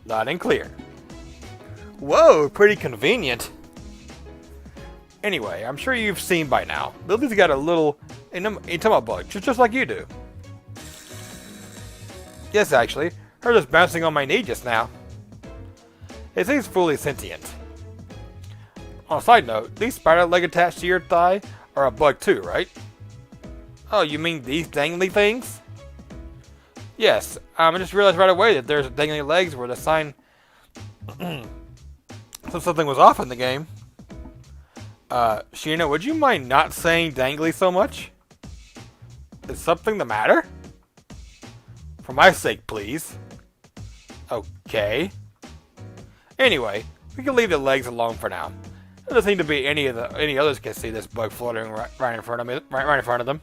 Loud and clear. Whoa, pretty convenient. Anyway, I'm sure you've seen by now, Lily's got a little Enigma bug, just like you do. Yes, actually. Her just bouncing on my knee just now. It seems fully sentient. On a side note, these spider legs attached to your thigh are a bug too, right? Oh, you mean these dangly things? Yes, I just realized right away that there's dangly legs were the sign so something was off in the game. Sheena, would you mind not saying dangly so much? Is something the matter? For my sake, please. Okay. Anyway, we can leave the legs alone for now. There doesn't seem to be any others can see this bug floating right in front of them.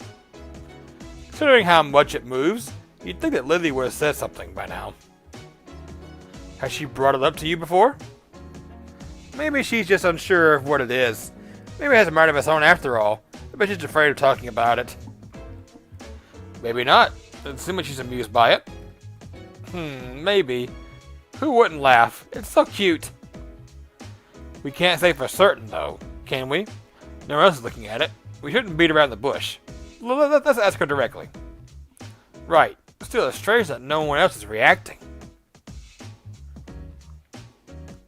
Considering how much it moves, you'd think that Lily would have said something by now. Has she brought it up to you before? Maybe she's just unsure of what it is. Maybe it has a mind of its own after all. I bet she's afraid of talking about it. Maybe not. Doesn't seem like she's amused by it. Maybe. Who wouldn't laugh? It's so cute. We can't say for certain, though, can we? No one else is looking at it. We shouldn't beat around the bush. Let's ask her directly. Right. Still, it's strange that no one else is reacting.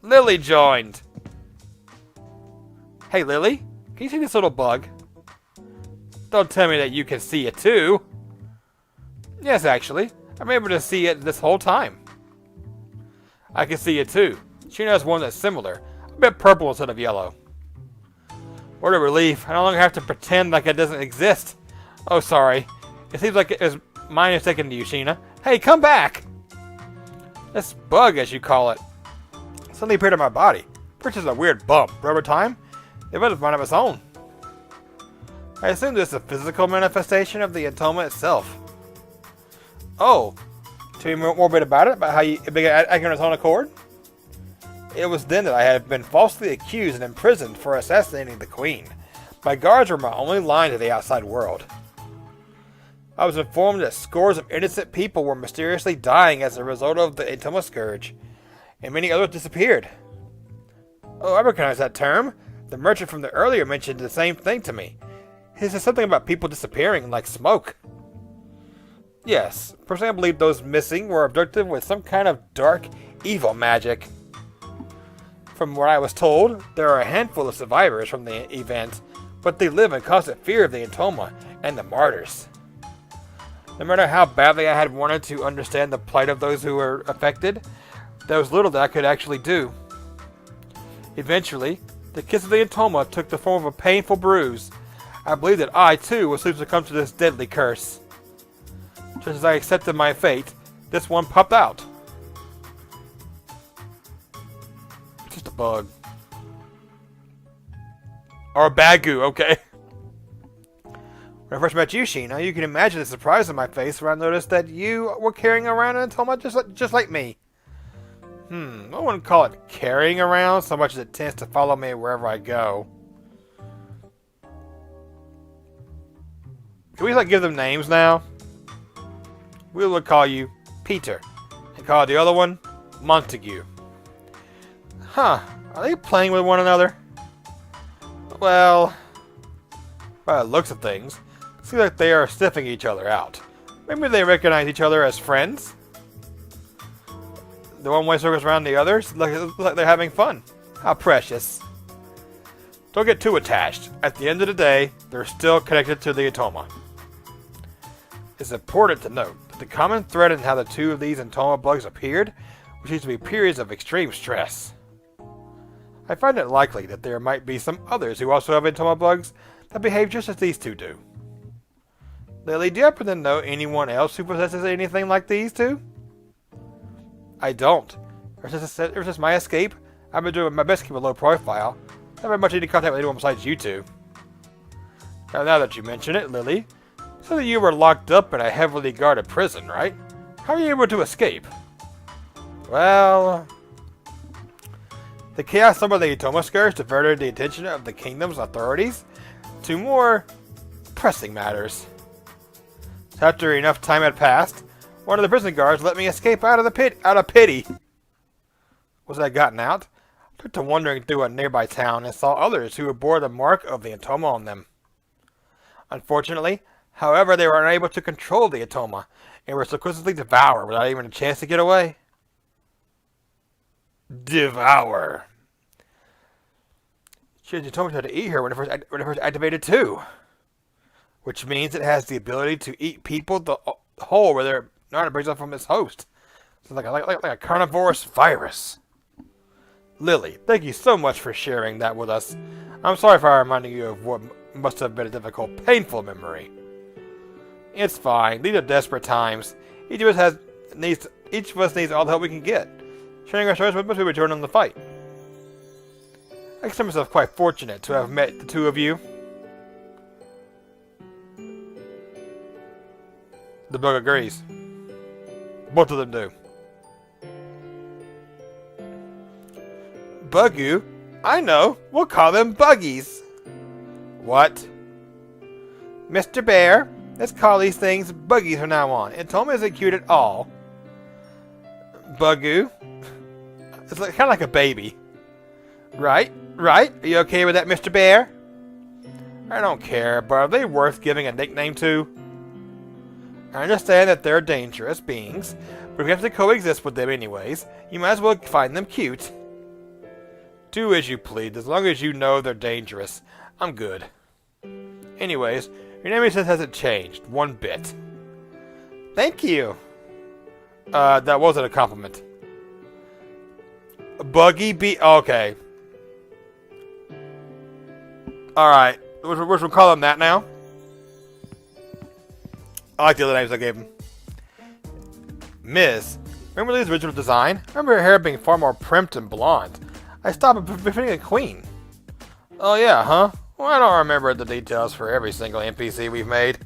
Lily joined. Hey, Lily. Can you see this little bug? Don't tell me that you can see it, too. Yes, actually. I'm able to see it this whole time. I can see it, too. She knows one that's similar. A bit purple instead of yellow. What a relief. I no longer have to pretend like it doesn't exist. Oh, sorry. It seems like it was my mistake to you, Sheena. Hey, come back! This bug, as you call it, suddenly appeared on my body. Which is a weird bump. But over time, it would have mind of its own. I assume this is a physical manifestation of the Entoma itself. Oh. Tell me more bit about it? About how it began acting on its own accord? It was then that I had been falsely accused and imprisoned for assassinating the Queen. My guards were my only line to the outside world. I was informed that scores of innocent people were mysteriously dying as a result of the Entoma Scourge, and many others disappeared. Oh, I recognize that term. The merchant from the earlier mentioned the same thing to me. He said something about people disappearing like smoke. Yes, personally I believe those missing were abducted with some kind of dark, evil magic. From what I was told, there are a handful of survivors from the event, but they live in constant fear of the Entoma and the martyrs. No matter how badly I had wanted to understand the plight of those who were affected, there was little that I could actually do. Eventually, the kiss of the Entoma took the form of a painful bruise. I believe that I, too, will soon succumb to this deadly curse. Just as I accepted my fate, this one popped out. Just a bug. Or a Bagu, okay. When I first met you, Sheena, you can imagine the surprise on my face when I noticed that you were carrying around an Atoma just like me. I wouldn't call it carrying around so much as it tends to follow me wherever I go. Can we give them names now? We will call you Peter, and call the other one Montague. Huh, are they playing with one another? Well, by the looks of things, it seems like they are sniffing each other out. Maybe they recognize each other as friends? The one way circles around the others, look like they're having fun. How precious. Don't get too attached. At the end of the day, they're still connected to the Atoma. It's important to note that the common thread in how the two of these Atoma bugs appeared, which seems to be periods of extreme stress. I find it likely that there might be some others who also have Atoma bugs that behave just as these two do. Lily, do you happen to know anyone else who possesses anything like these two? I don't. Ever since my escape, I've been doing my best to keep a low profile. Never much any contact with anyone besides you two. Now that you mention it, Lily, so that you were locked up in a heavily guarded prison, right? How were you able to escape? Well, the chaos over the Atoma Scourge diverted the attention of the kingdom's authorities to more pressing matters. So after enough time had passed, one of the prison guards let me escape out of pity. Was I gotten out? I took to wandering through a nearby town and saw others who bore the mark of the Atoma on them. Unfortunately, however, they were unable to control the Atoma and were sequentially devoured without even a chance to get away. Devour. She told me to eat her when it first activated too. Which means it has the ability to eat people the whole where they're not breaks up from its host. So like a carnivorous virus. Lily, thank you so much for sharing that with us. I'm sorry for reminding you of what must have been a difficult, painful memory. It's fine. These are desperate times. Each of us needs all the help we can get. Sharing our stories with us, we would join in the fight. I consider myself quite fortunate to have met the two of you. The bug agrees. Both of them do. Bugoo? I know. We'll call them Buggies. What? Mr. Bear, let's call these things Buggies from now on. Atoma isn't cute at all. Bugoo? It's kind of like a baby. Right? Are you okay with that, Mr. Bear? I don't care, but are they worth giving a nickname to? I understand that they're dangerous beings, but if you have to coexist with them anyways, you might as well find them cute. Do as you please, as long as you know they're dangerous. I'm good. Anyways, your name hasn't changed one bit. Thank you. That wasn't a compliment. Buggy B. Okay. Alright. We'll call him that now. I like the other names I gave him. Ms. Remember Lily's original design? I remember her hair being far more primped and blonde. I stopped befitting a queen. Oh yeah, huh? Well, I don't remember the details for every single NPC we've made.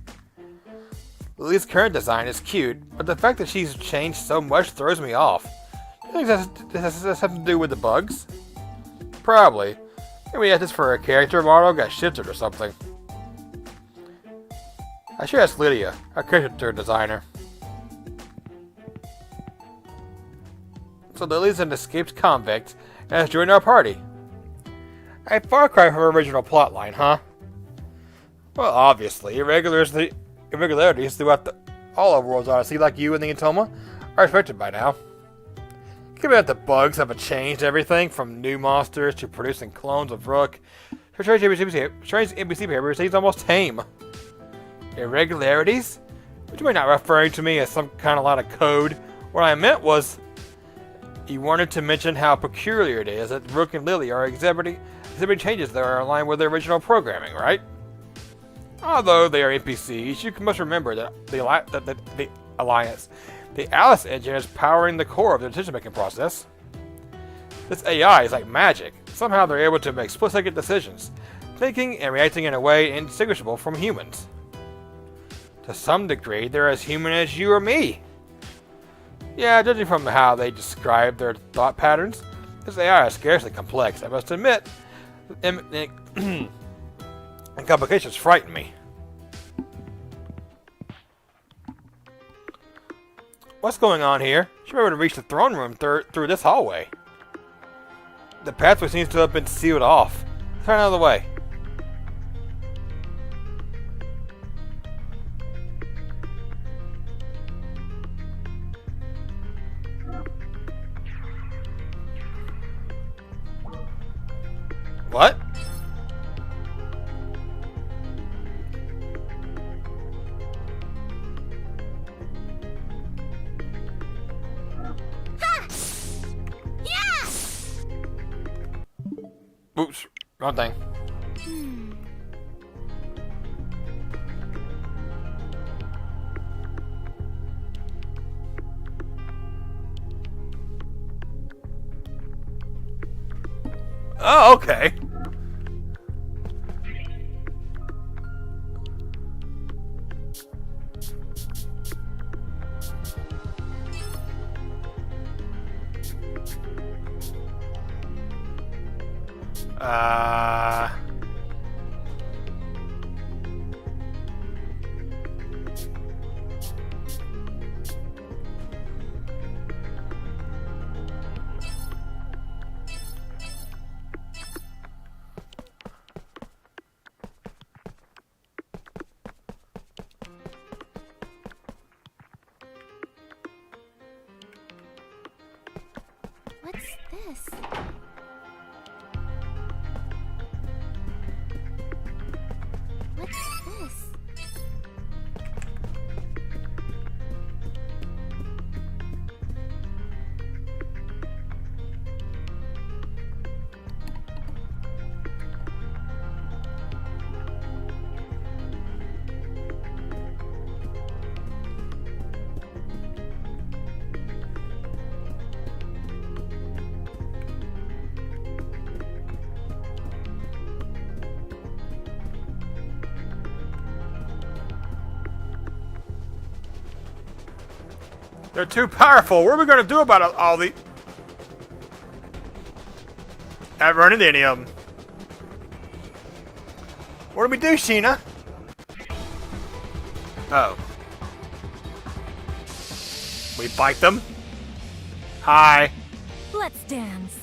Lily's current design is cute, but the fact that she's changed so much throws me off. Do you think this has something to do with the bugs? Probably. Maybe that's just for a character model got shifted or something. I should ask Lydia, our character designer. So Lily's an escaped convict and has joined our party. A far cry from her original plotline, huh? Well, obviously, irregularities throughout all of World's Odyssey, like you and the Atoma, are expected by now. Given that the bugs have changed everything from new monsters to producing clones of Rook, her strange NPC behavior seems almost tame. Irregularities? Which you may not referring to me as some kind of lot of code. What I meant was, you wanted to mention how peculiar it is that Rook and Lily are exhibiting changes that are in line with their original programming, right? Although they are NPCs, you must remember that the Alliance, the Alice engine is powering the core of the decision-making process. This AI is like magic. Somehow they're able to make split-second decisions, thinking and reacting in a way indistinguishable from humans. To some degree, they're as human as you or me. Yeah, judging from how they describe their thought patterns, as they are scarcely complex, I must admit, and complications frighten me. What's going on here? Should be able to reach the throne room through this hallway. The pathway seems to have been sealed off. Turn out of the way. What? Oops, wrong thing. Oh, okay. What's this? What's this? They're too powerful. What are we going to do about all the... I haven't run into any of them. What do we do, Sheena? Oh. We fight them? Hi. Let's dance.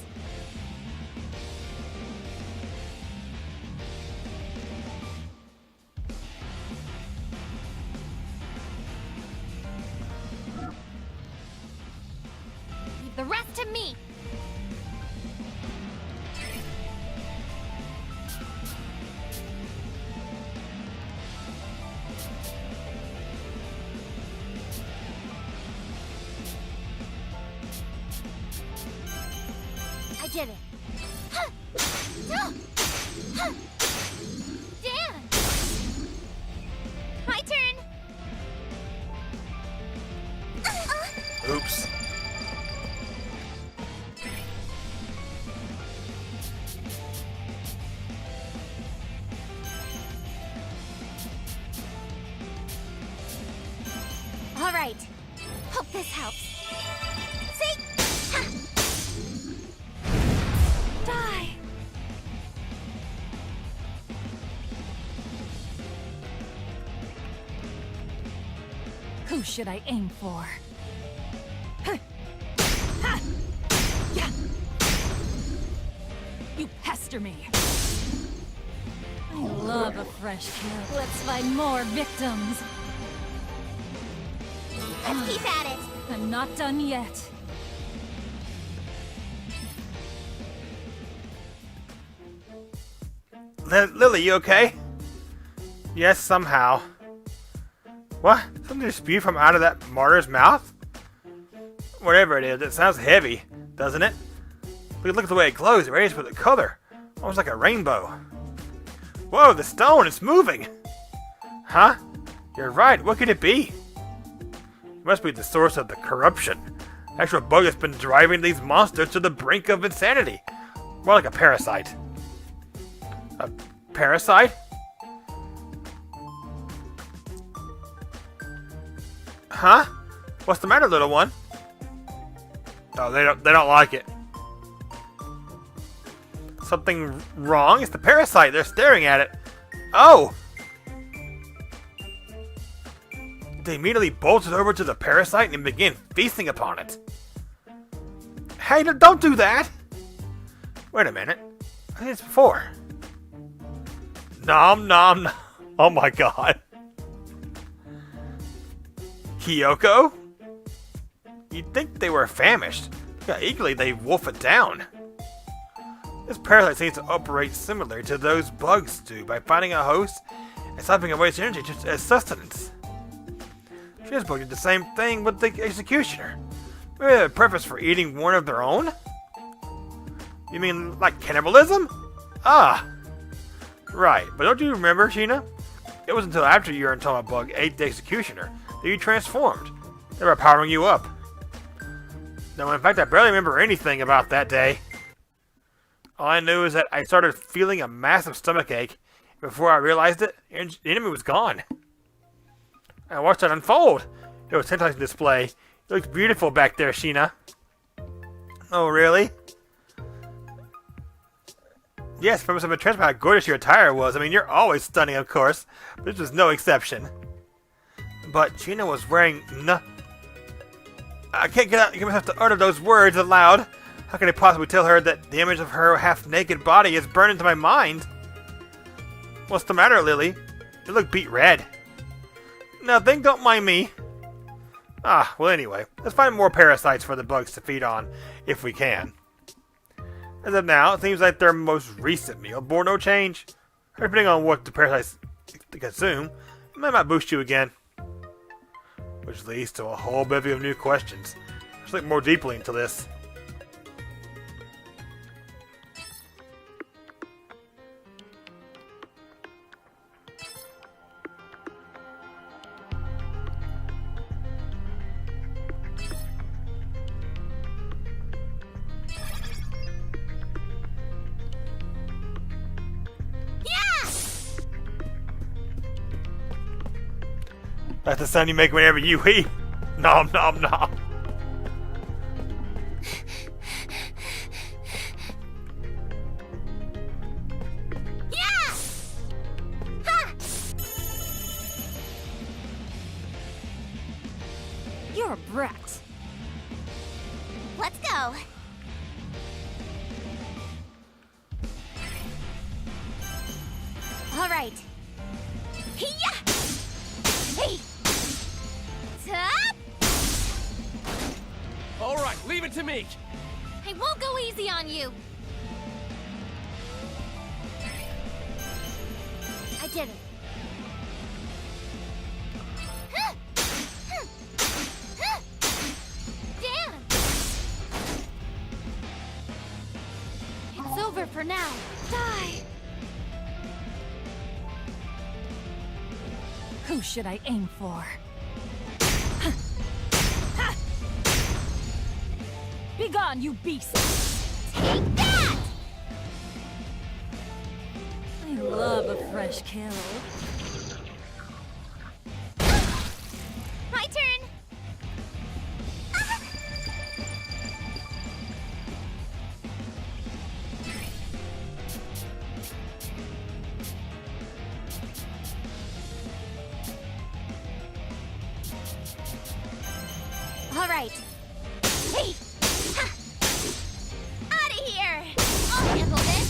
Leave the rest to me. I did it. Dan! My turn! Oops. All right. Hope this helps. See? Ha! Die! Who should I aim for? Huh. Ha! Yeah. You pester me. I love a fresh kill. Let's find more victims. Let's keep at it. I'm not done yet. Lily, you okay? Yes, somehow. What? Something just spewed from out of that martyr's mouth? Whatever it is, it sounds heavy, doesn't it? Look at the way it glows. It radiates with the color. Almost like a rainbow. Whoa, the stone, it's moving! Huh? You're right, what could it be? It must be the source of the corruption. The actual bug that's been driving these monsters to the brink of insanity. More like a parasite. A parasite? Huh? What's the matter, little one? Oh, they don't like it. Something wrong? It's the parasite. They're staring at it. Oh! They immediately bolted over to the parasite and began feasting upon it. Hey, don't do that! Wait a minute. I think it's before. Nom nom nom. Oh my god. Kyoko? You'd think they were famished. Yeah, eagerly they wolf it down. This parasite seems to operate similar to those bugs do by finding a host and stopping away its energy just as sustenance. Shizbug did the same thing with the executioner. Maybe they have a preference for eating one of their own? You mean like cannibalism? Ah! Right, but don't you remember, Sheena? It was until after your Antoma bug ate the executioner that you transformed. They were powering you up. No, in fact, I barely remember anything about that day. All I knew is that I started feeling a massive stomachache. Before I realized it, the enemy was gone. I watched it unfold. It was a tantalizing display. It looks beautiful back there, Sheena. Oh, really? Yes, from some impressed by how gorgeous your attire was. I mean, you're always stunning, of course, but this was no exception. But Sheena was wearing I can't get myself to utter those words aloud. How can I possibly tell her that the image of her half-naked body is burned into my mind? What's the matter, Lily? You look beet red. Nothing, don't mind me. Ah, well anyway, let's find more parasites for the bugs to feed on, if we can. As of now, it seems like their most recent meal bore no change. Depending on what the parasites consume, it might boost you again. Which leads to a whole bevy of new questions. Let's look more deeply into this. That's the sound you make whenever you eat. Nom nom nom. Yeah! Ha! You're a brat. Let's go. All right. Hiya! Hey! Top! All right, leave it to me. I won't go easy on you. I did it. Damn! It's over for now. Die! Who should I aim for? Begone, you beast! Take that! I love a fresh kill. My turn! All right. Hey! Ha! Out of here! I'll handle this.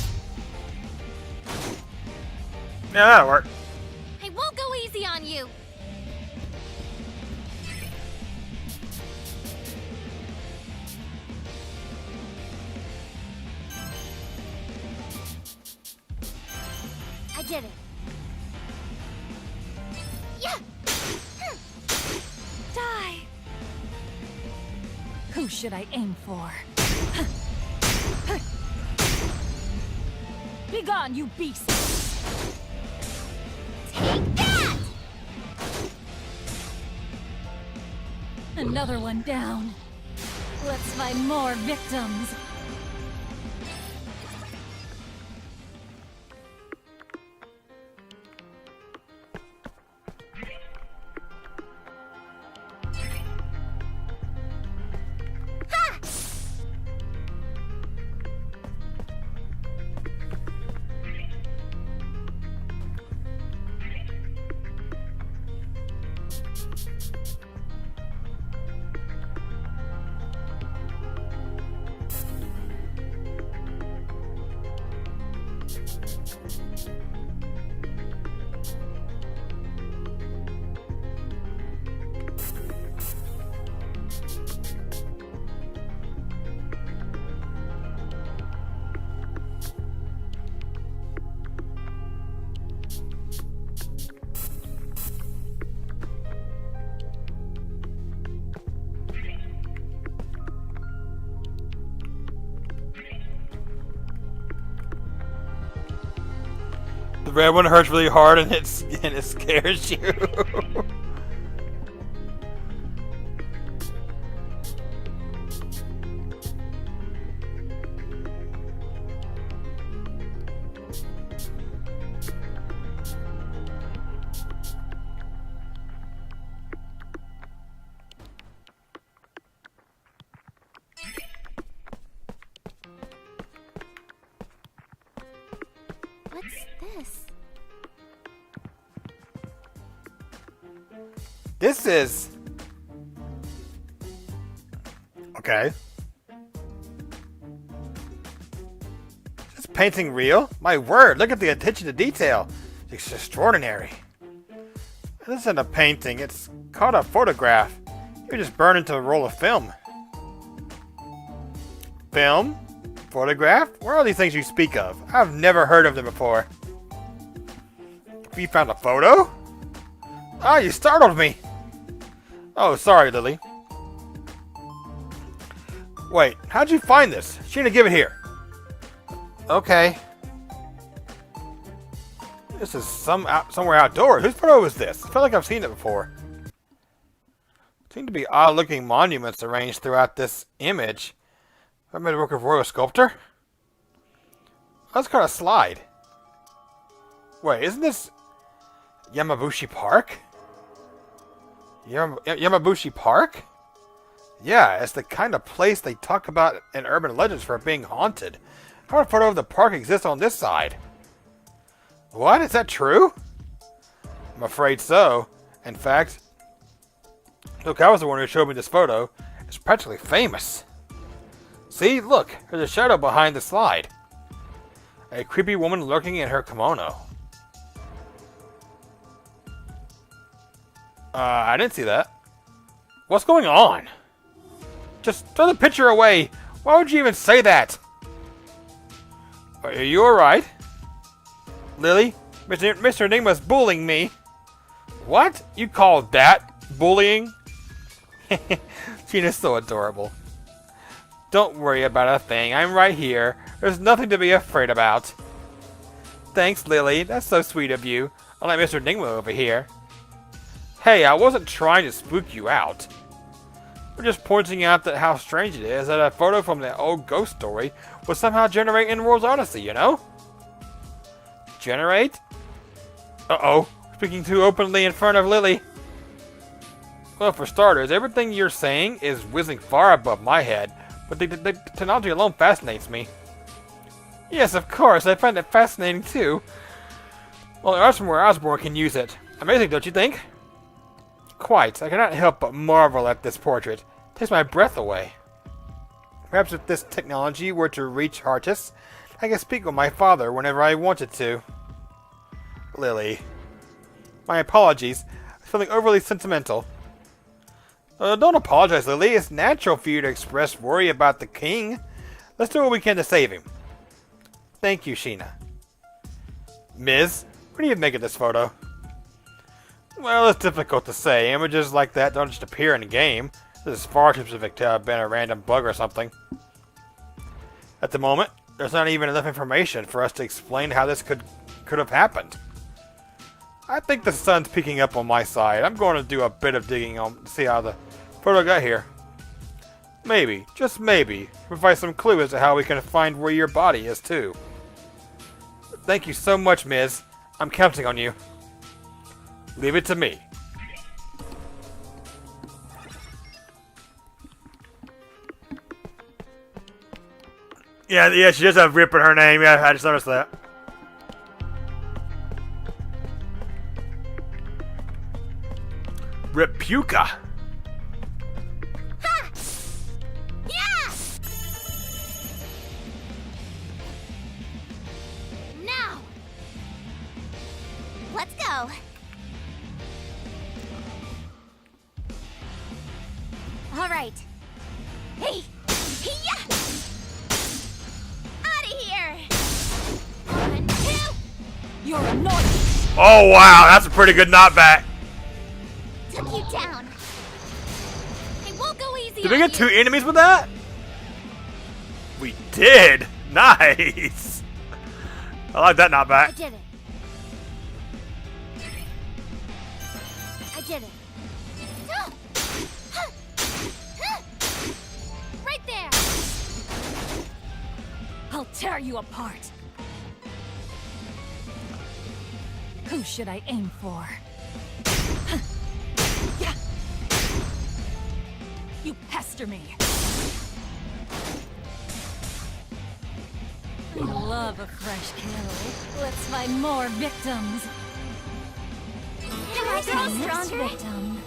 Yeah, that'll work. I won't go easy on you. I did it. Yeah! Die! Who should I aim for? Begone, you beast! Take that! Another one down. Let's find more victims. red one hurts really hard and it scares you. What's this? This is... Okay. Is this painting real? My word, look at the attention to detail. It's extraordinary. This isn't a painting, it's called a photograph. You're just burned into a roll of film. Film? Photograph? Where are these things you speak of? I've never heard of them before. You found a photo? Ah, you startled me. Oh, sorry, Lily. Wait, how'd you find this? Sheena, give it here. Okay. This is somewhere outdoors. Whose photo is this? I feel like I've seen it before. Seem to be odd-looking monuments arranged throughout this image. I made a work of royal sculptor? Let's cut a slide. Wait, isn't this Yamabushi Park? Yamabushi Park? Yeah, it's the kind of place they talk about in urban legends for being haunted. How a photo of the park exists on this side? What? Is that true? I'm afraid so. In fact, look, I was the one who showed me this photo. It's practically famous. See, look, there's a shadow behind the slide. A creepy woman lurking in her kimono. I didn't see that. What's going on? Just throw the picture away. Why would you even say that? Are you alright? Lily, Mr. Enigma's bullying me. What? You call that bullying? Sheena's so adorable. Don't worry about a thing. I'm right here. There's nothing to be afraid about. Thanks, Lily. That's so sweet of you. Unlike Mr. Enigma over here. Hey, I wasn't trying to spook you out. We're just pointing out that how strange it is that a photo from the old ghost story would somehow generate in World's Odyssey, you know? Generate? Uh-oh. Speaking too openly in front of Lily. Well, for starters, everything you're saying is whizzing far above my head, but the technology alone fascinates me. Yes, of course, I find it fascinating too. Well, Osborne Osborne can use it. Amazing, don't you think? Quite. I cannot help but marvel at this portrait. It takes my breath away. Perhaps if this technology were to reach Hartis, I could speak with my father whenever I wanted to. Lily. My apologies. I'm feeling overly sentimental. Don't apologize, Lily. It's natural for you to express worry about the king. Let's do what we can to save him. Thank you, Sheena. Ms., what do you make of this photo? Well, it's difficult to say. Images like that don't just appear in a game. This is far too specific to have been a random bug or something. At the moment, there's not even enough information for us to explain how this could have happened. I think the sun's peeking up on my side. I'm going to do a bit of digging to see how the photo got here. Maybe, just maybe, provide some clue as to how we can find where your body is too. Thank you so much, Ms. I'm counting on you. Leave it to me. Yeah, she does have Rip in her name. Yeah, I just noticed that. Rip Puka. Ha! Yeah! Now! Let's go. All right. Hey! Hey-ya! Out of here! 1, 2. You're annoying. Oh wow, that's a pretty good knockback. Took you down. It won't go easy. Did we on get you. 2 enemies with that? We did. Nice. I like that I knockback. did it. did it. Right there. I'll tear you apart. Who should I aim for? Yeah. You pester me. I love a fresh kill. Let's find more victims. Am I getting Next stronger? victim.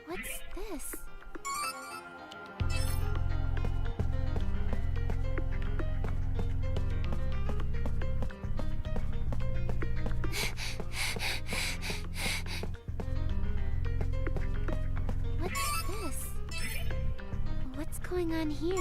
What's this? What's this? What's going on here?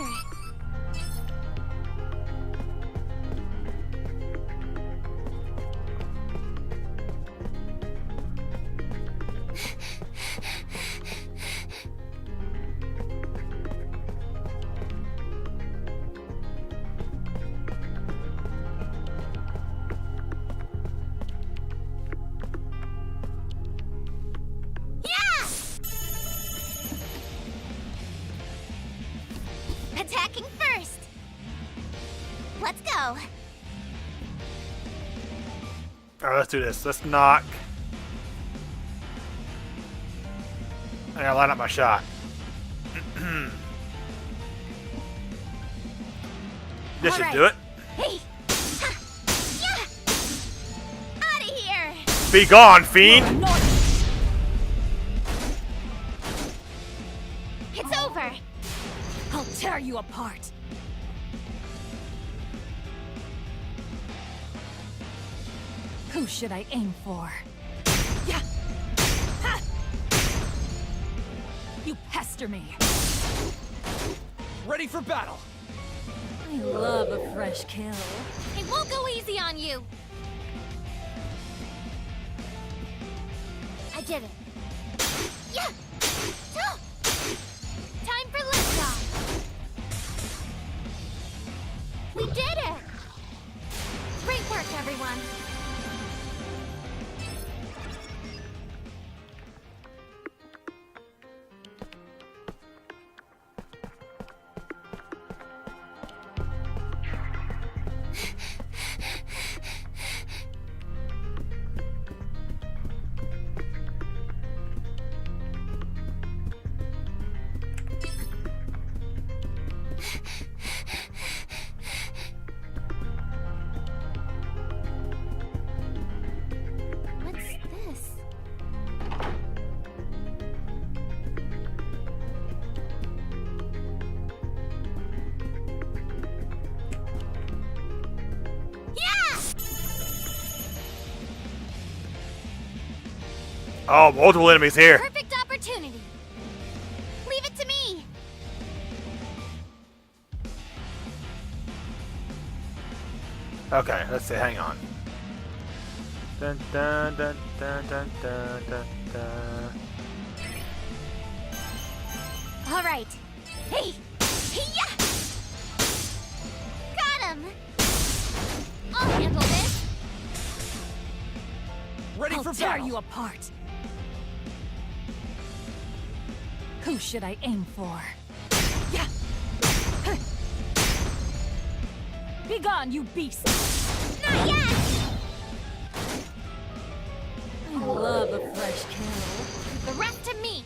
Attacking first! Let's go! Alright, let's do this. Let's knock. I gotta line up my shot. This should Alright. do it. Hey! Ha! Yeah! Out of here! Be gone, fiend! It's over! I'll tear you apart. Who should I aim for? Yeah. Ha! You pester me. Ready for battle. I love a fresh kill. It won't go easy on you! I did it. Yeah! Oh! Time for liftoff! We did it! Great work, everyone! What's this? Yeah! Oh, multiple enemies here. Perfect opportunity. Leave it to me. Okay, let's see. Hang on. Dun, dun, dun, dun, dun, dun, dun, dun. All right. Hey! Yeah! Got him! I'll handle this. Ready I'll for tear battle. you apart. Who should I aim for? Yeah. Huh. Be gone, you beast! Not yet! I love a fresh kill. The rest to me.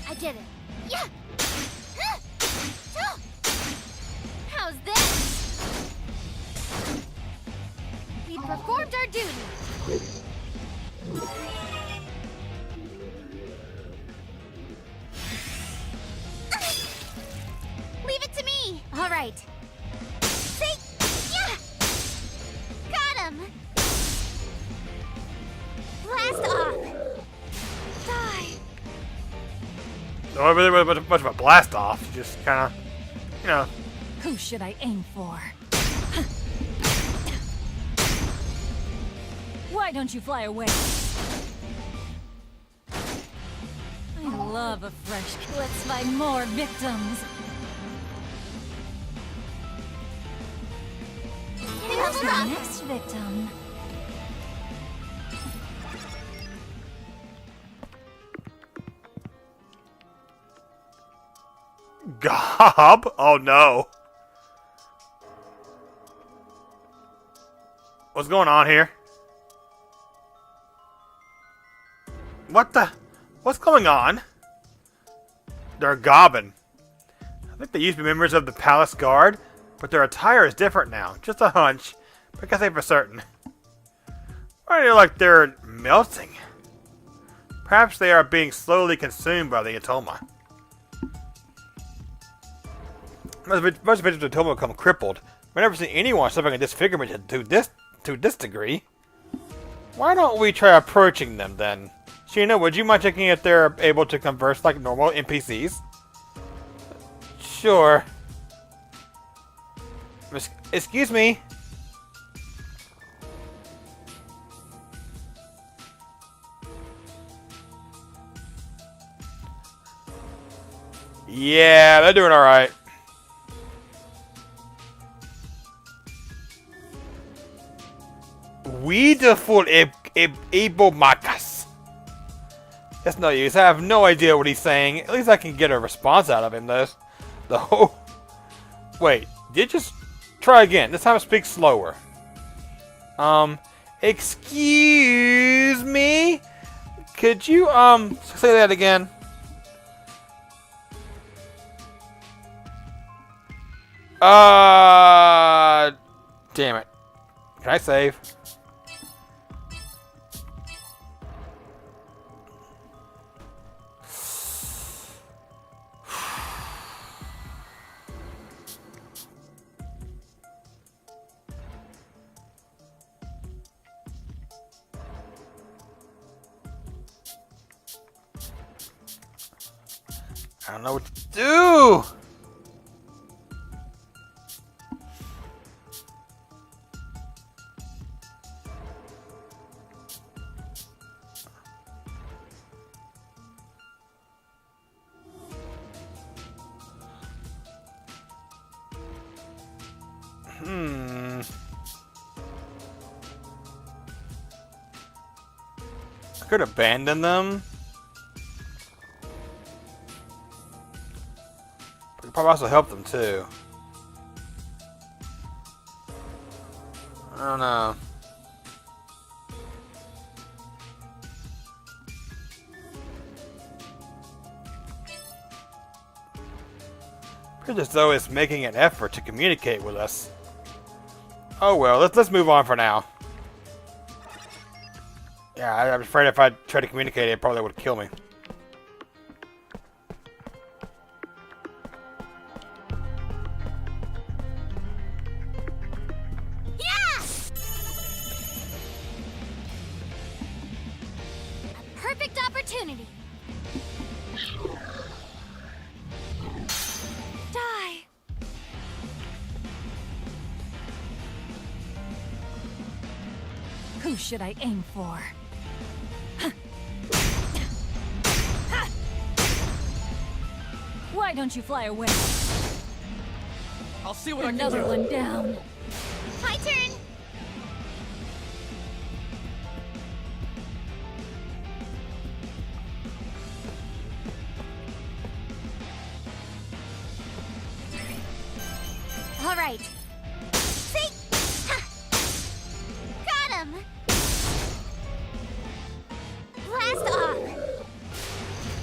I did it. Yeah! Huh! Oh! How's this? We performed our duty. Leave it to me. All right. See? Yeah! Got him! Blast off! Die! Don't really much of a blast off. Just kind of, you know. Who should I aim for? Why don't you fly away? love a fresh kill. Let's find more victims. Who's the next victim? Gob? Oh no. What's going on here? What the? What's going on? They're gobbing. I think they used to be members of the Palace Guard, but their attire is different now. Just a hunch, but I can't say for certain. Why do they look like they're melting? Perhaps they are being slowly consumed by the Atoma. Most victims of Atoma become crippled. I've never seen anyone suffering a disfigurement to this degree. Why don't we try approaching them then? Sheena, would you mind checking if they're able to converse like normal NPCs? Sure. Excuse me. Yeah, they're doing alright. We the full able Makas. That's no use. I have no idea what he's saying. At least I can get a response out of him, though. Wait, did you just try again? This time speak slower. Excuse me? Could you, say that again? Damn it. Can I save? I don't know what to do! I could abandon them. But could probably also help them too. I don't know. Appears as though it's making an effort to communicate with us. Oh well, let's move on for now. Yeah, I'm afraid if I tried to communicate, it probably would kill me. Yeah! A perfect opportunity. Die. Who should I aim for? Why don't you fly away? I'll see what I can do. Another one down. My turn. All right. See? Ha! Got him. Blast off.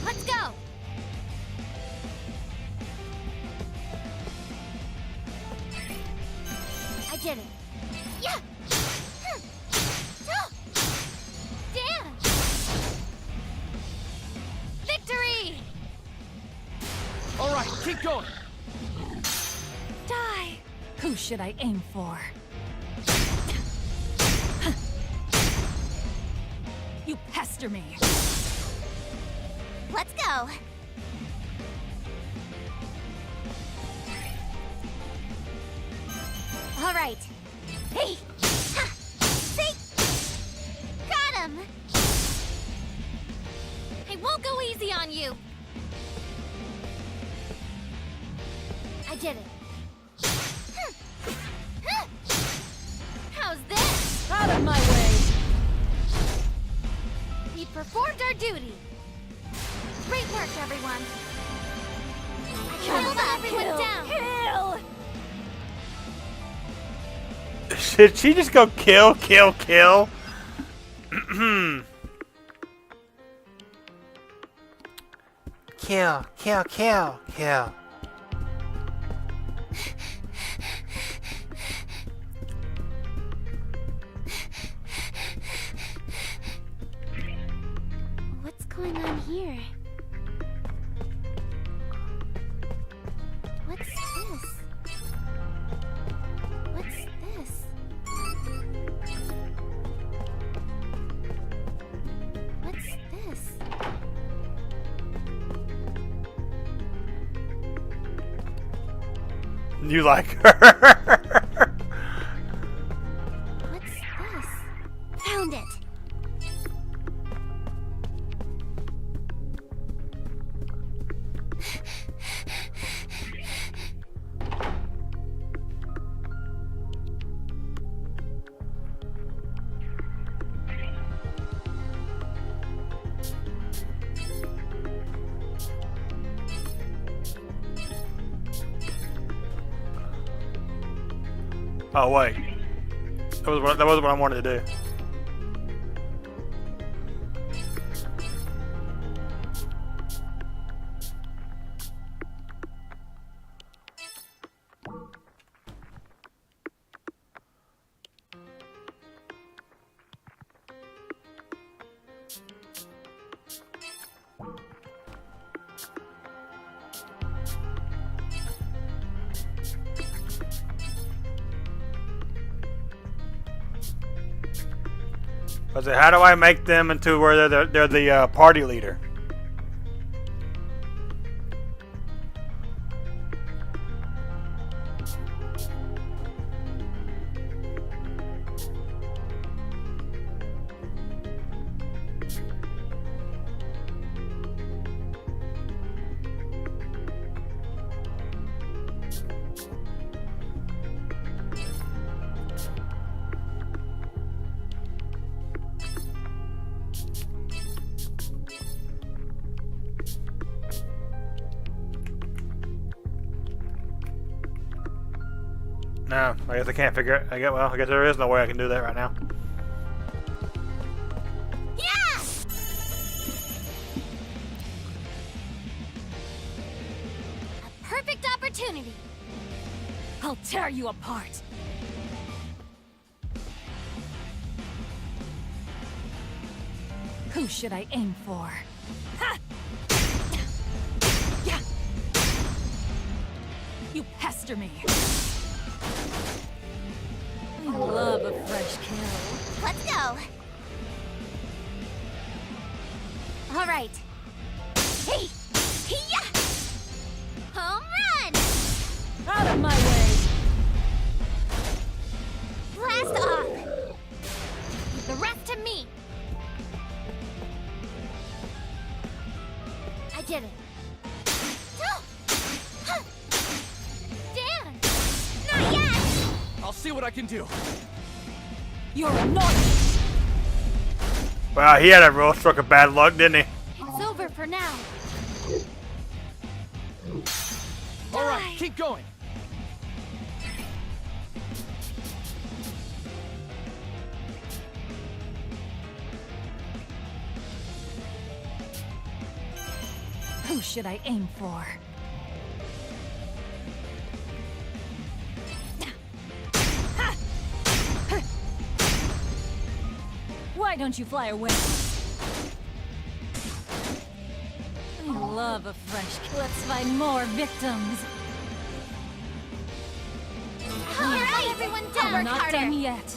Let's go. I did it. Yeah. Damn. Victory. All right, keep going. Die. Who should I aim for? You pester me. Let's go. All right. Hey. Ha. See? Got him. I won't go easy on you. I did it. How's this? Out of my way! We performed our duty. Great work, everyone. Killed everyone down. Kill! Should she just go kill? Kill. What's going on here? What's this? What's this? What's this? You like her? What's this? Found it. Oh wait, that wasn't what I wanted to do. I said, how do I make them into where they're the party leader? No, I guess I can't figure it. I guess there is no way I can do that right now. Yeah! A perfect opportunity. I'll tear you apart! Who should I aim for? Ha! Yeah! You pester me! I love a fresh kill. Let's go. All right. Hey! Hiya! Home run! Out of my way! Blast off! Leave the rest to me. I did it. Dan! Not yet! I'll see what I can do. You're annoying! Wow, he had a real stroke of bad luck, didn't he? It's over for now. All right, keep going. Who should I aim for? Why don't you fly away? I love a fresh kill. Let's find more victims. All right, everyone down. I'm not done yet.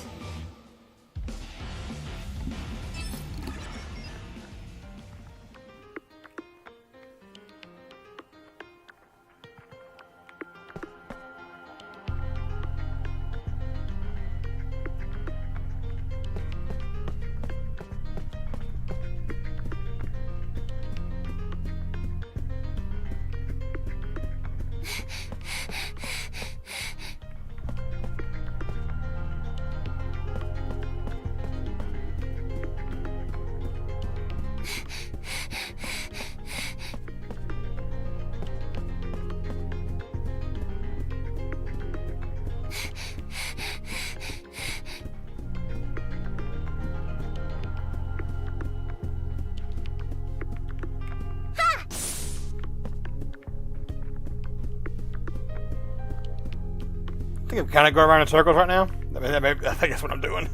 think I'm kind of going around in circles right now. I think that's what I'm doing.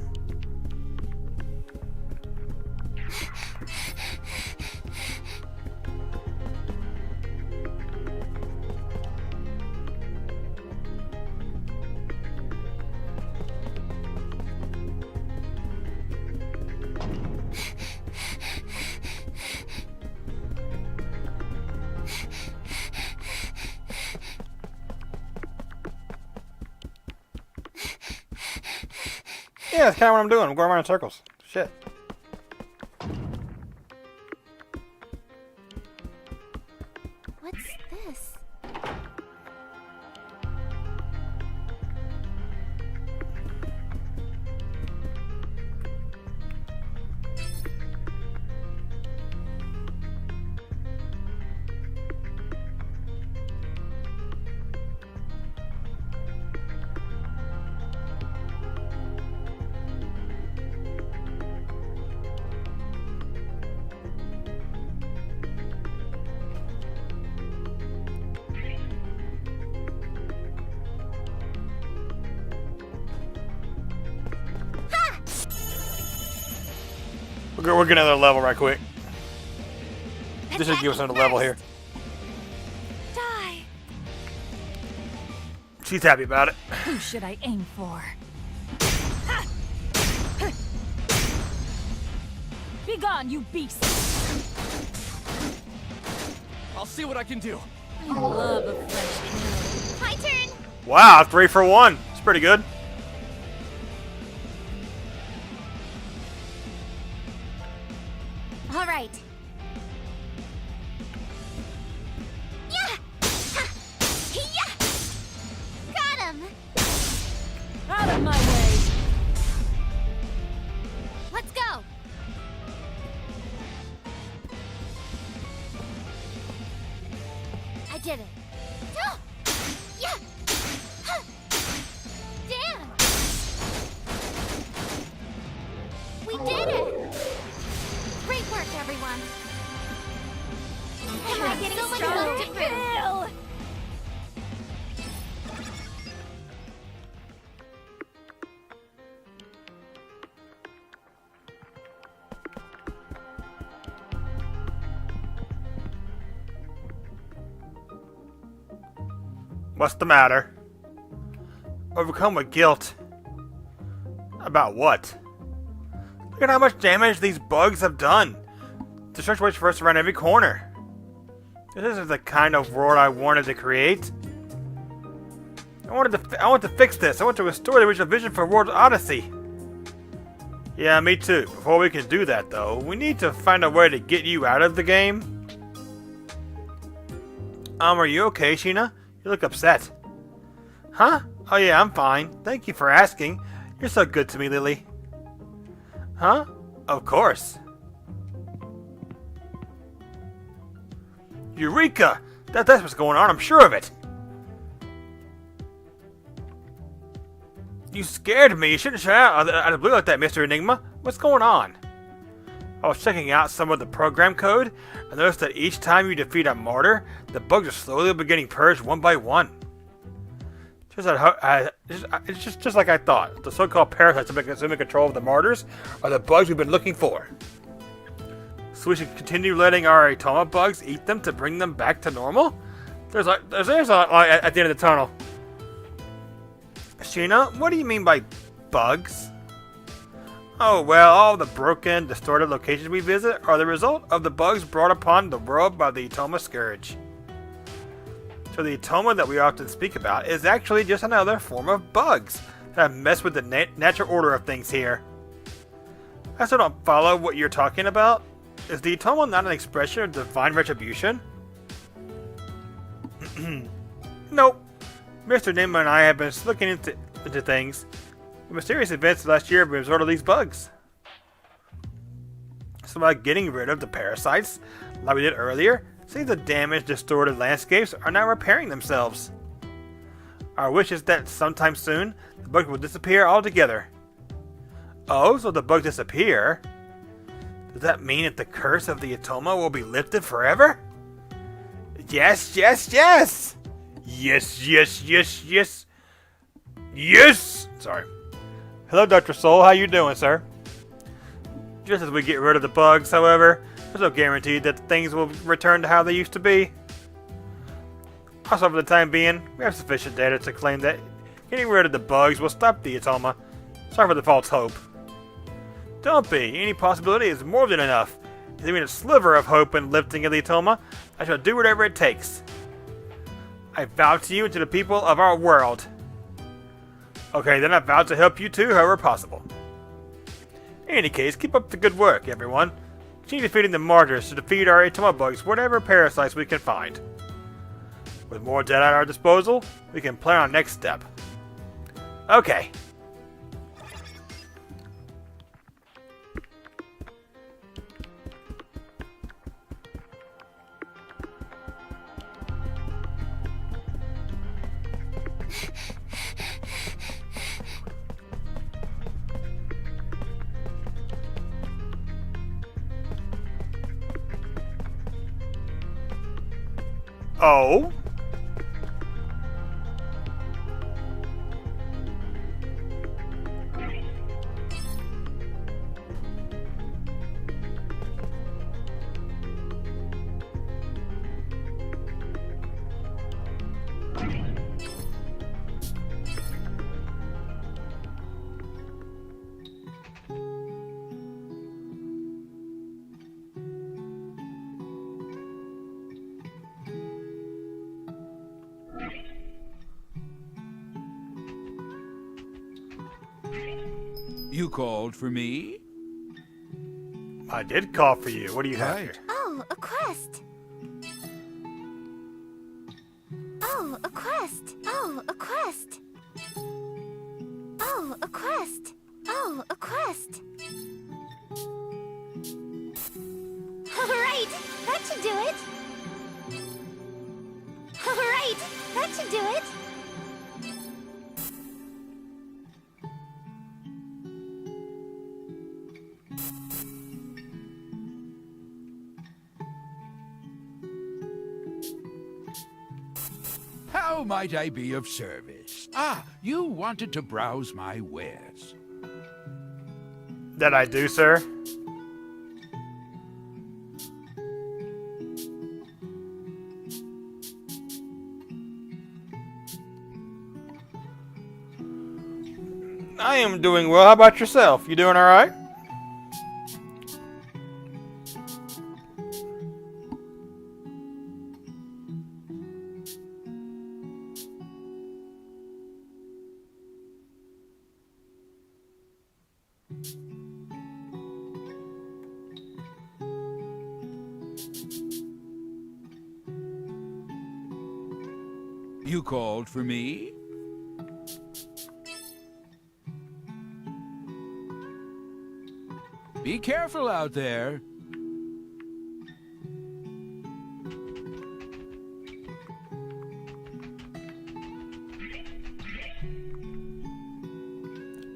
Yeah, that's kind of what I'm doing. I'm going around in circles. Shit. What's this? We're getting another level right quick. This should give us another level here. Die! She's happy about it. Who should I aim for? Be gone, you beast! I'll see what I can do. I love a fresh kill. My turn! Wow, 3 for 1. It's pretty good. All right. Yeah! Ha! Yeah! Got him! Out of my way! Let's go! I did it. Oh! Yeah! Ha! Damn! We did it! Great work, everyone! Am I getting so much work to prove? What's the matter? Overcome with guilt. About what? Look at how much damage these bugs have done. Destruction waits for us around every corner. This isn't the kind of world I wanted to create. I want to fix this. I want to restore the original vision for World Odyssey. Yeah, me too. Before we can do that, though, we need to find a way to get you out of the game. Are you okay, Sheena? You look upset. Huh? Oh yeah, I'm fine. Thank you for asking. You're so good to me, Lily. Huh? Of course. Eureka! That's what's going on, I'm sure of it. You scared me. You shouldn't shout out of the blue like that, Mr. Enigma. What's going on? I was checking out some of the program code and noticed that each time you defeat a martyr, the bugs are slowly beginning purged one by one. It's just like I thought. The so-called parasites that have been assuming control of the martyrs are the bugs we've been looking for. So we should continue letting our Atoma bugs eat them to bring them back to normal? There's a light at the end of the tunnel. Sheena, what do you mean by bugs? Oh, well, all the broken, distorted locations we visit are the result of the bugs brought upon the world by the Atoma Scourge. So the Atoma that we often speak about is actually just another form of bugs that have messed with the natural order of things here. I still don't follow what you're talking about. Is the Atoma not an expression of divine retribution? Nope. Mr. Enigma and I have been looking into things. The mysterious events last year have been a result of these bugs. So by getting rid of the parasites, like we did earlier, see the damaged, distorted landscapes are now repairing themselves. Our wish is that sometime soon, the bugs will disappear altogether. Oh, so the bugs disappear? Does that mean that the curse of the Atoma will be lifted forever? Yes, yes, yes! Yes, yes, yes, yes! Yes! Sorry. Hello, Dr. Soul. How you doing, sir? Just as we get rid of the bugs, however, there's no guarantee that things will return to how they used to be. Also, for the time being, we have sufficient data to claim that getting rid of the bugs will stop the Atoma. Sorry for the false hope. Don't be. Any possibility is more than enough. If even a sliver of hope in lifting of the Atoma, I shall do whatever it takes. I vow to you and to the people of our world. Okay, then I vow to help you too, however possible. In any case, keep up the good work, everyone. Continue defeating the martyrs to defeat our Atoma bugs, whatever parasites we can find. With more data at our disposal, we can plan our next step. Okay. Oh? You called for me? I did call for you. What do you have here? Oh, a quest. Oh, a quest. Oh, a quest. Oh, a quest. Oh, a quest. All right, that should do it. All right, that should do it. How might I be of service? Ah, you wanted to browse my wares. That I do, sir. I am doing well. How about yourself? You doing alright? You called for me? Be careful out there.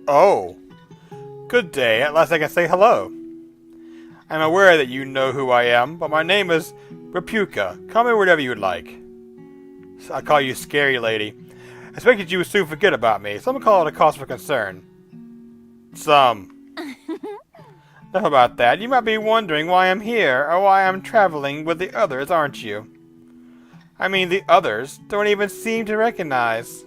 Oh. Good day. At last I can say hello. I'm aware that you know who I am, but my name is Repuka. Call me whatever you would like. I call you Scary Lady. I expected you would soon forget about me. Some call it a cause for concern. Some. Enough about that. You might be wondering why I'm here, or why I'm traveling with the others, aren't you? I mean, the others don't even seem to recognize.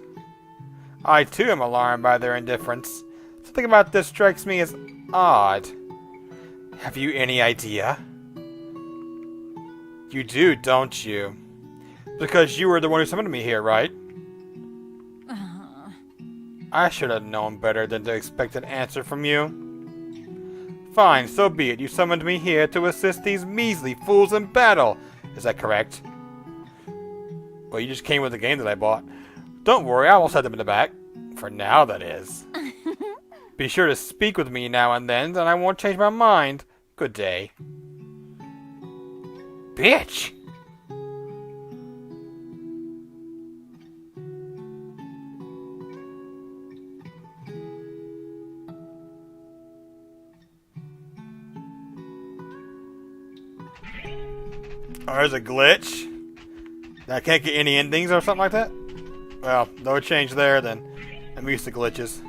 I too am alarmed by their indifference. Something about this strikes me as odd. Have you any idea? You do, don't you? Because you were the one who summoned me here, right? I should have known better than to expect an answer from you. Fine, so be it. You summoned me here to assist these measly fools in battle. Is that correct? Well, you just came with the game that I bought. Don't worry, I will set them in the back. For now, that is. Be sure to speak with me now and then, and I won't change my mind. Good day. Bitch! Oh, there's a glitch. I can't get any endings or something like that? Well, no change there then. I'm used to glitches.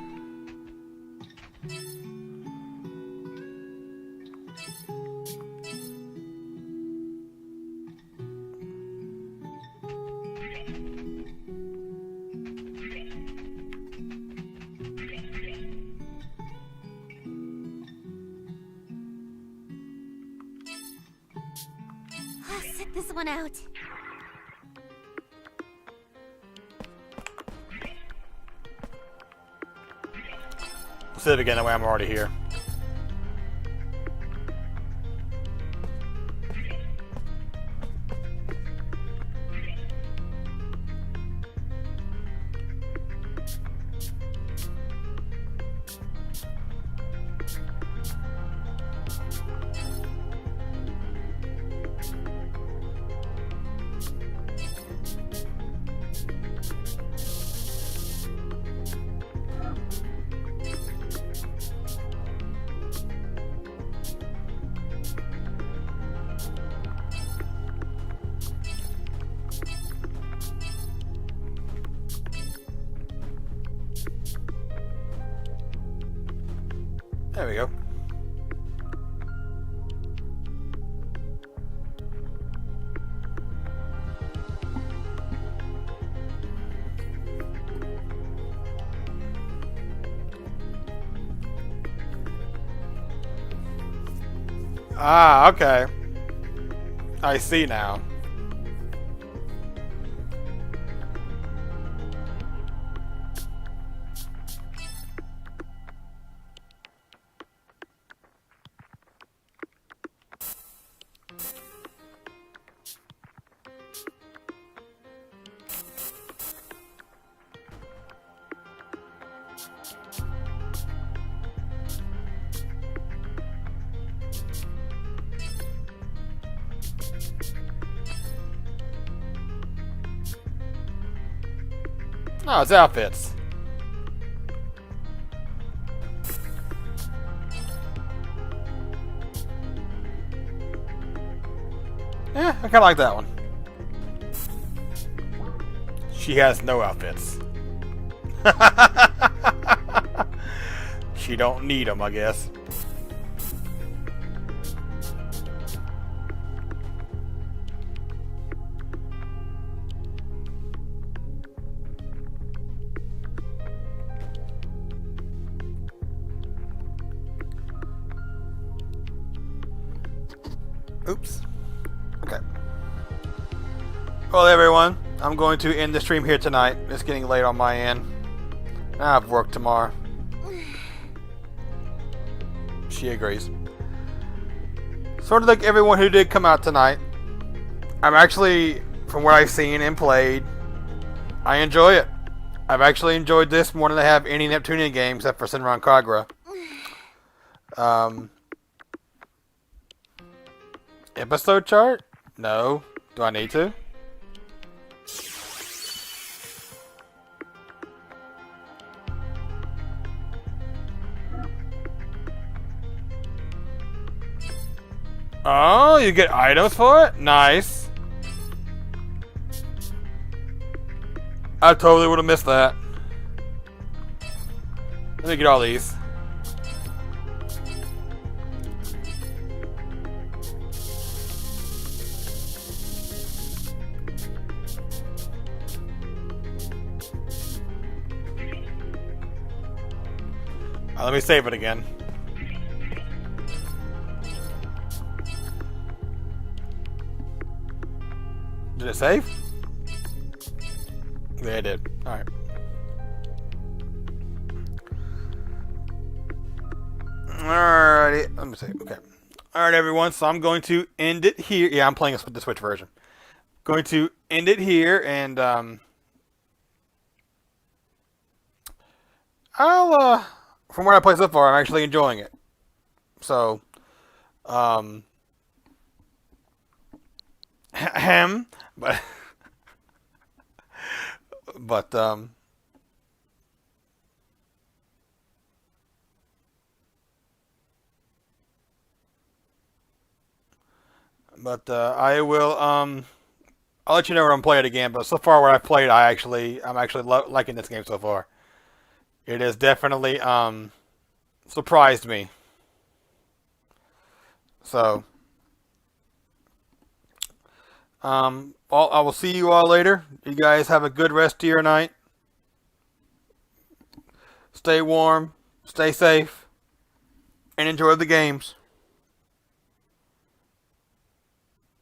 I'll sit this one out. Let's do it again, that way I'm already here. There we go. Ah, okay. I see now. Oh, it's outfits. Yeah, I kinda like that one. She has no outfits. She don't need them, I guess. Oops. Okay. Well, everyone, I'm going to end the stream here tonight. It's getting late on my end. I have work tomorrow. She agrees. Sort of like everyone who did come out tonight. I'm actually, from what I've seen and played, I enjoy it. I've actually enjoyed this more than I have any Neptunian game except for Senran Kagura. Episode chart? No. Do I need to? Oh, you get items for it? Nice. I totally would have missed that. Let me get all these. Let me save it again. Did it save? Yeah, it did. Alright. Alrighty. Let me see. Okay. Alright, everyone. So I'm going to end it here. Yeah, I'm playing the Switch version. Going to end it here, and I'll from what I played so far, I'm actually enjoying it. So, but I will I'll let you know when I'm playing it again. But so far, what I've played, I'm actually liking this game so far. It has definitely surprised me. So, I will see you all later. You guys have a good rest of your night. Stay warm, stay safe, and enjoy the games.